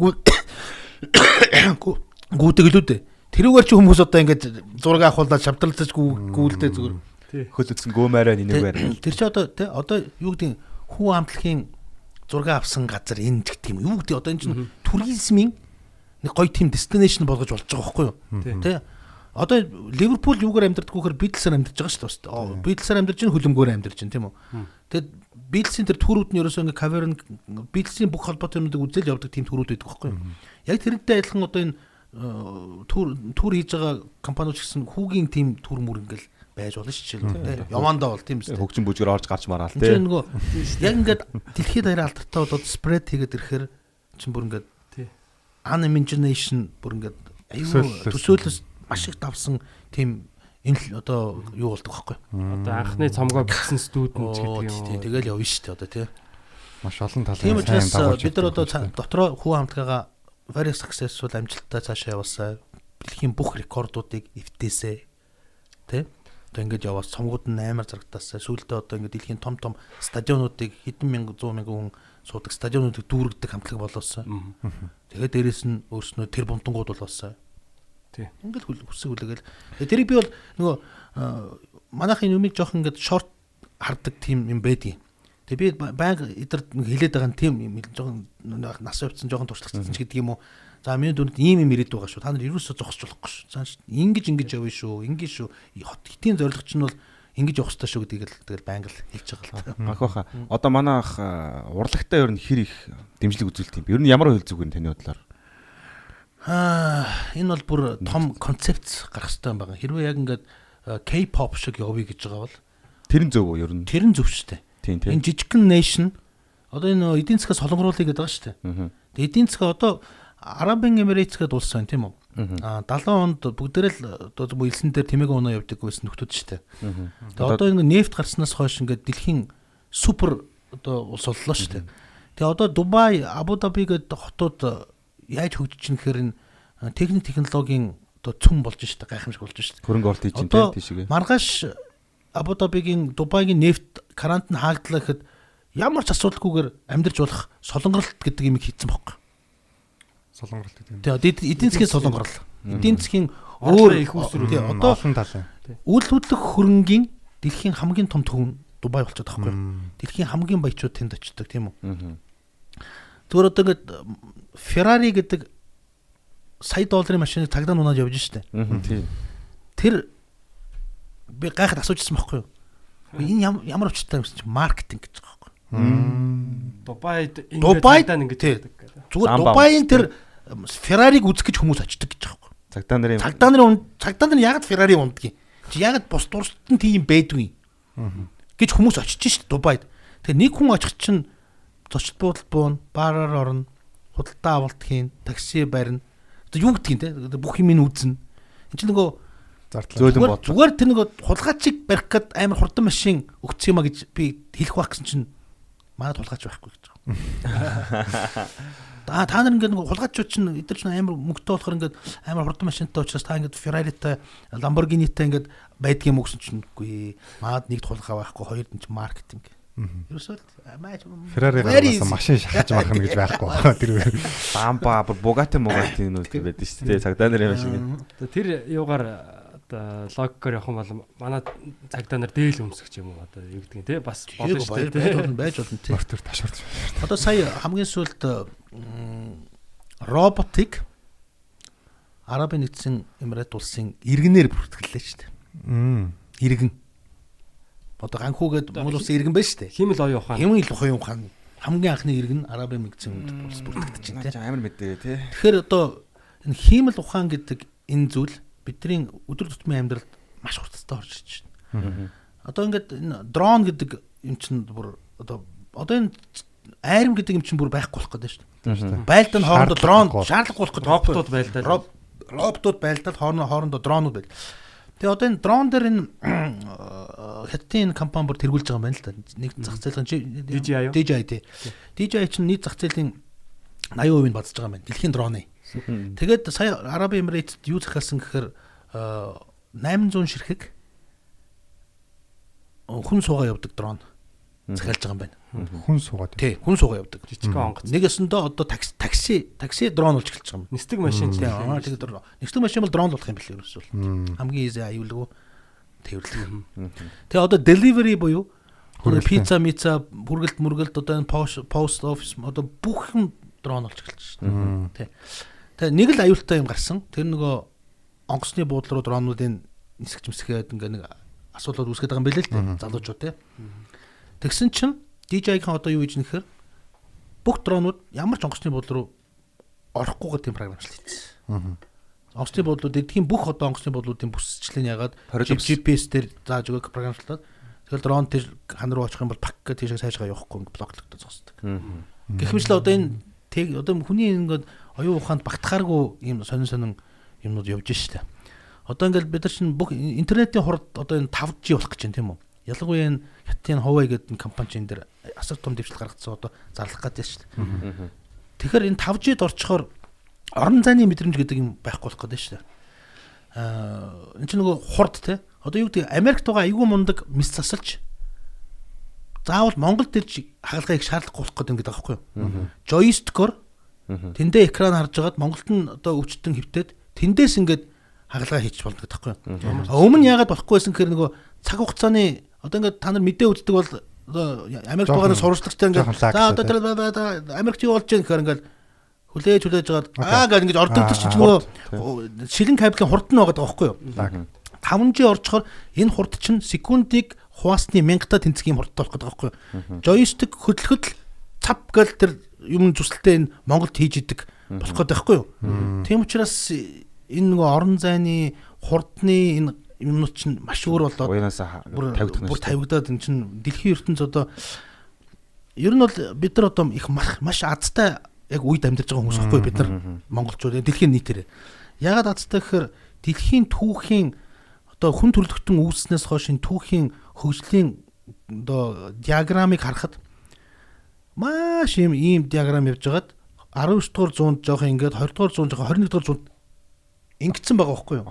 гүйдэг л үү дээ. Тэрүүгээр чи хүмүүс одоо ингээд зураг авахулаад шавтарлаж гүйлдэ зүгээр. Хөл үсгэн гөөмээрээ нэнэгээр. Тэр чи одоо юу гэдэг хүү амтлагийн зураг авсан газар энэ гэх юм. Юу гэдэг одоо энэ чинь туризмын нэг гоё тим destination болгож болж байгаа байхгүй юу? Тэ. Одоо Ливерпул юугаар амьдардаг вөхөр Битлсээр амьдарч байгаа шүү дээ. Битлсээр амьдарч чинь хөлөмгөөр амьдарч чинь тийм үү? Тэгэд Битлсийн тэр төрүүд нь ерөөсөө ингээ каверн Битлсийн бүх холбоотой юмнуудыг үзэл явдаг тийм төрүүд байдаг байхгүй юу? Яг тэрнтэй адилхан одоо энэ тур хийж байгаа компаниуд гэсэн хүүгийн тийм тур мүр ингээл байж болно шүү дээ. Явандаа бол тийм үстэй. Хөгжин бүжгээр орж гарч мараал тий. Тэр нөгөө яг ингээд дэлхийд даяар алдартай болоод спред хийгээд ирэхээр чинь бүр ингээд animation бүр ингээд аюу төсөөлөс маш их давсан тийм энэ одоо юу болдог байхгүй. Одоо анхны цомгоо бичсэн студент гэдэг юм. Тэгэл явна шүү дээ одоо тий. маш олон талын тийм учраас бид нар одоо дотроо хүү хамтлагаа very successful амжилттай цаашаа явуулсаа. Дэлхийн бүх рекордуудыг эвтээсээ. Тэ? Одоо ингэж яваас цомгууд нь амар зарагдаасаа. Сүүлдээ одоо ингэ дэлхийн том стадионуудыг хэдэн мянга 100 мянган хүн суудаг стадионуудыг дүүргдэг хамтлаг болоосаа. Тэгээд дээрэс нь өөрснөө тэр бунтангууд болоосаа. Тий. Ингээл хүсэг үлэгээл. Тэрийг би бол нөгөө манайхын юмыг жоох ингэ шорт хардаг тийм юм байдیں۔ Тэгээ би байнга эдэрд хэлээд байгаа тийм юм жоохон нас явцсан жоохон туршлагацсан ч гэдэг юм уу. За миний дүнд ийм юм ирээд байгаа шүү. Та нар ерөөсөө зогсож болохгүй шүү. Цааш ингэж явна шүү. Ингэж шүү. Хот хитийн зорилго чинь бол ингэж явах хэрэгтэй шүү гэдгийг л тэгэл байнга л хэлж байгаа л та. Ах баха. Одоо манай ах урлагтаа ер нь хэр их дэмжлэг үзүүлдэг юм бэ? Ер нь ямар хөл зүг вэ таны бодлоор? Энэ бол бүр том концепт гарах хэрэгтэй юм байна. Хэрвээ яг ингээд K-pop шиг явъя гэж байгаа бол тэр нь зөв үү ер нь? Тэр нь зөв шүү дээ. Энэ жижигхэн nation одоо энэ эдийн засгаас солонгоруулъя гэдэг байгаа шүү дээ. Тэгээ эдийн засгаа одоо Arab Emirates гэдэг улс байна тийм үү? 70 онд бүгдээрээ л одоо элсэн дээр тэмээг оноо явдаг байсан нөхдүүд шүү дээ. Тэгээ одоо ингэ нефт гарснаас хойш ингээд дэлхийн супер одоо улс боллоо шүү дээ. Тэгээ одоо Дубай, Абу Даби гэдэг хотууд яаж хөгжиж чинь гэхээр энэ техник технологийн одоо цөм болж шүү дээ. Гайхамшиг болж шүү дээ. Хөрөнгө оруулалт хийж дээ тийшээ. Маргааш Абу Дабигийн Дубайгийн нефт карант нь хаагдлаа гэхэд ямар ч асуудалгүйгээр амьдарч болох солонгоролт гэдэг юм хийцэн бохгүй. Солонгоролт гэдэг. Тэгээд эдийн засгийн солонгорол. Эдийн засгийн өөр их үүсвэр одоо олон талын. үйл хөдлөх хөрөнгийн дэлхийн хамгийн том төв Дубай болчиход байгаа байхгүй. Дэлхийн хамгийн баячууд тэнд очдог тийм үү. Зүгээр одоо ингээд Ferrari гэдэг сая долларын машиныг цагдаа нунаад явж штэ. Тийм. Тэр би гайхад асуужсан байхгүй юу? Энэ ямар учиртай юм чи маркетинг гэж байгаа байхгүй. Дубайд ингээд зүгээр Дубайн тэр Ferrari-г үзэх гэж хүмүүс очдог гэж байгаа байхгүй. Цагдаа нарын яг Ferrari ундгийг. Чи яг бус дурсад нь тийм байдгүй. Гэж хүмүүс очиж шít Дубайд. Тэгээ нэг хүн очих чинь зочд буудалд буун, баараар орно, худалдаа авалт хийн, такси барина. Одоо юу гэдгийг те бүх юм үзнэ. Энд чинь нөгөө зөөлөн бод. Зүгээр тэр нэг хулгайчиг барих гээд амар хурдан машин өгсөн юм а гэж би хэлэх байх гэсэн чинь манай хулгайч байхгүй гэж байгаа. Та нар ингээд нэг хулгайчууд чинь эдгээр чинь амар мөнгөтэй болохоор ингээд амар хурдан машинтай учраас та ингээд Ferrari-тай, Lamborghini-тай ингээд байдгийн юм өгсөн чинь үгүй. Маад нэгд хулгай байхгүй, хоёрд нь чинь маркетинг. Ерөөсөө Ferrari-гаас машин шахаж мархна гэж байхгүй байна. Тэр Bamba, Bugatti нүүд байдаг шүү дээ. Цагдаа нарын машин. Тэр юугаар одоо логикоор явах юм бол манай цагдаа нар дээл өмсөх юм уу одоо юу гэдгийг те бас болно шүү дээ. Байж болно те. мортор ташаарч. Одоо сая хамгийн сүүлд роботик Арабын нэгдсэн Эмират улсын иргэнээр бүртгэлээ шүү дээ. Иргэн. Одоо ганхуугээд Монгол улсын иргэн байж шүү дээ. Химэл оюун ухаан. Химэл оюун ухаан хамгийн анхны иргэн Арабын нэгдсэн улс бүртгэж байна те. Амар мэдээ те. Тэгэхээр одоо энэ химэл ухаан гэдэг энэ зүйл бидний өдөр тутмын амьдралд маш хурцтай орж ирж байна. одоо ингээд энэ дрон гэдэг юм чинь бүр одоо энэ айрам гэдэг юм чинь бүр байхгүй болох гэдэг шүү дээ. Байлдаа хоорондоо дрон шаардлагагүй болох гэдэг. Роботууд байлдаа. Роботууд байлдаад хоорондоо дронууд байл. Тэгээ одоо энэ дрон дээр энэ хятадын компани бүр тэргүүлж байгаа юм байна л да. Нэг зах зээлийн DJI тий. DJI чинь нийт зах зээлийн 80% нь бадж байгаа юм байна. Дэлхийн дроны. Тэгээд сая Араб Эмирэтэд юу захиалсан гэхээр 800 ширхэг хүн суугаа явдаг дрон захиалж байгаа юм байна. Хүн суугаад. Тий, хүн суугаа явдаг. Жижигхэн онгоц. Нэгэсэндээ одоо такси дрон болж эхэлж байгаа юм. Нисдэг машин ч тийм. Тэгээд нисдэг машин бол дрон болох юм билээ ерөөсөө. Хамгийн easy аюулгүй тэрвэрлэг. Тэгээ одоо delivery буюу пицца, хүргэлт одоо энэ post office одоо бүх юм дрон болж эхэлж байна. Тий. Тэгээ нэг л аюултай юм гарсан. Тэр нөгөө онгоцны буудлын руу дронуудын нисгэж мэсгээд ингээ нэг асуудлууд үүсгэж байгаа юм билээ л дээ. Залуучууд тий. Тэгсэн чинь DJI-ийн одоо юу хийж нэхэр бүх дронууд ямар ч онгоцны буудлын руу орохгүй гэдэг програмчлал хийсэн. Онгоцны буудлууд эдгийн бүх одоо онгоцны буудлуудын бүсчлэн ягаад GPS дээр зааж өгөх програмчлаад тэгэл дрон тэр хан руу очих юм бол пак гэх тийшээ сайжгаа явахгүй блоклогдож зогсдог. Гэх мэтлээ одоо энэ одоо хүний ингээд оюун ухаанд багтахааргүй юм сонин юмнууд явж штэ. Одоо ингээд бид нар чинь бүх интернетийн хурд одоо энэ 5G болох гэж байна тийм үү? Ялангуяа энэ хятадын Huawei гэдэг компани чинь дээр асар том дэвшил гаргацсан одоо зарлах гэдэг шүү дээ. Тэгэхээр энэ 5G-д орчхоор орон зайны мэдрэмж гэдэг юм байхгүй болох гэдэг шүү дээ. Энэ чинь нөгөө хурд те. Одоо юу гэдэг Америкт байгаа айгүй мундаг мис засалж заавал Монголд ирж хагалгаа их шаардлагагүй болох гэдэг юм гэдэг аахгүй юу? Joystick-оор тэндээ экран харж байгаад Монголд нь одоо өвчтөн хөвтөд тэндээс ингээд хагалгаа хийчих болно гэдэг аахгүй юу? Өмнө яагаад болохгүй байсан гэхээр нөгөө цаг хугацааны одоо ингээд та нар мэдээ үздэг бол одоо Америкт байгаа сурвалжлагчтай ингээд за одоо тэр Америкт юу болж байгаа гэхээр ингээд хүлээж жагаад гэх ингээд ордог чинь нөгөө шилэн кабелийн хурд нь байгаа даахгүй юу? 5G орчхоор энэ хурд чинь секундыг хуваасны 1000-та тэнцэх юм хурдтай болох гэдэг байхгүй юу? Joystick хөдлөхөд л цап гэл тэр юм зүсэлтээ энэ Монголд хийж идэг болох гэдэг байхгүй юу? Тийм учраас энэ нөгөө орон зайны хурдны энэ юмнууд чинь маш өөр болоод бүр тавигдаад энэ чинь дэлхийн ертөнц одоо ер нь бол бид нар одоо их маш азтай яг үед амьдарч байгаа хүмүүс байхгүй бид нар монголчууд дэлхийн нийтээр ягаад азтай гэхээр дэлхийн түүхийн одоо хүн төрөлхтөн үүснээс хойш энэ түүхийн хөгжлийн одоо диаграмыг харахад маш ийм диаграм явж байгаад 19 дугаар зуунд жоох ингээд 20 дугаар зуунд жоох 21 дугаар зуунд ингэсэн байгаа байхгүй юу?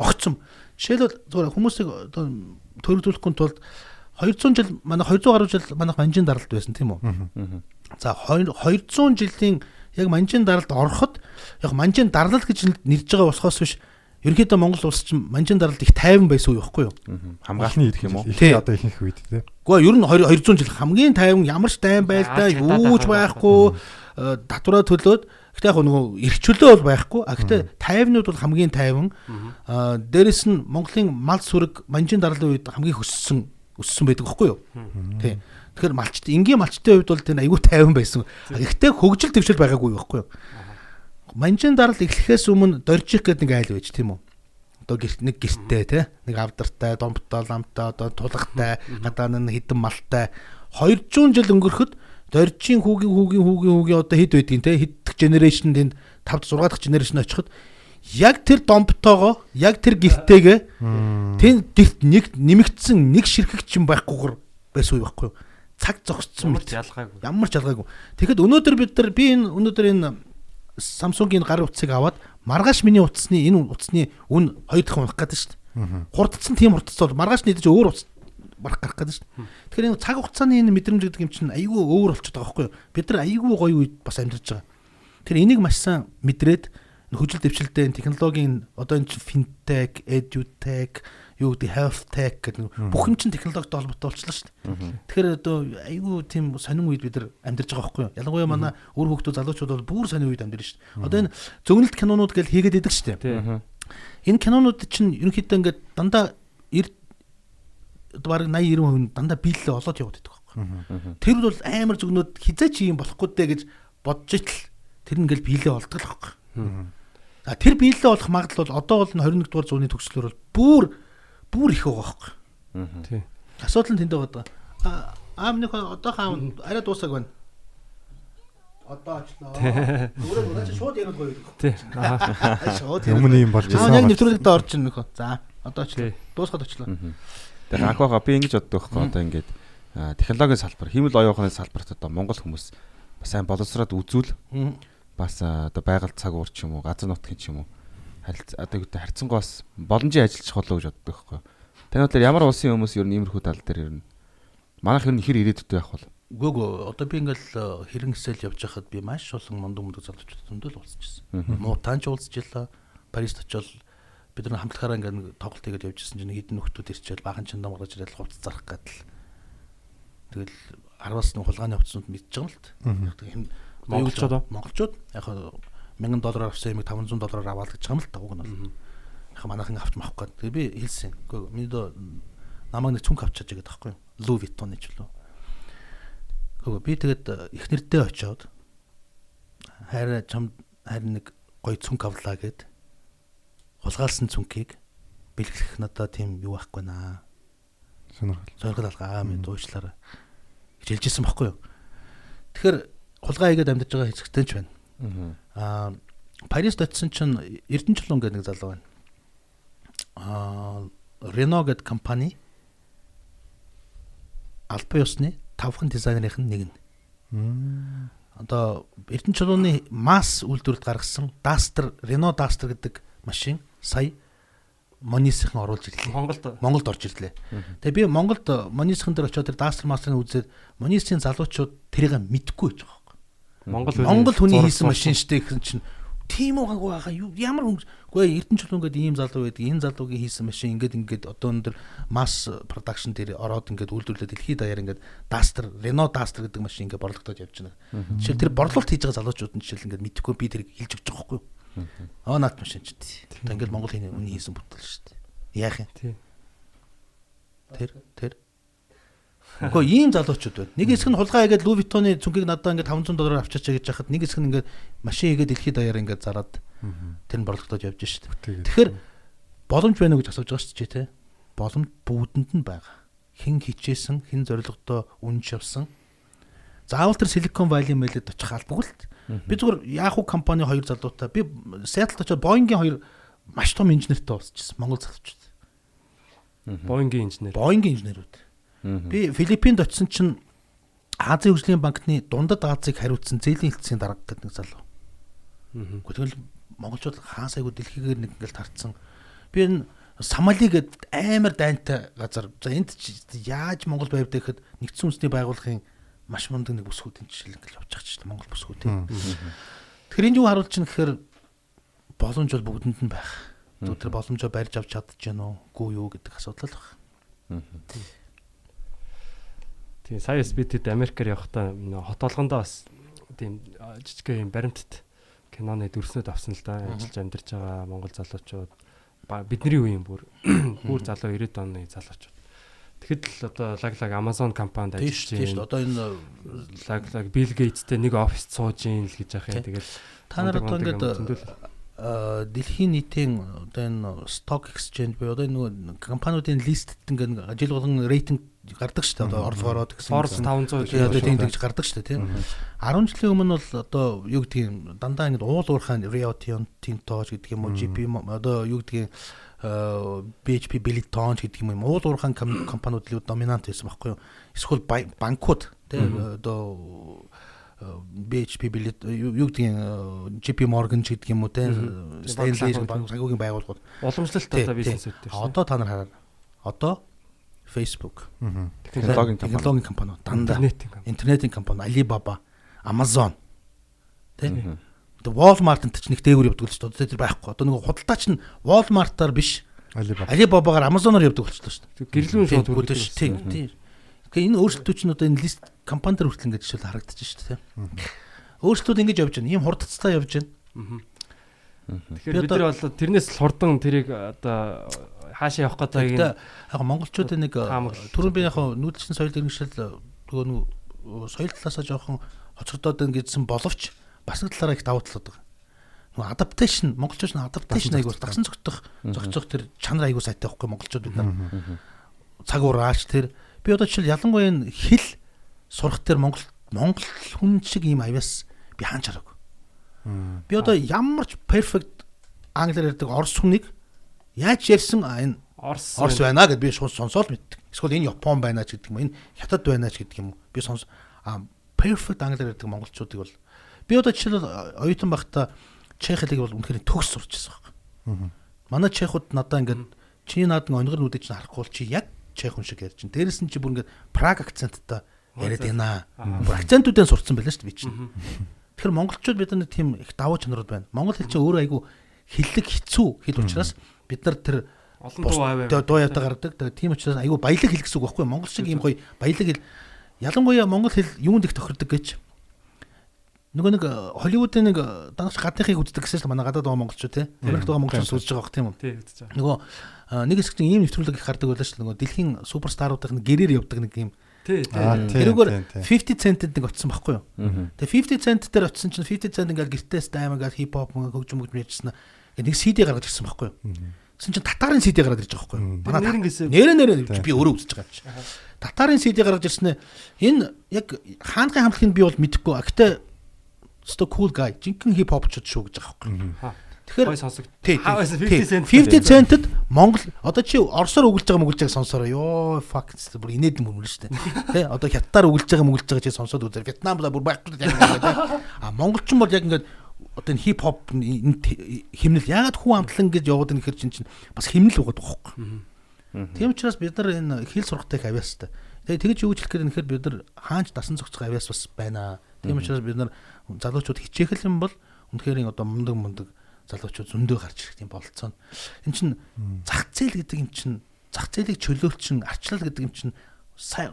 Огцсон. Жишээлбэл зүгээр хүмүүсийг одоо төрөлжүүлэхгүй тулд 200 жил манай 200 гаруй жил манайх манжин даралт байсан тийм үү? За 200 жилийн яг манжин даралт ороход яг манжин дарлал гэж нэрж байгаа болохоос биш ерөнхийдөө Монгол улс чинь манжин даралт их тайван байсан үе байхгүй юу? Хамгаалалтны идэх юм уу? Одоо ихэнх үед тийм. Гэхдээ ер нь 200 жил хамгийн тайван ямар ч дайм байл та юуж байхгүй татвараа төлөөд гэхдээ яг нөгөө эрхчлөө бол байхгүй. Гэхдээ тайвнууд бол хамгийн тайван. Дээрэс нь Монголын мал сүрэг манжин дарлалын үед хамгийн өссөн байдаг байхгүй юу? Тий. Тэгэхээр энгийн малчтын үед бол тэр аюу тайван байсан. Гэхдээ хөгжил дэвшил байгаагүй байхгүй юу? Манжин дарал эхлэхээс өмнө доржих гэдэг нэг айл байж тийм үү? Одоо нэг гэртээ тий. Нэг авдартай, домбтой, ламтай, одоо тулгатай, гадаа нь хідэн малтай 200 жил өнгөрөхөд доржийн хүүгийн одоо хэд байдгийг те хэд дэх генерашн тэнд 5 6 дахь генерашн очиход яг тэр домбтойгоо яг тэр гэртээгээ тэнд гэрт нэг нэмэгдсэн нэг ширхэгч юм байхгүйгээр байсан уу байхгүй юу? Цаг зогссон мэт ялгаагүй. Ямар ч ялгаагүй. Тэгэхэд өнөөдөр би энэ Samsung-ийн гар утсыг аваад маргааш миний утасны энэ утасны үн 2 дахин унах гэдэг шүү дээ. Хурдцсан тийм хурдцсан бол маргааш нэгдэж өөр утас барах гарах гэдэг шүү дээ. Тэгэхээр энэ цаг хугацааны энэ мэдрэмж гэдэг юм чинь айгүй өөр болчиход байгаа байхгүй юу? Бид нар айгүй гоё үед бас амьдарч байгаа. Тэр энийг маш сайн мэдрээд хөгжил дэвшилтэй технологийн одоо энэ fintech, edutech, юу гэдэг health tech гэдэг бүх юм чинь технологитой холбоотой болчихлоо шүү дээ. Тэгэхээр одоо айгүй тийм сонин үед бид нар амьдарч байгаа байхгүй юу? Ялангуяа манай өөр хүүхдүүд залуучууд бол бүр сонин үед амьдарч шүү дээ. Одоо энэ зөгнөлт кинонууд гэж хийгээд идэг шүү дээ. Энэ кинонууд чинь ерөнхийдөө ингээд дандаа бараг 80-90% дандаа биелэлээ олоод яваад байдаг байхгүй. Тэр бол амар зөгнөөд хизээч юм болохгүй дээ гэж бодж итэл тэр ингээл биелэлээ олдог л байхгүй. За тэр биелэлээ олох магадлал бол одоо бол 21 дугаар зууны төгслөөр бол бүр их байгаа байхгүй. Тий. Асуудал нь тэнд байгаа. Минийх одоохон арай дуусаг байна. Одоо очлоо. Өөрөө шууд ярих гоё. Тий. Шууд Өмнө юм болж яг нэвтрүүлэгтээ орж ийн нөхөө. За одоо очлоо. Дуусгаад очлоо. Тэгэхээр анхаага би ингэж боддог байхгүй одоо ингээд технологийн салбар, хиймэл оюухны салбарт одоо Монгол хүмүүс бас сайн боловсроод үзүүл бас одоо байгаль цаг уур ч юм уу, газар нутгийн ч юм уу одоо үүтэй харьцангуйс боломжийн ажиллаж болоо гэж боддог байхгүй. Таны бодлоор ямар улсын хүмүүс ер нь иймэрхүү тал дээр ер нь манайх ер нь хэр ирээдүйтэй байх бол? Гүг одоо би ингээл хэрэгсэл явж байхад би маш олон мундаг залуучууд зөндөл уулзчихсан. Муутанч уулзчихлаа. Парист очивол бид нар хамтлагаараа ингээд тоглолт хийгээд явжсэн чинь хэдэн нөхдүүд ирчээл баахан чандаа маргаж ирэл хувцас зарах гэдэл. Тэгэл 10-аас нь хулгааны хувцсууд мэдчихэж байгаа л та. Монголчууд яг $1000 авсан юмыг $500 аваад гэж байгаа юм л та уг нь бол. Яг манайхан авч мах гээд. Тэгээ би хэлсэн. Гэхдээ миний доо намайг нэг цүнх авчиж байгаа байхгүй юу? Louis Vuitton гэж лөө. Гэхдээ би тэгээд их нэрдээ очиод харин нэг гоё цүнх авлаа гэд хулгаалсан цүнхийг бэлгэлэх надад тийм юу байхгүй наа. Сонирхол алгаа минь дуучлаараа гэж хэлжсэн байхгүй юу? Тэгэхээр хулгай хийгээд амьдарч байгаа хэсэгтэй ч байна. Парист очисон чинь Эрдэнэчлэн гэдэг нэг залуу байна. Renault гэдэг компани албан ёсны 5хан дизайнерын нэг нь. Одоо Эрдэнэчлэний масс үйлдвэрлэлд гаргасан Renault Duster гэдэг машин сая Монисийн оруулж ирлээ. Монголд орж ирлээ. Тэгээ би Монголд Монисийн дээр очиод тэр Duster Master-ыг үзээд Монисийн залуучууд тэрийг мэдгүй байж байгаа. Монгол хүний хийсэн машин штэ гэсэн чинь тийм уу байгаа ямар үгүй Эрдэнэчлэн гэдэг ийм залуу байдаг. Энэ залуугийн хийсэн машин ингээд одоо өндөр масс production дээр ороод ингээд үйлдвэрлээд дэлхийд даяар ингээд Duster Renault Duster гэдэг машин ингээд борлогдоод явж байна. Жишээл тэр борлуулалт хийж байгаа залуучууд нь жишээл ингээд мэдхгүй би тэрийг хэлж өгч байгаа байхгүй юу? Наад машин ч тий. Одоо ингээд Монгол хүний хийсэн бүтээл шүү дээ. Яах юм? Тий. Тэр Үгүй ийм залуучууд байна. Нэг хэсэг нь хулгай хийгээд Louis Vuitton-ы цүнхийг надад ингээд $500 авчаач гэж яхад нэг хэсэг нь ингээд машин хийгээд дэлхийд даяар ингээд зараад тэр нь борлогдоод явж шүү дээ. Тэгэхээр боломж байна уу гэж асууж байгаа шүү дээ, тий. Боломж бүгдэнд нь байгаа. Хэн хичээсэн, хэн зорилгодоо үнж явсан. Заавал тэр Silicon Valley мэлэд очих албагүй л. Би зүгээр Yahoo компани хоёр залуутай би Seattle очоод Boeing-ийн хоёр маш том инженертэй уулзчихсан. Монгол залуучууд. Boeing-ийн инженерүүд. Би Филиппинд очисон чинь Азийн хөгжлийн банкны дундад Азийг хариуцсан зээлийн хэлтсийн дарга гэдэг нэг залуу. Тэгвэл монголчууд хаасайгуу дэлхийгээр нэг ингээл тарцсан. Би энэ Сомали гэдэг амар дайнтай газар. За энд яаж Монгол байвдаа гэхэд нэгдсэн үндэсний байгууллагын маш мундаг нэг бүсгүүдийн жишээл ингээл явж байгаа ч гэсэн Монгол бүсгүүд тийм. Тэгэхээр энэ юу харуулж чинь гэхээр боломж бол бүгдэнд нь байх. Тэр боломжоо барьж авч чадчих гэнэ үү? Үгүй юу гэдэг асуудал л байна. Тийм сая SBT-д Америкээр явахдаа хот болгондоо бас тийм жижиг юм баримтат киноны дүрснүүд авсан л да. Ажиллаж амьдарч байгаа монгол залуучууд бидний үеийн бүр залуу 90-ад оны залуучууд. Тэгэхэд л одоо лаглаг Amazon компанид ажиллаж байна. Тийм одоо энэ лаглаг Bill Gates-тэй нэг офис сууж ийн л гэж яах юм. Тэгэл та нар одоо ингээд дэлхийн нийтийн одоо энэ stock exchange буюу одоо энэ компаниудын листт ингээд жил болгон рейтинг гардаг шүү дээ. Одоо Орлогоороо гэсэн Forbes 500 одоо тэгж гардаг шүү дээ, тийм. 10 жилийн өмнө бол одоо юу гэдгийг дандаа ингээд уул уурхайн Rio Tinto гэдэг юм уу, GP одоо юу гэдгийг BHP Billiton гэдэг юм уул уурхайн компаниуд л доминант байсан байхгүй юу? Эсвэл банкуд тийм одоо BHP Billiton юу гэдгийг JP Morgan гэдэг юм уу, тийм. Stanley банкгийн байгууллагууд уламжлалт одоо бизнесүүд тийм. Одоо та нар хараа. Одоо Facebook, технологийн компани, дандаа интернетийн компани, Alibaba, Amazon, тийм. Одоо Walmart-д ч нэг дээгүүр явдаг л шүү дээ. Тэр байхгүй. Одоо нэг худалдаач нь Walmart-аар биш, Alibaba-гаар Amazon-оор явдаг болчихлоо шүү дээ. Гэрлүүн шууд хүрдэг шүү. Тийм. Тэгэхээр энэ өөрчлөлтүүд нь одоо энэ лист компани дээр хүртэл ингэж жишээл харагдаж шүү дээ. Өөрчлөлтүүд ингэж явж байна. Ийм хурдцтай явж байна. Тэгэхээр бид нар бол тэрнээс л хурдан тэрийг одоо хаашаа явах гэдэг яг монголчуудын нэг түрүүн би яг нүүдэлчин соёл иргэншил нөгөө нэг соёл талаасаа жоохон хоцрогдоод байна гэсэн боловч бас нэг талаараа их давуу талууд байгаа. Нөгөө адапташн монголчууд нь адапташн айгуу дагсан зогцох тэр чанар айгуу сайтай байхгүй монголчууд бид нар цаг ураач тэр Би одоо жишээл ялангуяа энэ хэл сурах дээр Монгол хүн шиг ийм авьяас би хаан чараагүй. Би одоо ямар ч perfect англиар ярьдаг орос хүнийг яаж ярьсан энэ орос байна гэд би сонсоод мэддэг. Эсвэл энэ Япон байна ч гэдэг юм. Энэ хятад байна ч гэдэг юм. Би perfect англиар ярьдаг монголчуудыг бол би одоо жишээл оюутан байхдаа чех хэлийг бол үнэхээр төгс сурч байсан байхгүй. Манай чехууд надаа ингээд чиний наадан онгор нүдэ чинь харахгүй бол чи яг чех хүн шиг ярьж чинь. Дээрээс нь чи бүр ингээд праг акценттай яриад байна. Бүр акцентуудын сурцсан байлаа шүү дээ би чинь. Тэгэхээр монголчууд бид нар тийм их давуу чанарууд байна. Монгол хэл чинь өөрөө айгүй хэллэг хэцүү хэл учраас бид нар тэр олон дуу ядаа гардаг. Тийм учраас айгүй баялаг хэл гэсэн үг байхгүй. Монгол шиг ийм гоё баялаг хэл ялангуяа монгол хэл юунд их тохирдог гэж нөгөө нэг Холливуудын нэг дангаж гадныхыг үздэг гэсэн чинь манай гадаад байгаа монголчууд те. Америкт байгаа монголчууд үзэж байгаа бох тийм үү? Тий үзэж байгаа. Нөгөө нэг хэсэг чинь ийм нэвтрүүлэг их гардаг байлаа шүү. Нөгөө дэлхийн суперстаруудын гэрээр явдаг нэг юм. Тий. Тэрүүгээр 50 центэд нэг очсон байхгүй юу? Тэгээ 50 цент дээр очсон чинь 50 цент ингээл гэртээ стайм ингээл хип хоп хөгжим ярьжсэн. Нэг CD гаргаж ирсэн байхгүй юу? Гэсэн чинь татарын CD гараад ирж байгаа байхгүй юу? Манай нэрээ би өөрөө үзэж байгаа юм. Татарын CD гаргаж ирсэн. Энэ яг хаанхын хамтлагийг би бол мэдэхгүй. Гэхдээ sto cool guy жинхэнэ хип хопчуд шүү гэж байгаа байхгүй. Тэгэхээр гой сонсог. 50 центэд Монгол одоо чи орсоор өгүүлж байгаа сонсороо ёо fuck бүр инээд юм үнэ шүү дээ. Тэ одоо хятадаар өгүүлж байгаа чи сонсоод үзэр Вьетнамда бүр байхгүй яг ингээд а монголчин бол яг ингээд одоо энэ хип хоп химнэл ягаад хүн амтлан гэж яваад байгаа нөхөр чинь бас химнэл байгаа байхгүй. Тийм учраас бид нар энэ хэл сурахтай авьяастай. Тэгээ тэгж юу гэж хэлэх гэхээр бид нар хаанч дасан зохицох авьяас бас байна. Тийм учраас бид нар залуучууд хичээх юм бол үнэхээр одоо мундаг залуучууд зөндөө гарч ирэх тийм бололцоо. Энд чинь зах зээл гэдэг юм чинь зах зээлийг чөлөөлчин арчлал гэдэг юм чинь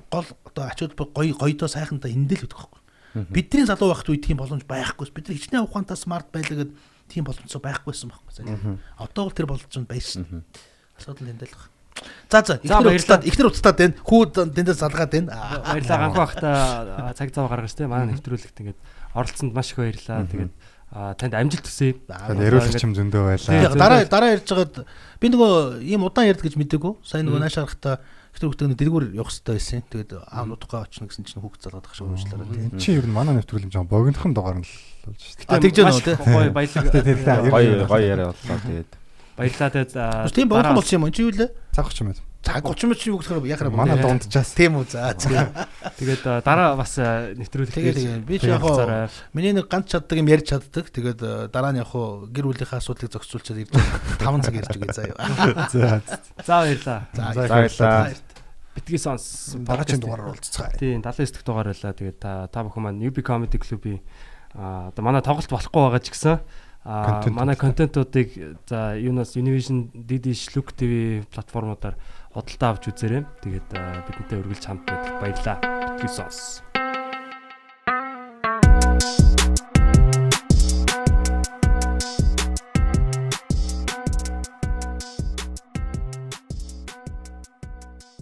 гол одоо ачууд гоёдоо сайхандаа эндэл гэдэг байхгүй. Бидний залуу байхад үе тийм боломж байхгүй. Бид нар хичнээн ухаантай смарт байлаа гэд тийм боломжтой байхгүйсэн байхгүй. Одоо бол тэр боломж байсан. Асуудал эндэл баг. За ихнэр уцтаад байна. Хүү дэндээ залгаад байна. Баярлалаа ганх багта цаг зав гаргаж тэ манай нэвтрүүлэгт ингээд оролцсонд маш их баярлалаа. Тэгээд танд амжилт хүсье. Яриулах юм зөндөө байлаа. Дараа ярьж байгаад би нөгөө ийм удаан ярьд гэж мэдээгүй. Сайн нөгөө нааш харахтаа ихтер хүүхдийн дэлгүүр явах хэрэгтэй байсан. Тэгээд аавнуудгаа очно гэсэн чинь хүүхд залгаад ах шиг уучлаарай тийм. Чи ер нь манай нэвтрүүлэг юм жаа богинохон дугаар нь л болж шүү дээ. Тэгж яана үү? Гоё баярлалаа. Гоё яриа боллоо тэгээд. Баярлалаа тэгээд. Тийм богинохон болсон юм чи юу лээ? Цаг 30 минут. Цаг 30 минут юу гэхээр яхаар манай дундчаас. Тийм үү за. Тэгээд дараа бас нэвтрүүлэг тэгээд би ч яг миний нэг ганц чаддаг юм ярьж чаддаг. Тэгээд дараа нь яг гэр бүлийнхээ асуудлыг зохицуулчаад ирж 5 цаг ярьж үгүй заяа. За баярлалаа. За баярлалаа. Битгий сонс дараагийн дугаараар уулзцгаая. Тийм 79 дахь дугаар байлаа. Тэгээд та бүхэн маань UB Comedy Club-ийн одоо манай тоглолт болохгүй байгаа ч гэсэн манай контентуудыг за юунаас Univision DD Shlook TV платформудаар худалдаа авч үзээрэй. Тэгээд бидэнтэй үргэлж хамт байдагт баярлалаа. Битгий сонс.